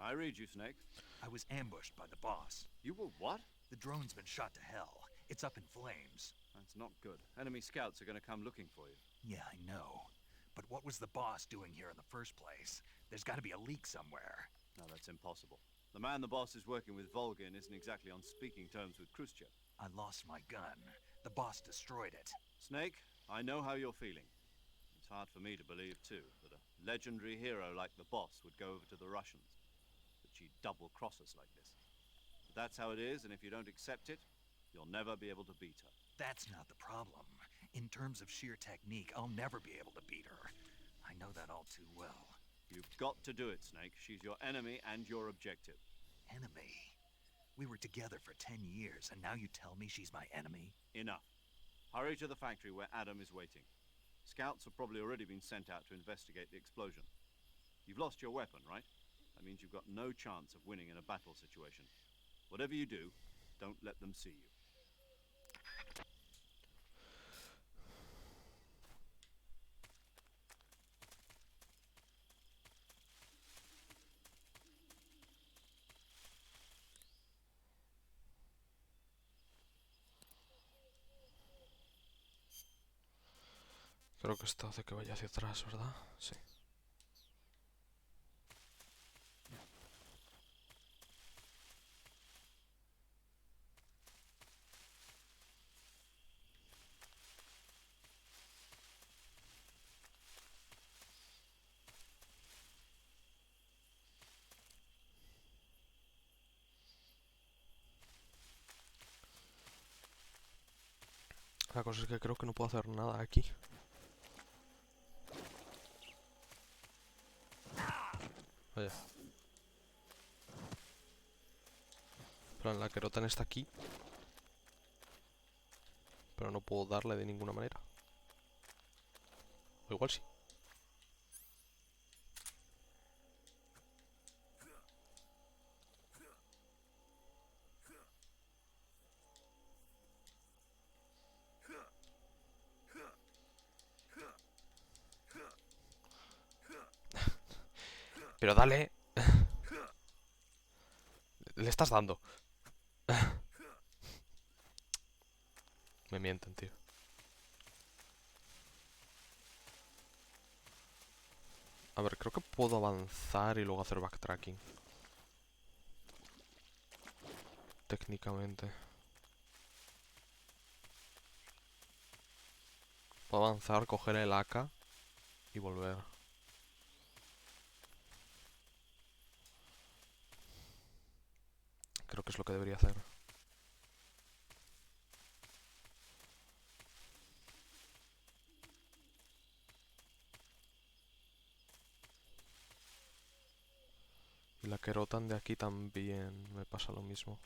I read you, Snake. I was ambushed by the boss. You were what? The drone's been shot to hell. It's up in flames. That's not good. Enemy scouts are going to come looking for you. Yeah, I know. But what was the boss doing here in the first place? There's got to be a leak somewhere. No, that's impossible. The man the boss is working with, Volgin, isn't exactly on speaking terms with Khrushchev. I lost my gun. The boss destroyed it. Snake, I know how you're feeling. It's hard for me to believe, too, that a legendary hero like the boss would go over to the Russians. That she'd double-cross us like this. But that's how it is, and if you don't accept it, you'll never be able to beat her. That's not the problem. In terms of sheer technique, I'll never be able to beat her. I know that all too well. You've got to do it, Snake. She's your enemy and your objective. Enemy? We were together for 10 years, and now you tell me she's my enemy? Enough. Hurry to the factory where Adam is waiting. Scouts have probably already been sent out to investigate the explosion. You've lost your weapon, right? That means you've got no chance of winning in a battle situation. Whatever you do, don't let them see you. Creo que esto hace que vaya hacia atrás, ¿verdad? Sí. La cosa es que creo que no puedo hacer nada aquí. Vaya. Pero la Kerotan está aquí. Pero no puedo darle de ninguna manera. O igual sí. Pero dale. Le estás dando. Me mienten, tío. A ver, creo que puedo avanzar y luego hacer backtracking. Técnicamente. Puedo avanzar, coger el AK y volver. Creo que es lo que debería hacer. Y la Kerotan de aquí también me pasa lo mismo.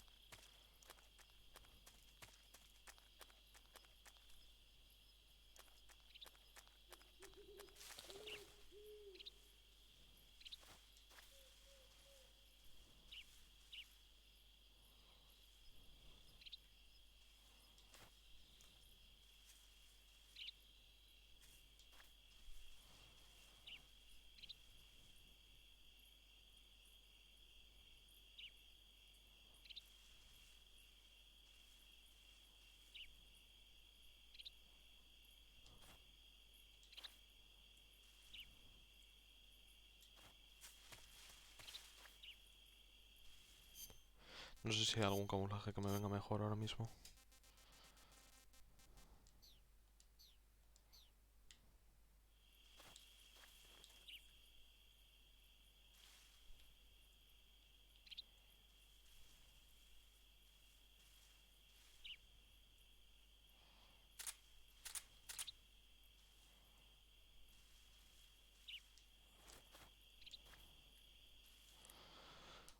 No sé si hay algún camuflaje que me venga mejor ahora mismo.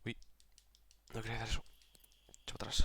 Uy, no quería hacer eso. Echa atrás.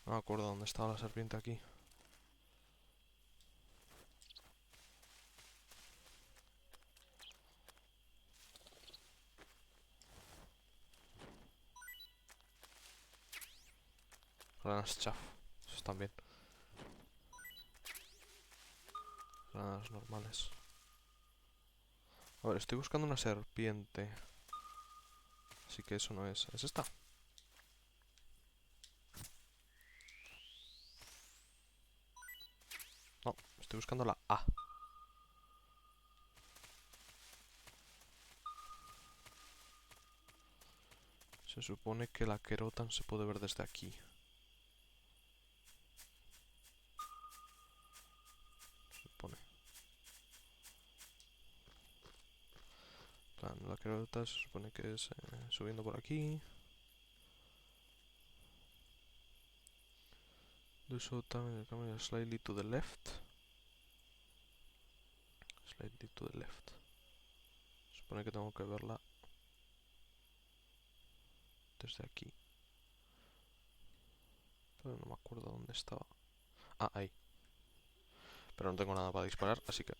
No me acuerdo dónde estaba la serpiente aquí. Granadas chaff. Esos también. Granadas normales. A ver, estoy buscando una serpiente. Así que eso no es. ¿Es esta? No, estoy buscando la A. Se supone que la Kerotan se puede ver desde aquí. Se supone. Plan, la Kerotan se supone que es subiendo por aquí. Do so time camera slightly to the left. Slightly to the left. Se supone que tengo que verla desde aquí. Pero no me acuerdo dónde estaba. Ah, ahí. Pero no tengo nada para disparar, así que...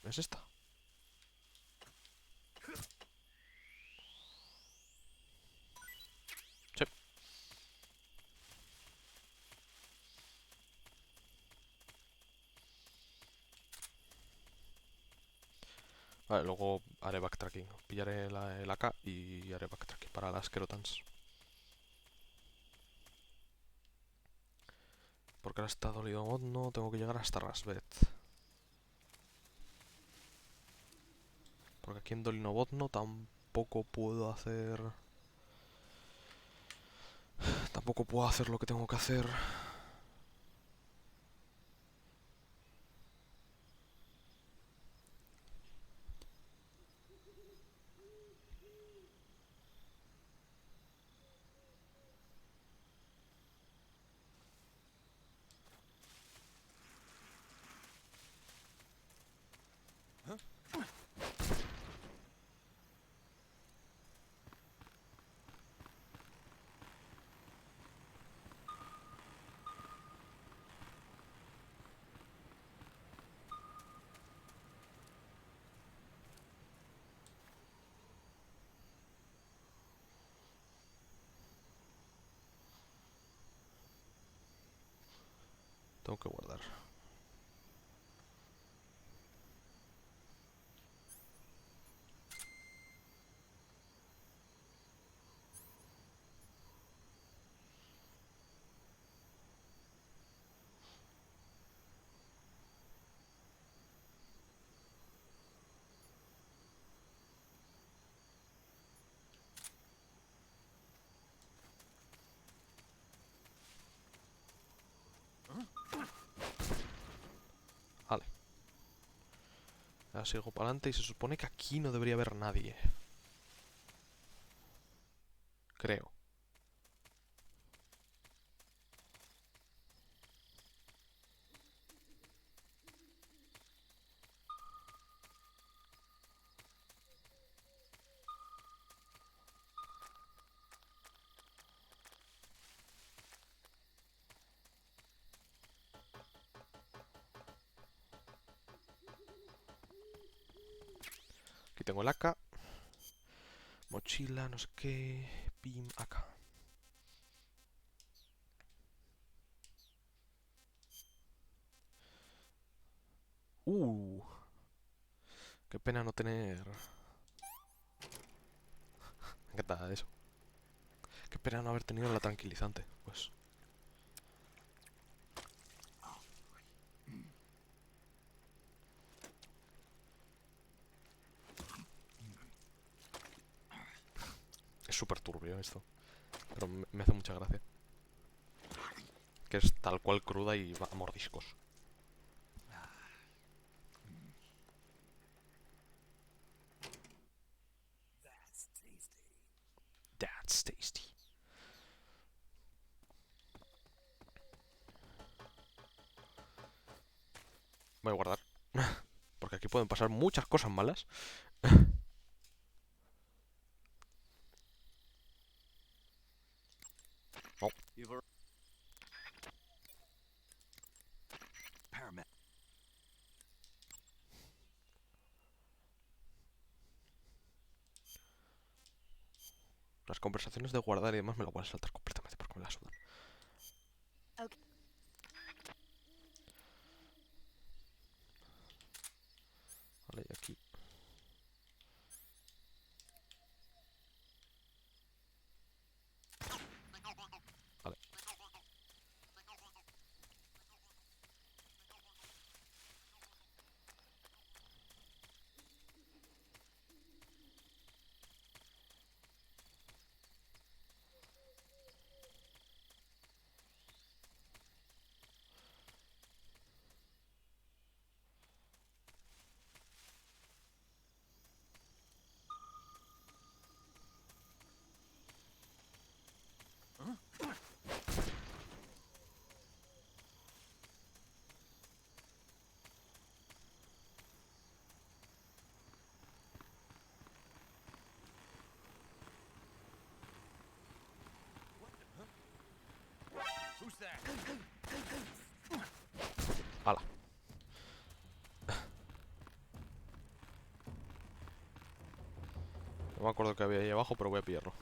¿Es esta? Sí. Vale, luego haré backtracking. Pillaré el AK y haré backtracking para las Kerotans. Porque ahora está dolido mod, no tengo que llegar hasta Rasbet. Porque aquí en Dolinobotno tampoco puedo hacer... Tampoco puedo hacer lo que tengo que hacer. Tengo que guardar. Vale. Ahora sigo para adelante y se supone que aquí no debería haber nadie. Creo. Aquí tengo el AK. Mochila, no sé qué. Pim, AK. Qué pena no tener... Me encanta eso. Qué pena no haber tenido la tranquilizante, pues. Es súper turbio esto. Pero me hace mucha gracia. Que es tal cual cruda y va a mordiscos. That's tasty. Voy a guardar. Porque aquí pueden pasar muchas cosas malas. Oh. Las conversaciones de guardar y demás me lo voy a saltar completamente porque me la sudan. Okay. Vale, y aquí. Vale. Who's that? ¡Hala! No me acuerdo que había ahí abajo, pero voy a pillarlo.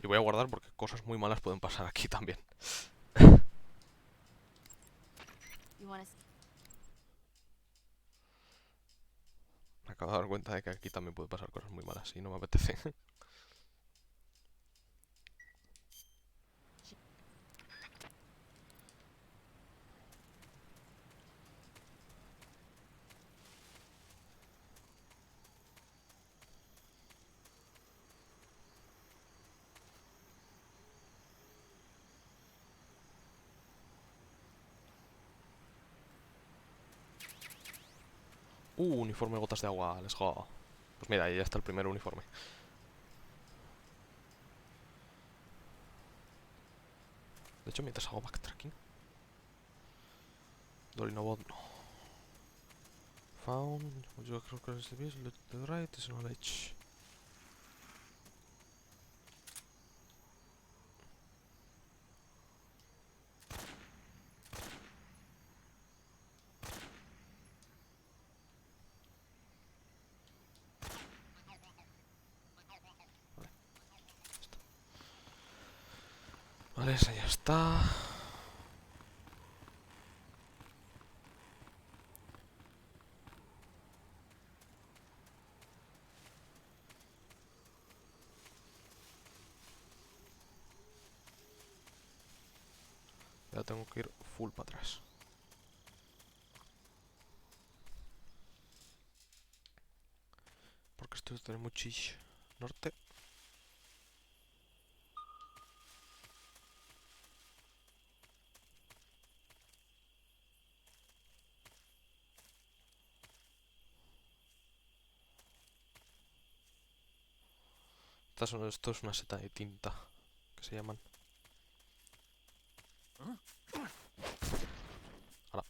Y voy a guardar porque cosas muy malas pueden pasar aquí también. Me acabo de dar cuenta de que aquí también puede pasar cosas muy malas y no me apetece. Uniforme gotas de agua, let's go. Pues mira, ahí ya está el primer uniforme. De hecho, mientras hago backtracking. Dolinobot no. Found. Yo creo que es the right is knowledge. Vale, esa ya está. Ya tengo que ir full para atrás. Porque esto tiene mucho norte. Esto es una seta de tinta que se llaman. Hala.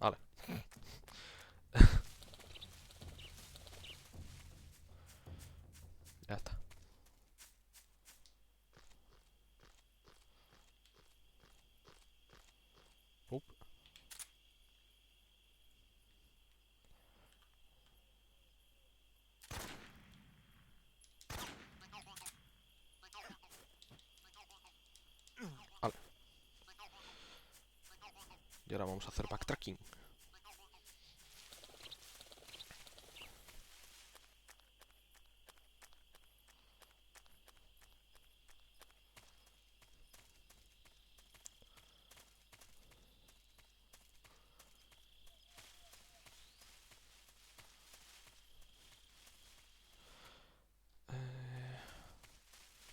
Vale. Ya está. Up. ahora vamos a hacer backtracking.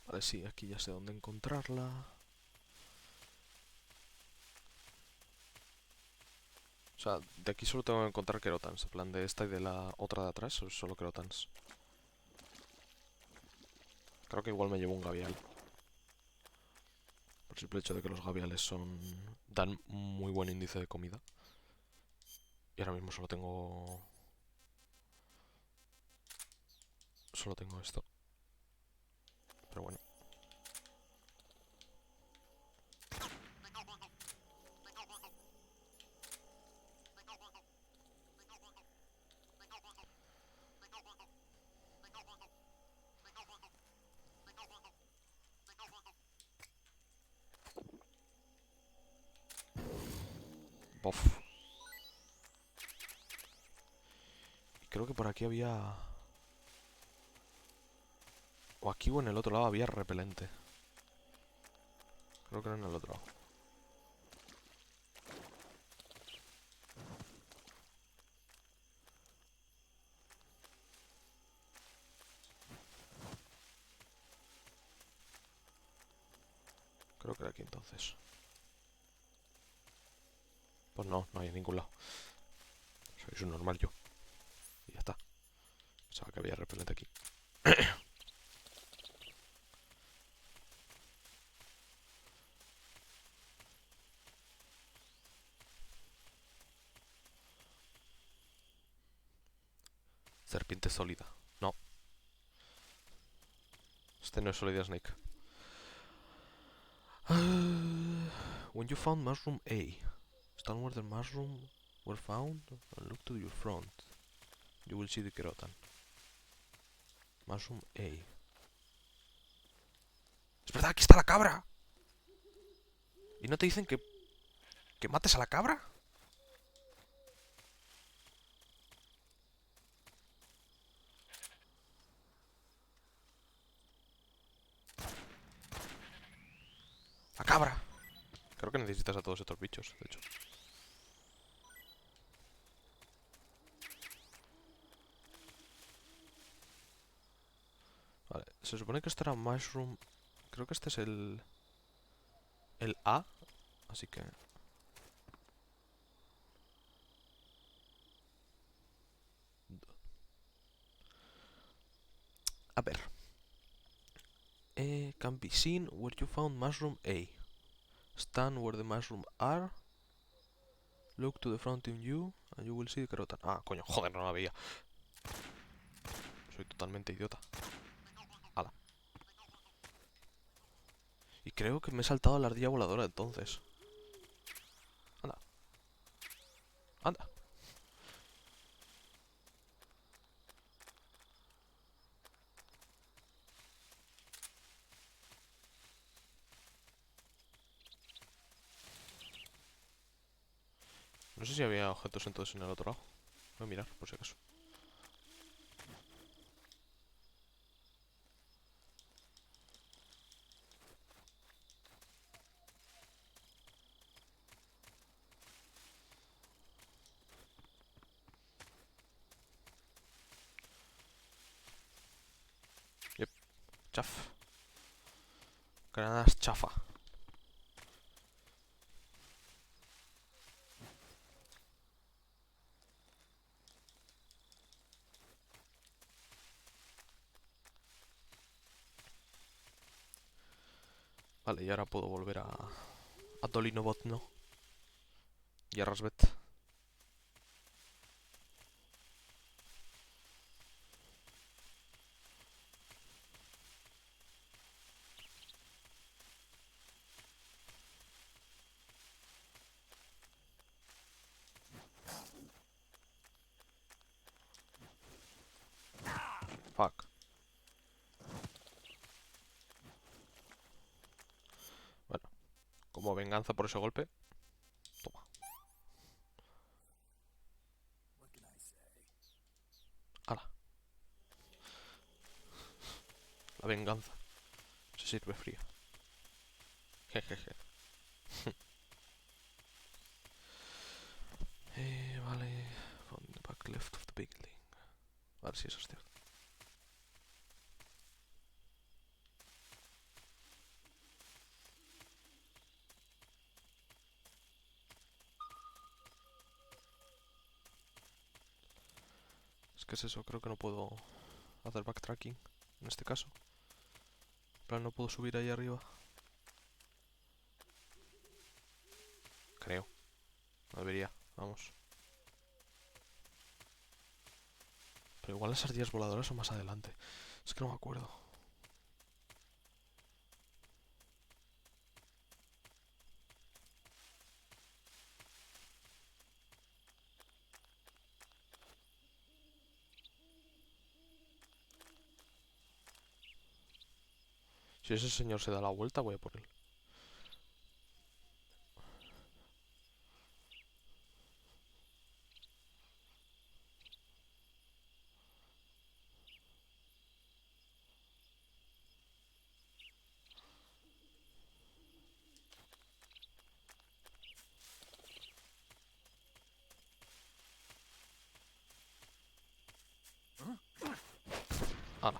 Vale, sí, aquí ya sé dónde encontrarla. O sea, de aquí solo tengo que encontrar querotans. En plan, de esta y de la otra de atrás, solo querotans. Creo que igual me llevo un gavial. Por el simple hecho de que los gaviales dan muy buen índice de comida. Y ahora mismo solo tengo esto. Pero bueno. Bof. Y creo que por aquí había... O aquí o en el otro lado había repelente. Creo que era en el otro lado. Creo que era aquí entonces. Pues no, no hay en ningún lado. Soy un normal yo. Y ya está. Pensaba que había repelente aquí. Serpiente sólida. No. Este no es Solid Snake. When you found mushroom A, stand where the mushroom were found and look to your front. You will see the kerotan. Mushroom A. ¡Es verdad! ¡Aquí está la cabra! ¿Y no te dicen que mates a la cabra? ¡La cabra! Creo que necesitas a todos estos bichos, de hecho. Vale, se supone que esto era mushroom... Creo que este es el A, así que... A ver. Can be seen where you found mushroom A. Stand where the mushroom are. Look to the front in you and you will see the kerotan. Ah, coño, joder, no la veía. Soy totalmente idiota. Ala. Y creo que me he saltado la ardilla voladora entonces. Anda. Anda. No sé si había objetos entonces en el otro lado. Voy a mirar, por si acaso. Yep. Chaf. Granadas chafa. Vale, y ahora puedo volver a Dolino Botno. Y a Rasbet. Fuck. Bueno, como venganza por ese golpe. Toma. La venganza se sirve fría. Jejeje. Vale. From the back left of the building. A ver si eso es cierto. Es que es eso, creo que no puedo hacer backtracking en este caso. En plan, no puedo subir ahí arriba. Creo. No debería, vamos. Pero igual las ardillas voladoras son más adelante. Es que no me acuerdo. Si ese señor se da la vuelta, voy a por él. Hala.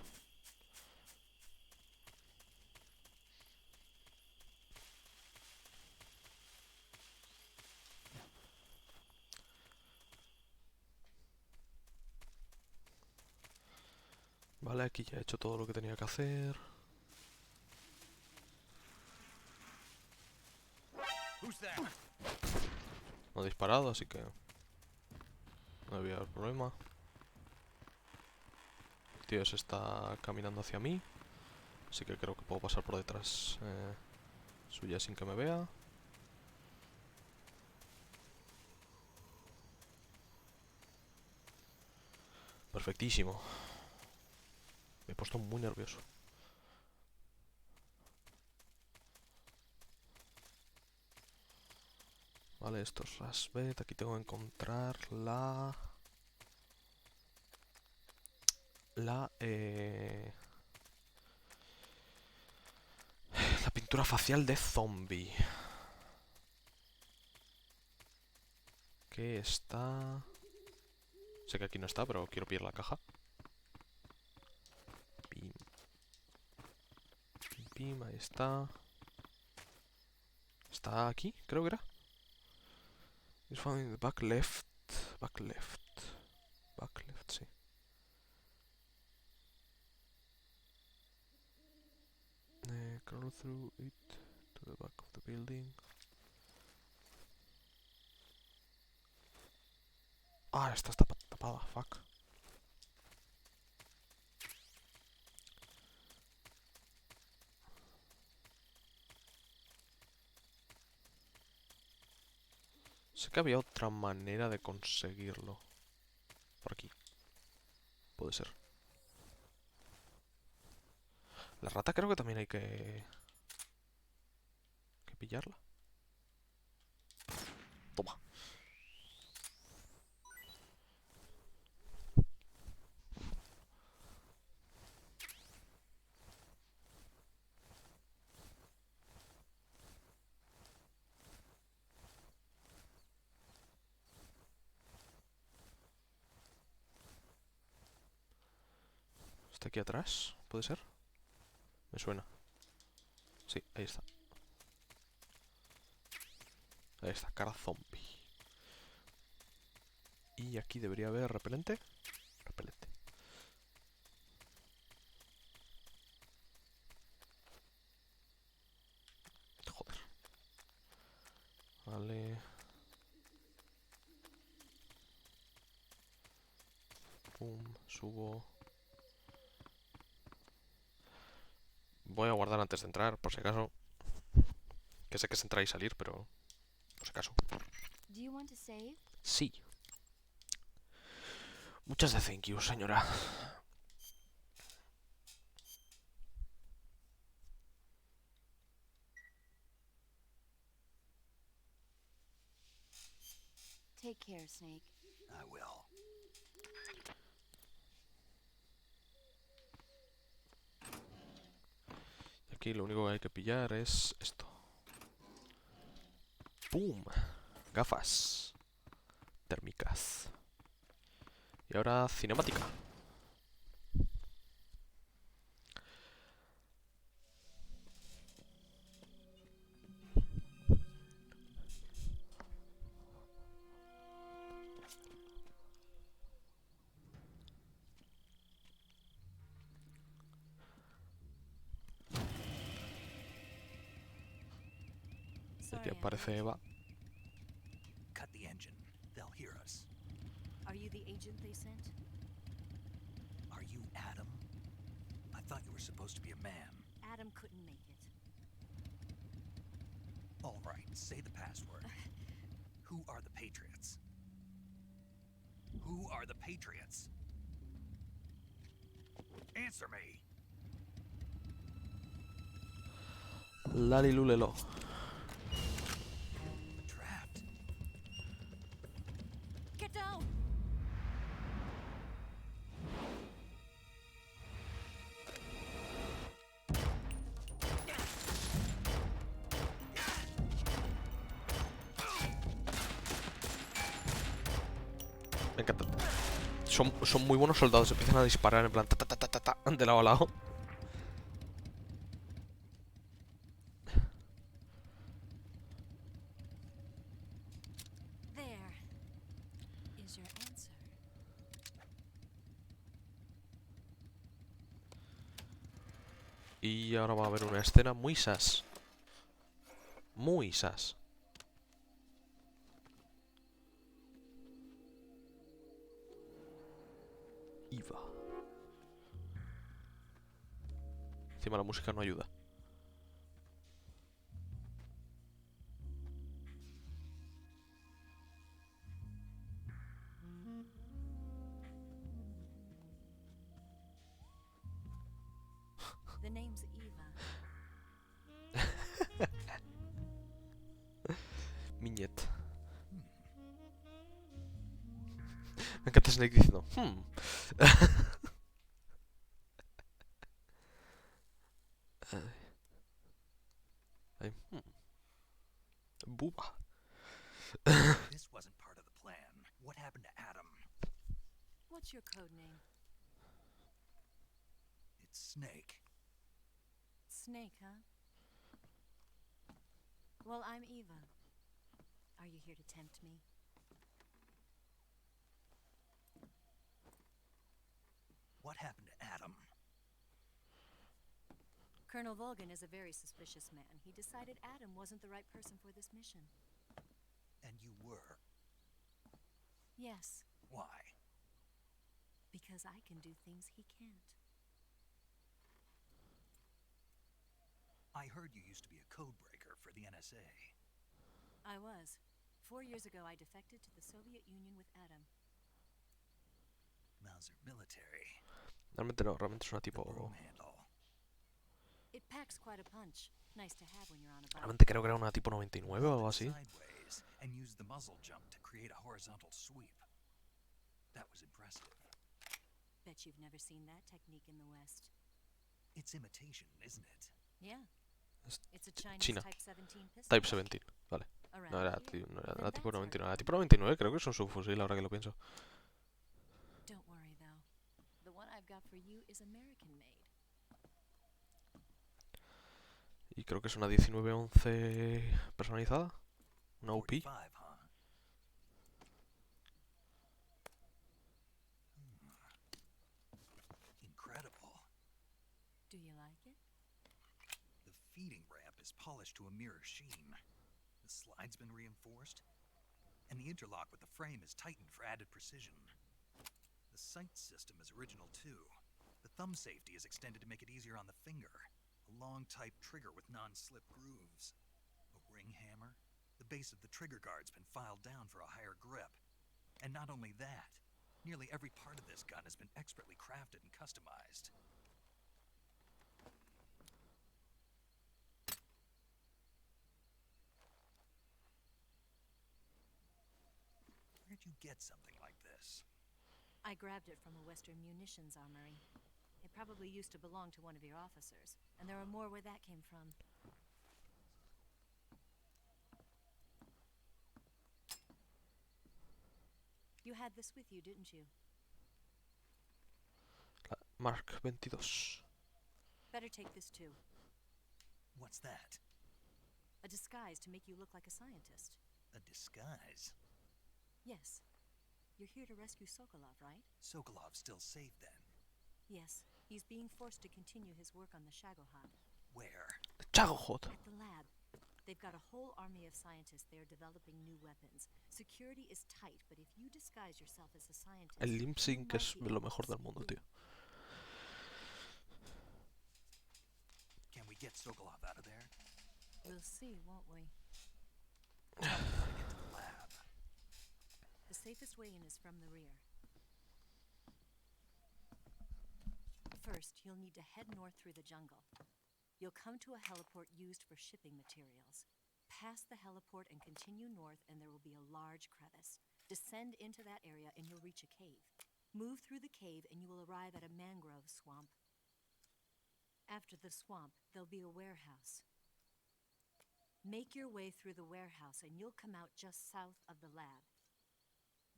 Vale, aquí ya he hecho todo lo que tenía que hacer. No he disparado, así que no debería haber problema. El tío se está caminando hacia mí, así que creo que puedo pasar por detrás suya sin que me vea. Perfectísimo. Me he puesto muy nervioso. Vale, esto es Rasbet. Aquí tengo que encontrar la pintura facial de zombie. Que está... Sé que aquí no está, pero quiero pillar la caja. Pim. Pim, pim, ahí está. ¿Está aquí? Creo que era. It's found in the back left. Back left. Back left, sí. Crawl through it to the back of the building. Ah, esta está tapada, fuck. Sé que había otra manera de conseguirlo. Por aquí. Puede ser. La rata creo que también hay que pillarla. Toma. ¿Está aquí atrás? ¿Puede ser? Me suena. Sí, ahí está. Ahí está, cara zombie. Y aquí debería haber repelente. Repelente. Joder. Vale. Pum, subo. Voy a guardar antes de entrar, por si acaso. Que sé que es entrar y salir, pero... por si acaso. Sí. Muchas de thank you, señora. Take care, Snake. I will. Aquí lo único que hay que pillar es esto. ¡Pum! Gafas térmicas. Y ahora cinemática. Aquí aparece Eva. Cut the engine. They'll hear us. Are you the agent they sent? Are you Adam? I thought you were supposed to be a man. Adam couldn't make it. All right, say the password. Who are the Patriots? Who are the Patriots? Answer me. Lalilulelo. Trapped. Get down! Me encanta. Son muy buenos soldados. Empiezan a disparar en plan ta ta ta ta ta de lado a lado. There is your answer. Y ahora va a haber una escena muy sas. Muy sas. Eva. Encima la música no ayuda. The name's Eva. Miñet. Me encanta Snake diciendo Ay, Buba. This wasn't part of the plan. What happened to Adam? What's your code name? It's Snake. Snake, huh? Well, I'm Eva. Are you here to tempt me? What happened to Adam? Colonel Volgan is a very suspicious man. He decided Adam wasn't the right person for this mission. And you were. Yes, Why? because I can do things he can't. I heard you used to be a code breaker for the NSA. I was. 4 years ago, I defected to the Soviet Union with Adam. Mauser military. Realmente no, realmente es una tipo... Broom handle. It packs quite a punch. Nice to have when you're on a bike. Realmente creo que era una tipo 99 o algo así. Sideways and used the muzzle jump to create a horizontal sweep. That was impressive. Bet you've never seen that technique in the West. It's imitation, isn't it? Yeah. It's a Chinese China. Type 17 pistol. Type 17, vale. Around No era, here, no era then la tipo that's 99. her. La tipo 99 creo que es un subfusil ahora que lo pienso. Don't worry, though. The one I've got for you is American made. Y creo que es una 1911 personalizada. Una UP. 45, huh? Incredible. Do you like it? The feeding ramp is polished to a mirror sheen. The slide's been reinforced, and the interlock with the frame is tightened for added precision. The sight system is original too. The thumb safety is extended to make it easier on the finger. A long type trigger with non-slip grooves. A ring hammer. The base of the trigger guard's been filed down for a higher grip. And not only that, nearly every part of this gun has been expertly crafted and customized. Where'd you get something like this? I grabbed it from a Western munitions armory. It It probably used to belong to one of your officers, and there are more where that came from. You had this with you, didn't you? La Mark 22. Better take this too. What's that? A disguise to make you look like a scientist. A disguise? Yes. You're here to rescue Sokolov, right? Sokolov's still safe then? Yes. He's being forced to continue his work on the Shagohod. Where? Shagohod. At the lab. They've got a whole army of scientists there developing new weapons. Security is tight, but if you disguise yourself as a scientist... El lip sync es lo mejor del mundo, tío. Can we get Sokolov out of there? We'll see, won't we? Tell me how to get to the lab. The safest way in is from the rear. First, you'll need to head north through the jungle. You'll come to a heliport used for shipping materials. Pass the heliport and continue north, and there will be a large crevice. Descend into that area, and you'll reach a cave. Move through the cave, and you will arrive at a mangrove swamp. After the swamp, there'll be a warehouse. Make your way through the warehouse, and you'll come out just south of the lab.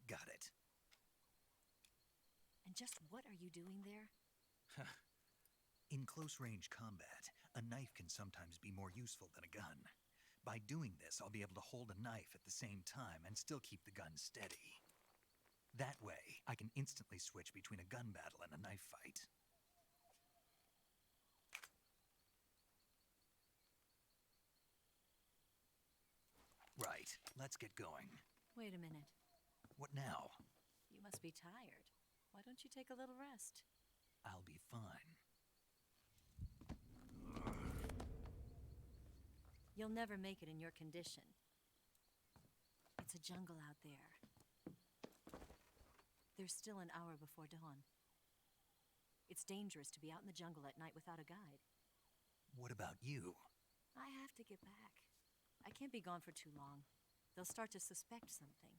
Got it. And just what are you doing there? In close-range combat, a knife can sometimes be more useful than a gun. By doing this, I'll be able to hold a knife at the same time and still keep the gun steady. That way, I can instantly switch between a gun battle and a knife fight. Right, let's get going. Wait a minute. What now? You must be tired. Why don't you take a little rest? I'll be fine. You'll never make it in your condition. It's a jungle out there. There's still an hour before dawn. It's dangerous to be out in the jungle at night without a guide. What about you? I have to get back. I can't be gone for too long. They'll start to suspect something.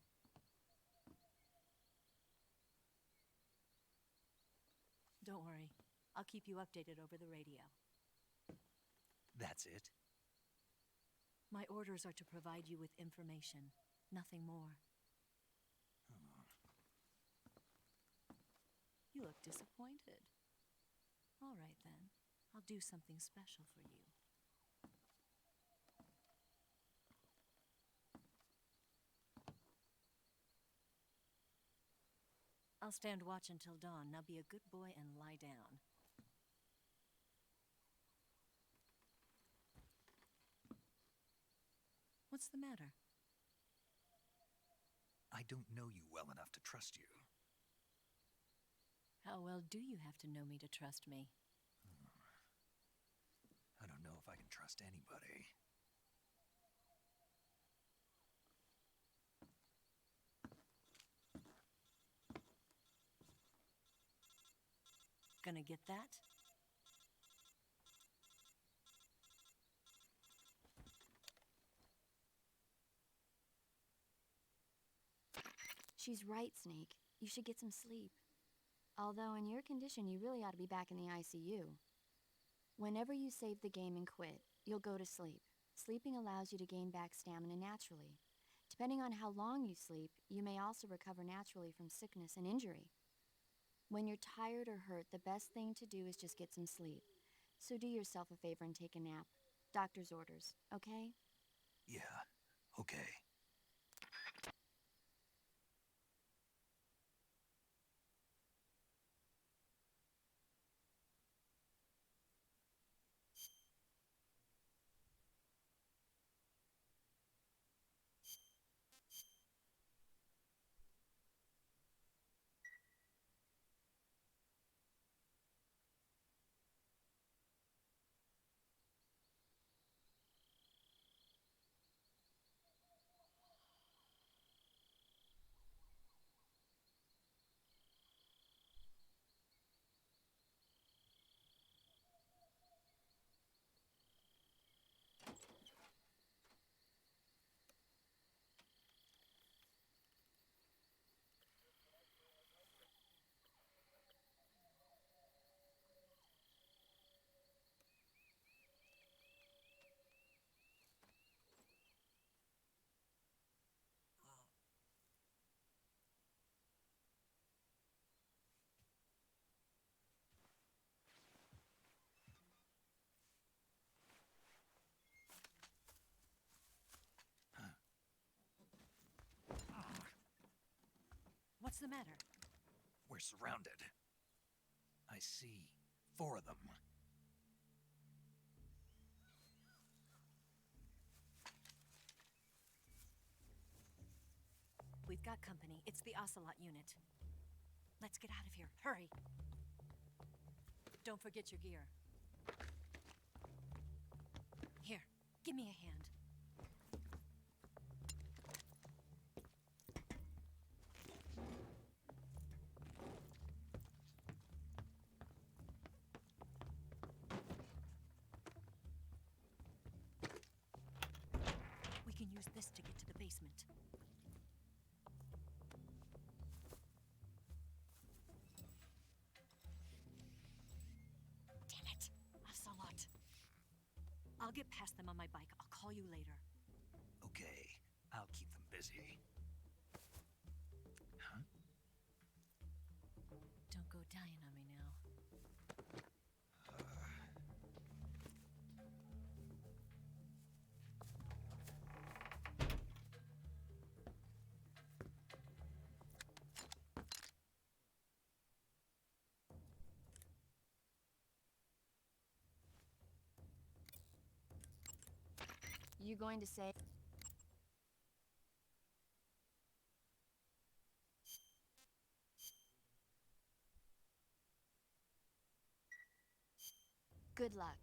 Don't worry. I'll keep you updated over the radio. That's it? My orders are to provide you with information, nothing more. You look disappointed. All right, then. I'll do something special for you. I'll stand watch until dawn. Now be a good boy and lie down. What's the matter? I don't know you well enough to trust you. How well do you have to know me to trust me? I don't know if I can trust anybody. Gonna get that? She's right, Snake. You should get some sleep. Although in your condition, you really ought to be back in the ICU. Whenever you save the game and quit, you'll go to sleep. Sleeping allows you to gain back stamina naturally. Depending on how long you sleep, you may also recover naturally from sickness and injury. When you're tired or hurt, the best thing to do is just get some sleep. So do yourself a favor and take a nap. Doctor's orders, okay? Yeah, okay. the matter? We're surrounded. I see 4 of them. We've got company. It's the Ocelot unit. Let's get out of here. Hurry! Don't forget your gear. Here, give me a hand. We can use this to get to the basement. Damn it! Ocelot. I'll get past them on my bike. I'll call you later. Okay, I'll keep them busy. Huh? Don't go dying on me now. You going to say? Good luck.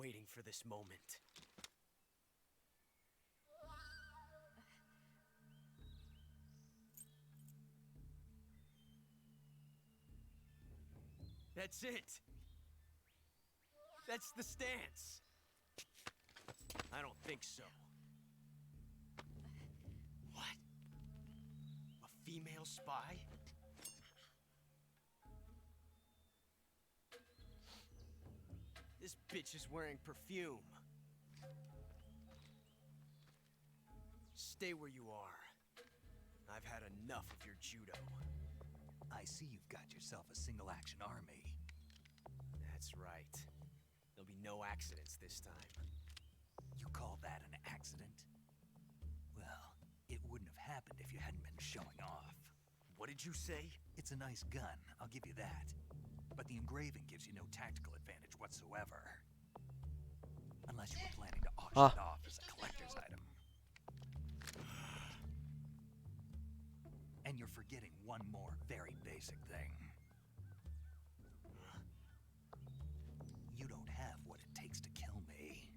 waiting for this moment. That's it. That's the stance. I don't think so. What? A female spy? This bitch is wearing perfume. Stay where you are. I've had enough of your judo. I see you've got yourself a single-action army. That's right. There'll be no accidents this time. You call that an accident? Well, it wouldn't have happened if you hadn't been showing off. What did you say? It's a nice gun, I'll give you that. But the engraving gives you no tactical advantage whatsoever. Unless you were planning to auction it off as a collector's item. And you're forgetting one more very basic thing. You don't have what it takes to kill me.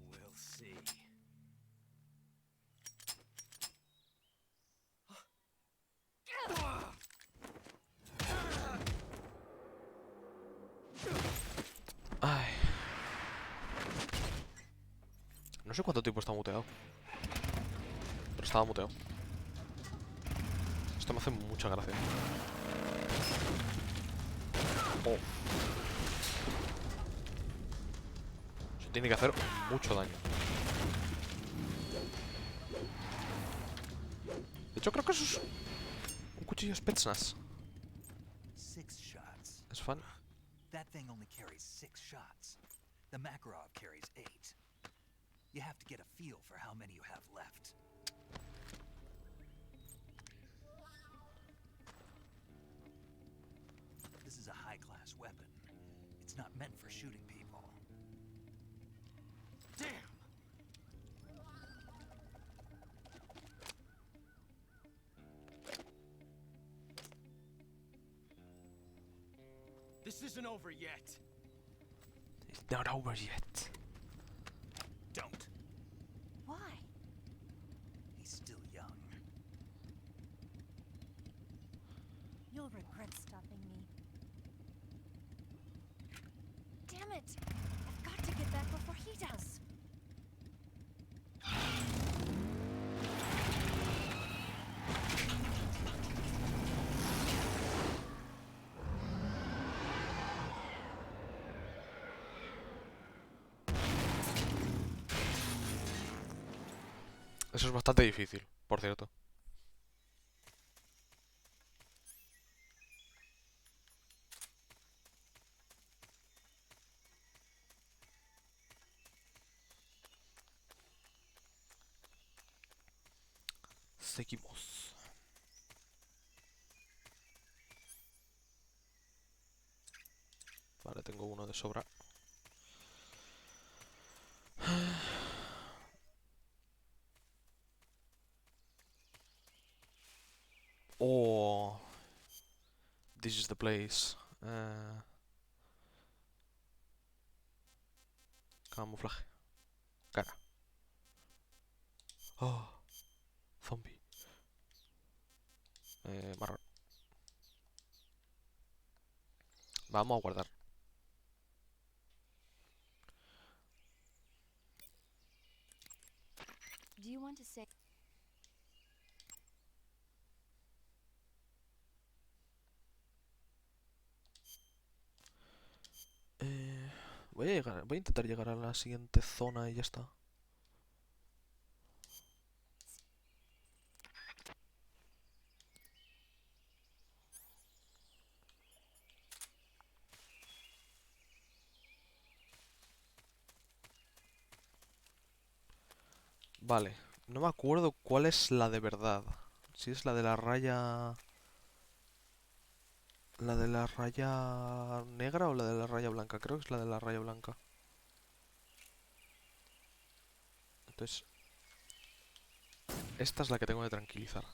We'll see. Ay. No sé cuánto tiempo está muteado. Pero estaba muteado. Esto me hace mucha gracia. Oh. Eso tiene que hacer mucho daño. De hecho, creo que eso es un cuchillo Spetsnaz. 6 shots. Es fan. That thing only carries 6 shots. The Makarov carries 8. You have to get a feel for how many you have left. This is a high-class weapon. It's not meant for shooting people. Damn! This isn't over yet. It's not over yet. Don't. Why? He's still young. You'll regret stopping me. Damn it! I've got to get back before he does. Eso es bastante difícil, por cierto. Seguimos. Vale, tengo uno de sobra. Oh, this is the place. Camuflaje. Cara. Oh, zombie. Marrón. Vamos a guardar. Do you want to say? Voy a intentar llegar a la siguiente zona y ya está. Vale, no me acuerdo cuál es la de verdad. Si es la de la raya... ¿La de la raya negra o la de la raya blanca? Creo que es la de la raya blanca. Entonces... esta es la que tengo que tranquilizar.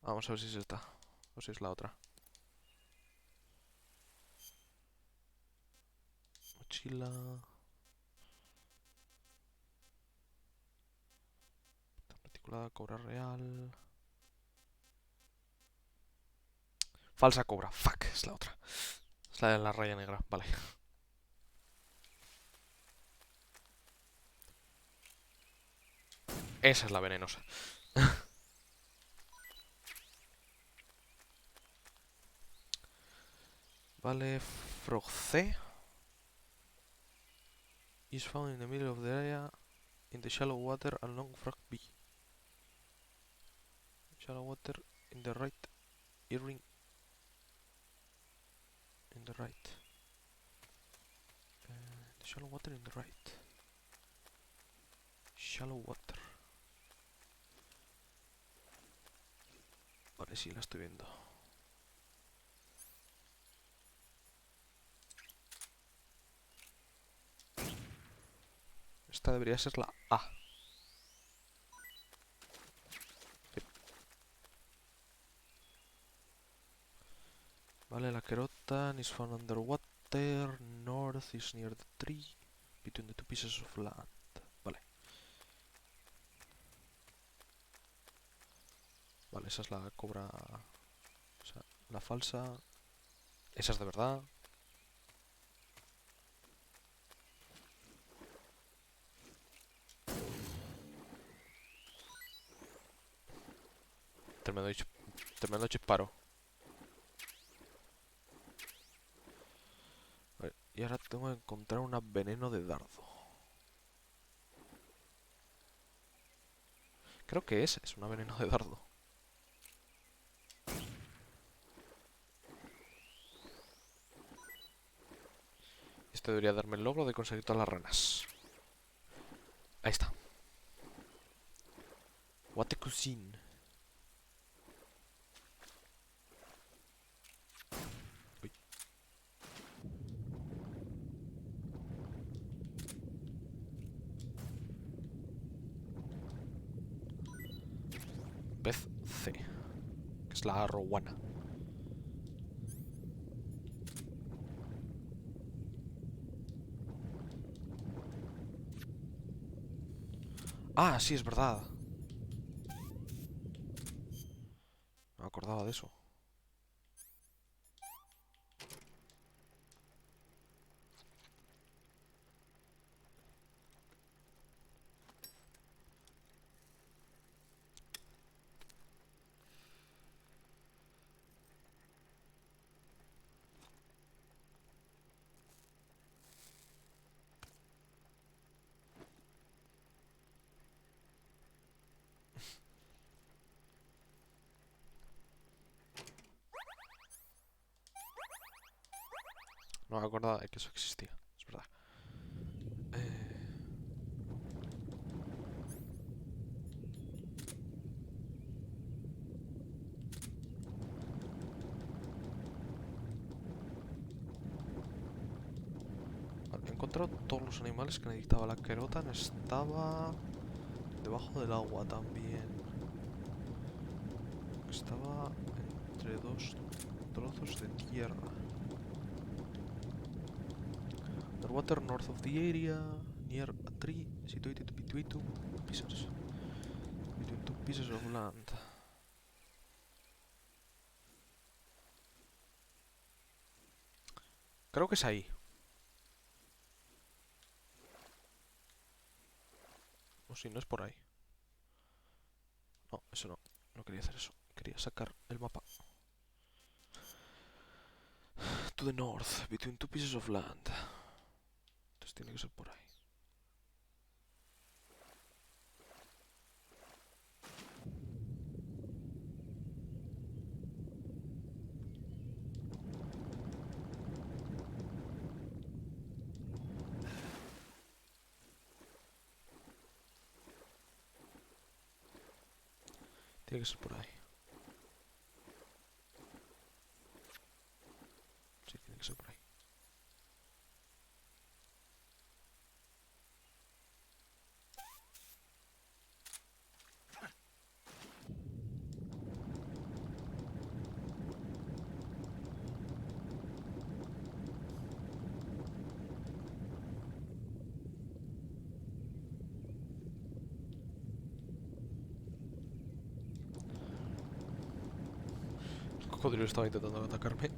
Vamos a ver si es esta. O si es la otra. Mochila. Articulada, cobra real. Falsa cobra. Fuck, es la otra. Es la de la raya negra. Vale. Esa es la venenosa. Vale, Frog C is found in the middle of the area in the shallow water along Frog B. Shallow water in the right earring. In the right. The shallow water in the right. Shallow water. Vale, sí, la estoy viendo. Esta debería ser la A. Sí. Vale, la Kerotan is found underwater. North is near the tree. Between the two pieces of land. Vale. Vale, esa es la cobra... O sea, la falsa. Esa es de verdad. Tremendo disparo. Vale, y ahora tengo que encontrar un veneno de dardo. Creo que es una veneno de dardo. Este debería darme el logro de conseguir todas las ranas. Ahí está. What a cuisine. Uy. Pez C, que es la rowana. Ah, sí, es verdad. No me acordaba de eso. No me acordaba de que eso existía. Es verdad. Vale, he encontrado todos los animales que necesitaba. La Kerotan estaba debajo del agua también. Estaba entre dos trozos de tierra. Underwater north of the area, near a tree situated between two pieces. Between two pieces of land. Creo que es ahí. O si no es por ahí. No, eso no. No quería hacer eso. Quería sacar el mapa. To the north, between two pieces of land. Entonces tiene que ser por ahí. Tiene que ser por ahí. Sí, tiene que ser por ahí. cocodrilo estaba intentando atacarme.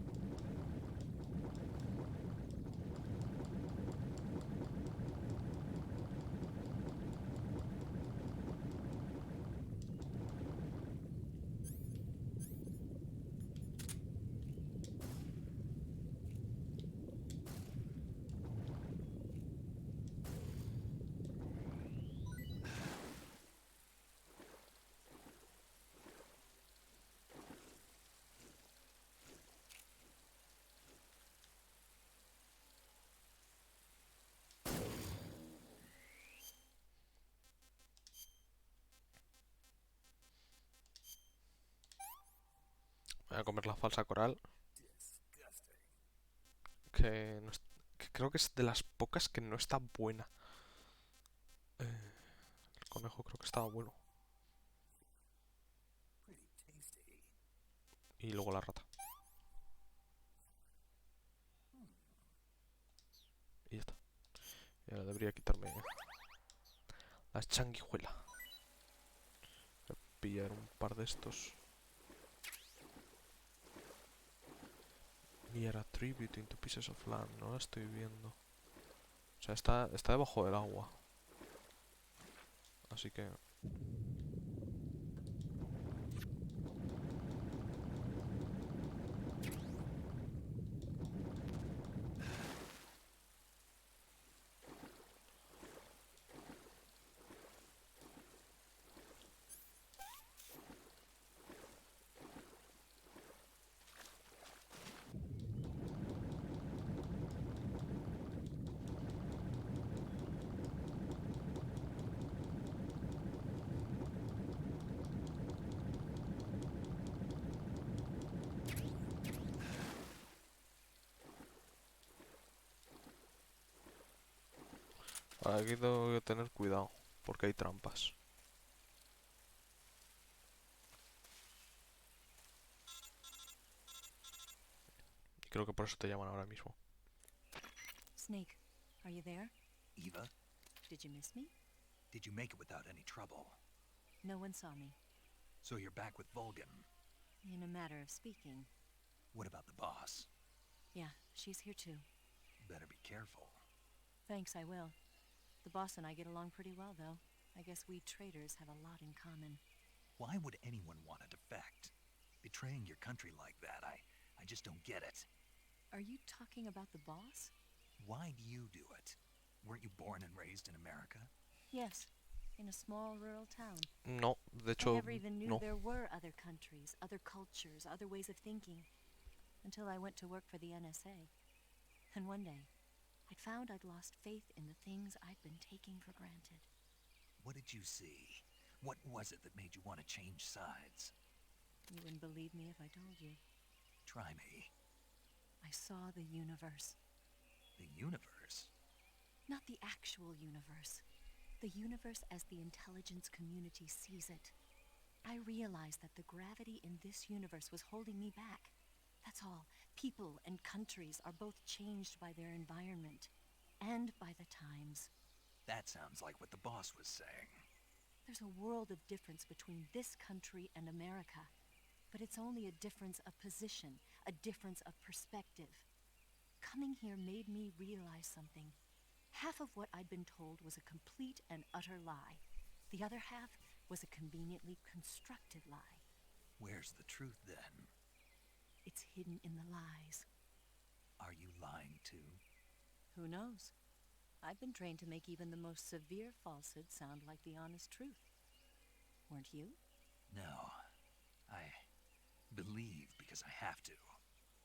Voy a comer la falsa coral. Que, no que creo que es de las pocas que no está buena. El conejo creo que estaba bueno. Y luego la rata. Y ya está. Y ahora debería quitarme la changuijuela. Voy a pillar un par de estos. Mere attribute into pieces of land. No la estoy viendo. O sea, está debajo del agua. Así que... Aquí tengo que tener cuidado, porque hay trampas. Y creo que por eso te llaman ahora mismo. Snake, are you there? Eva, Did you miss me? did you make it without any trouble? No one saw me. So you're back with Vulcan. In a matter of speaking. What about the boss? Yeah, she's here too. Better be careful. Thanks, I will. The boss and I get along pretty well, though. I guess we traders have a lot in common. Why would anyone want to defect? Betraying your country like that, I just don't get it. Are you talking about the boss? Why do you do it? Weren't you born and raised in America? Yes, in a small rural town. No, de I hecho, never even knew no. there were other countries, other cultures, other ways of thinking. Until I went to work for the NSA. And one day, I found I'd lost faith in the things I'd been taking for granted. What did you see? What was it that made you want to change sides? You wouldn't believe me if I told you. Try me. I saw the universe. The universe? Not the actual universe. The universe as the intelligence community sees it. I realized that the gravity in this universe was holding me back. That's all. People and countries are both changed by their environment. And by the times. That sounds like what the boss was saying. There's a world of difference between this country and America. But it's only a difference of position, a difference of perspective. Coming here made me realize something. Half of what I'd been told was a complete and utter lie. The other half was a conveniently constructed lie. Where's the truth, then? It's hidden in the lies. Are you lying, too? Who knows? I've been trained to make even the most severe falsehood sound like the honest truth. Weren't you? No. I believe because I have to,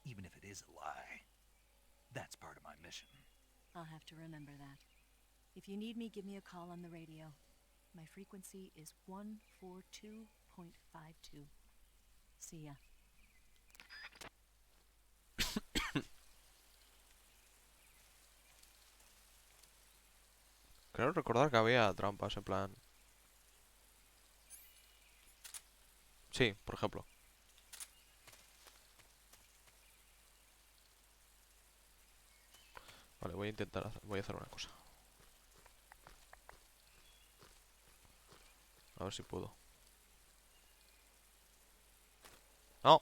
even if it is a lie. That's part of my mission. I'll have to remember that. If you need me, give me a call on the radio. My frequency is 142.52. See ya. Creo recordar que había trampas, en plan... Sí, por ejemplo. Vale, voy a intentar voy a hacer una cosa. A ver si puedo. ¡No!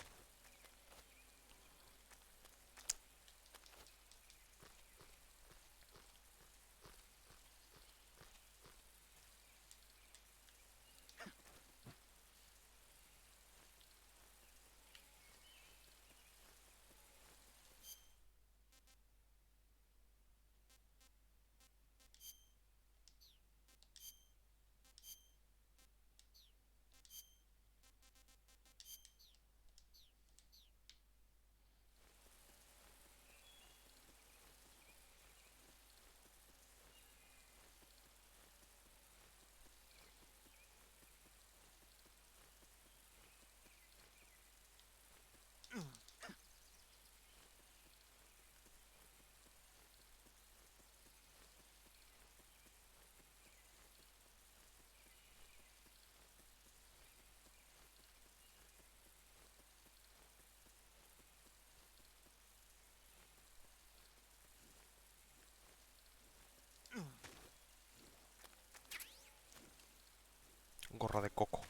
Gorra de coco.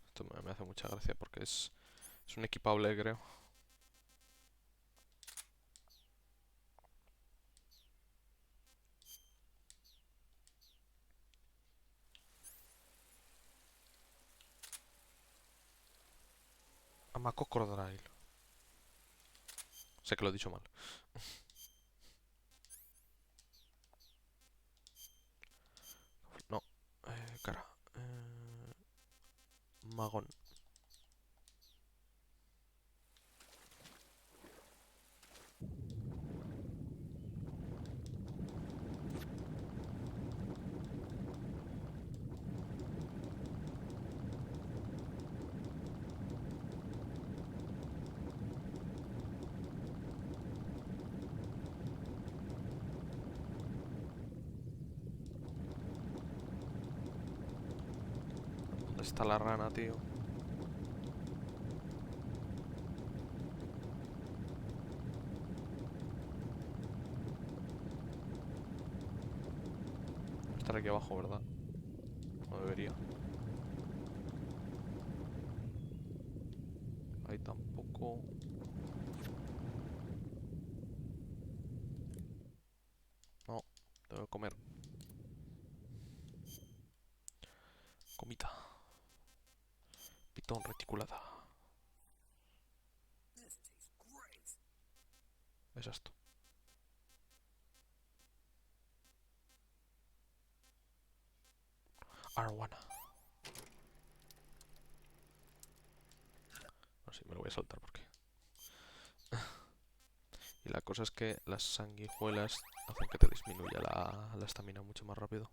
Esto me hace mucha gracia porque es un equipable, creo. Amaco Crocodile. Sé que lo he dicho mal. No. Cara. Magón. ¿Dónde está la rana, tío? Estar aquí abajo, ¿verdad? No debería. Ahí tampoco. No, tengo que comer. Comida. Pitón reticulada. Es esto. Arowana. No sé, me lo voy a saltar porque. Y la cosa es que las sanguijuelas hacen que te disminuya la estamina mucho más rápido.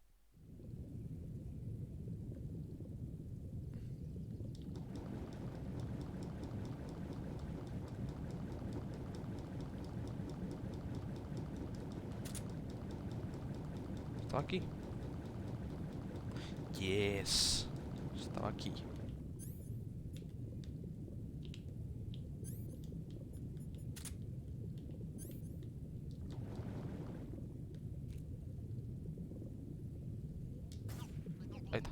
¿Estaba aquí? Yes. Estaba aquí. Ahí está.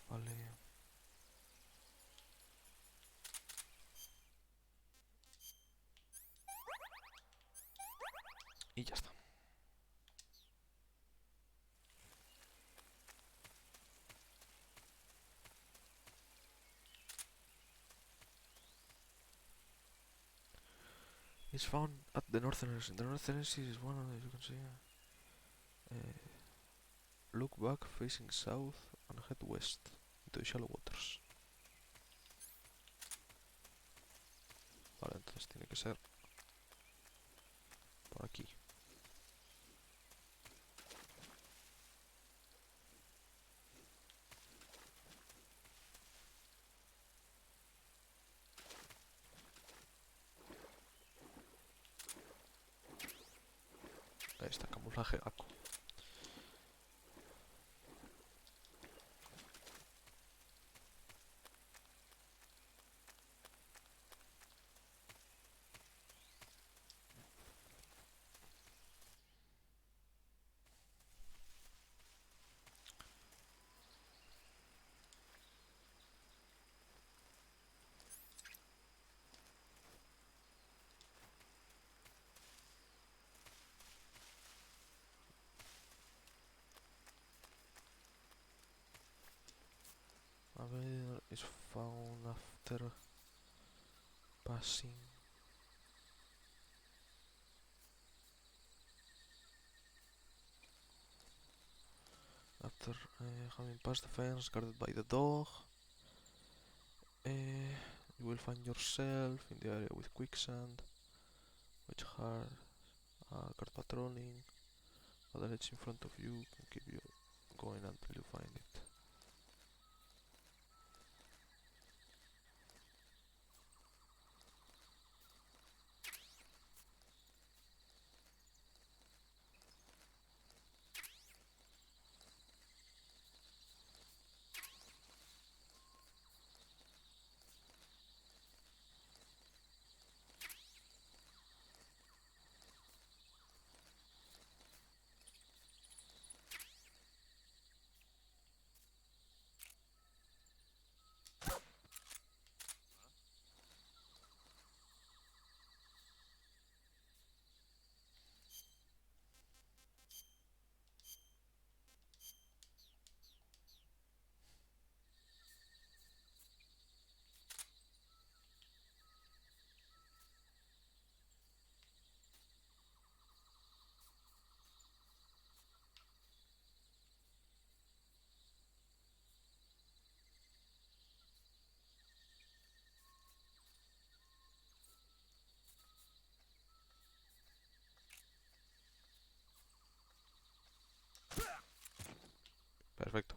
Vale. Y ya está. It's found at the northern edge. The northern edge is one of the, you can see. Look back facing south and head west into the shallow waters. Vale, entonces tiene que ser por aquí. Ahí está, camuflaje Gaco. A ver, is found after passing. After having passed the fence guarded by the dog, you will find yourself in the area with quicksand, which has guard patrolling. Other edge in front of you can keep you going until you find it. Perfecto.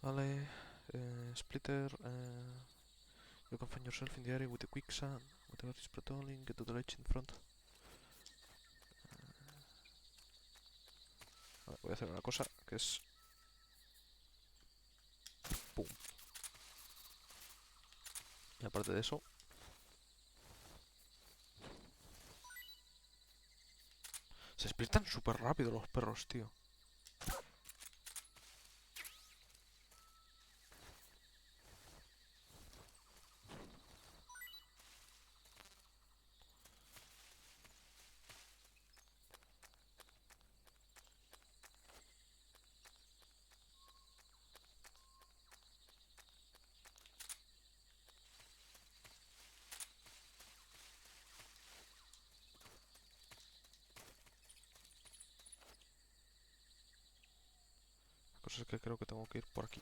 Vale, Splitter, you can find yourself in the area with the quicksand. Whatever is patrolling, get to the ledge in front. Vale, voy a hacer una cosa que es... ¡Pum! Y aparte de eso... Se despiertan súper rápido los perros, tío. La cosa es que creo que tengo que ir por aquí.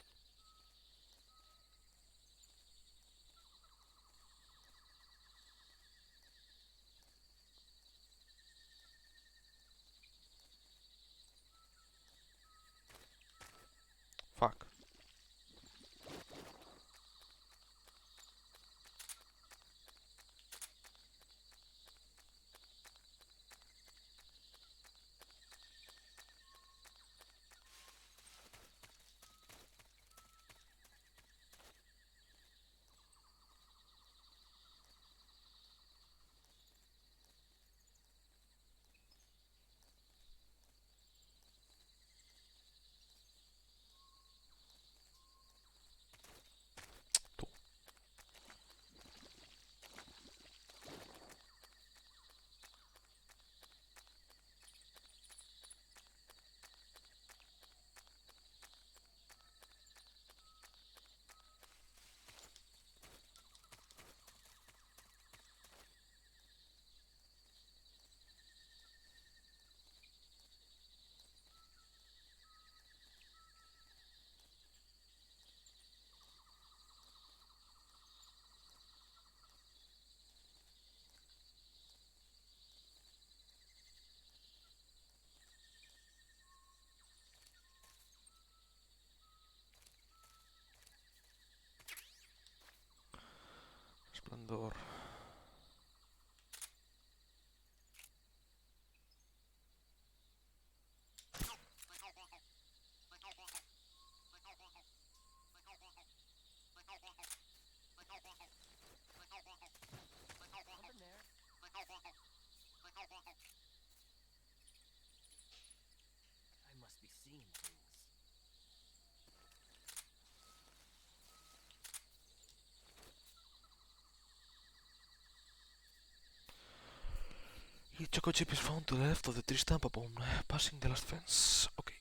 Fuck. Resplandor. I must be seeing things. Choco chip is found to the left of the tree stump upon passing the last fence. Okay.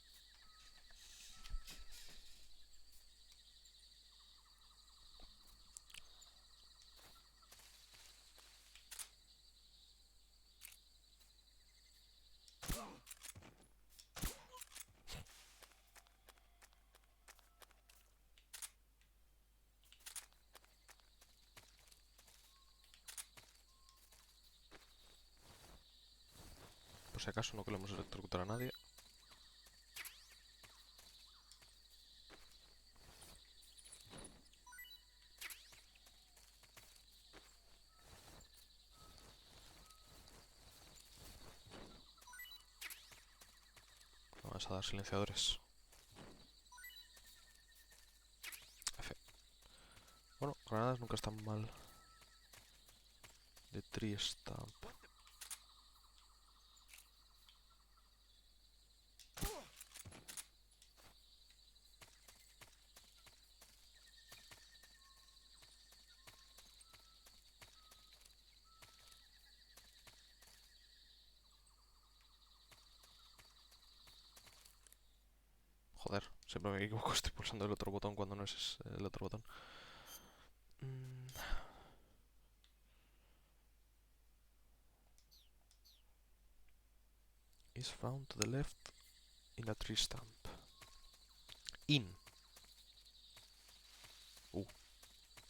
por si acaso, no queremos electrocutar a nadie. Vamos a dar silenciadores. F. Bueno, granadas nunca están mal. De tree stamp. Joder, siempre me equivoco, estoy pulsando el otro botón cuando no es el otro botón. Is found to the left in a tree stump. In.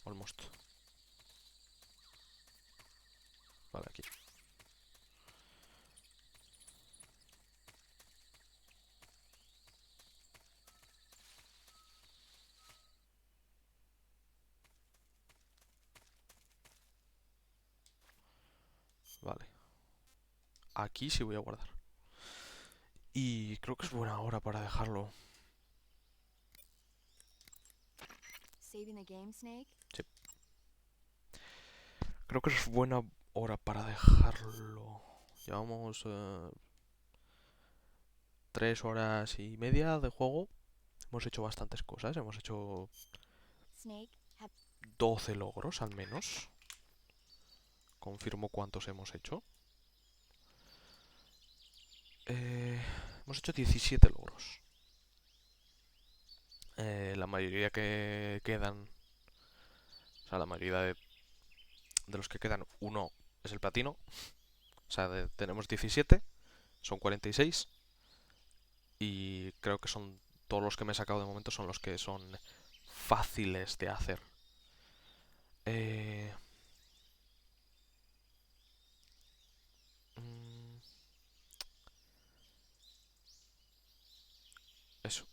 Almost. Vale, aquí. Vale. Aquí sí voy a guardar. Y creo que es buena hora para dejarlo. Saving the game, Snake? Sí. Creo que es buena hora para dejarlo. Llevamos 3 horas y media de juego. Hemos hecho bastantes cosas. Hemos hecho Snake, 12 logros al menos. Confirmo cuántos hemos hecho. Hemos hecho 17 logros. La mayoría que quedan... O sea, la mayoría de los que quedan, uno es el platino. O sea, tenemos 17. Son 46. Y creo que son... Todos los que me he sacado de momento son los que son fáciles de hacer. Eso.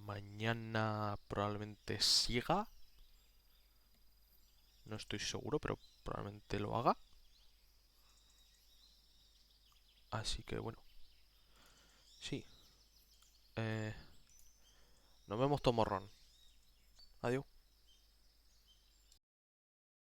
Mañana probablemente siga. No estoy seguro, pero probablemente lo haga. Así que bueno. Sí. Nos vemos, Tomorrón. Adiós.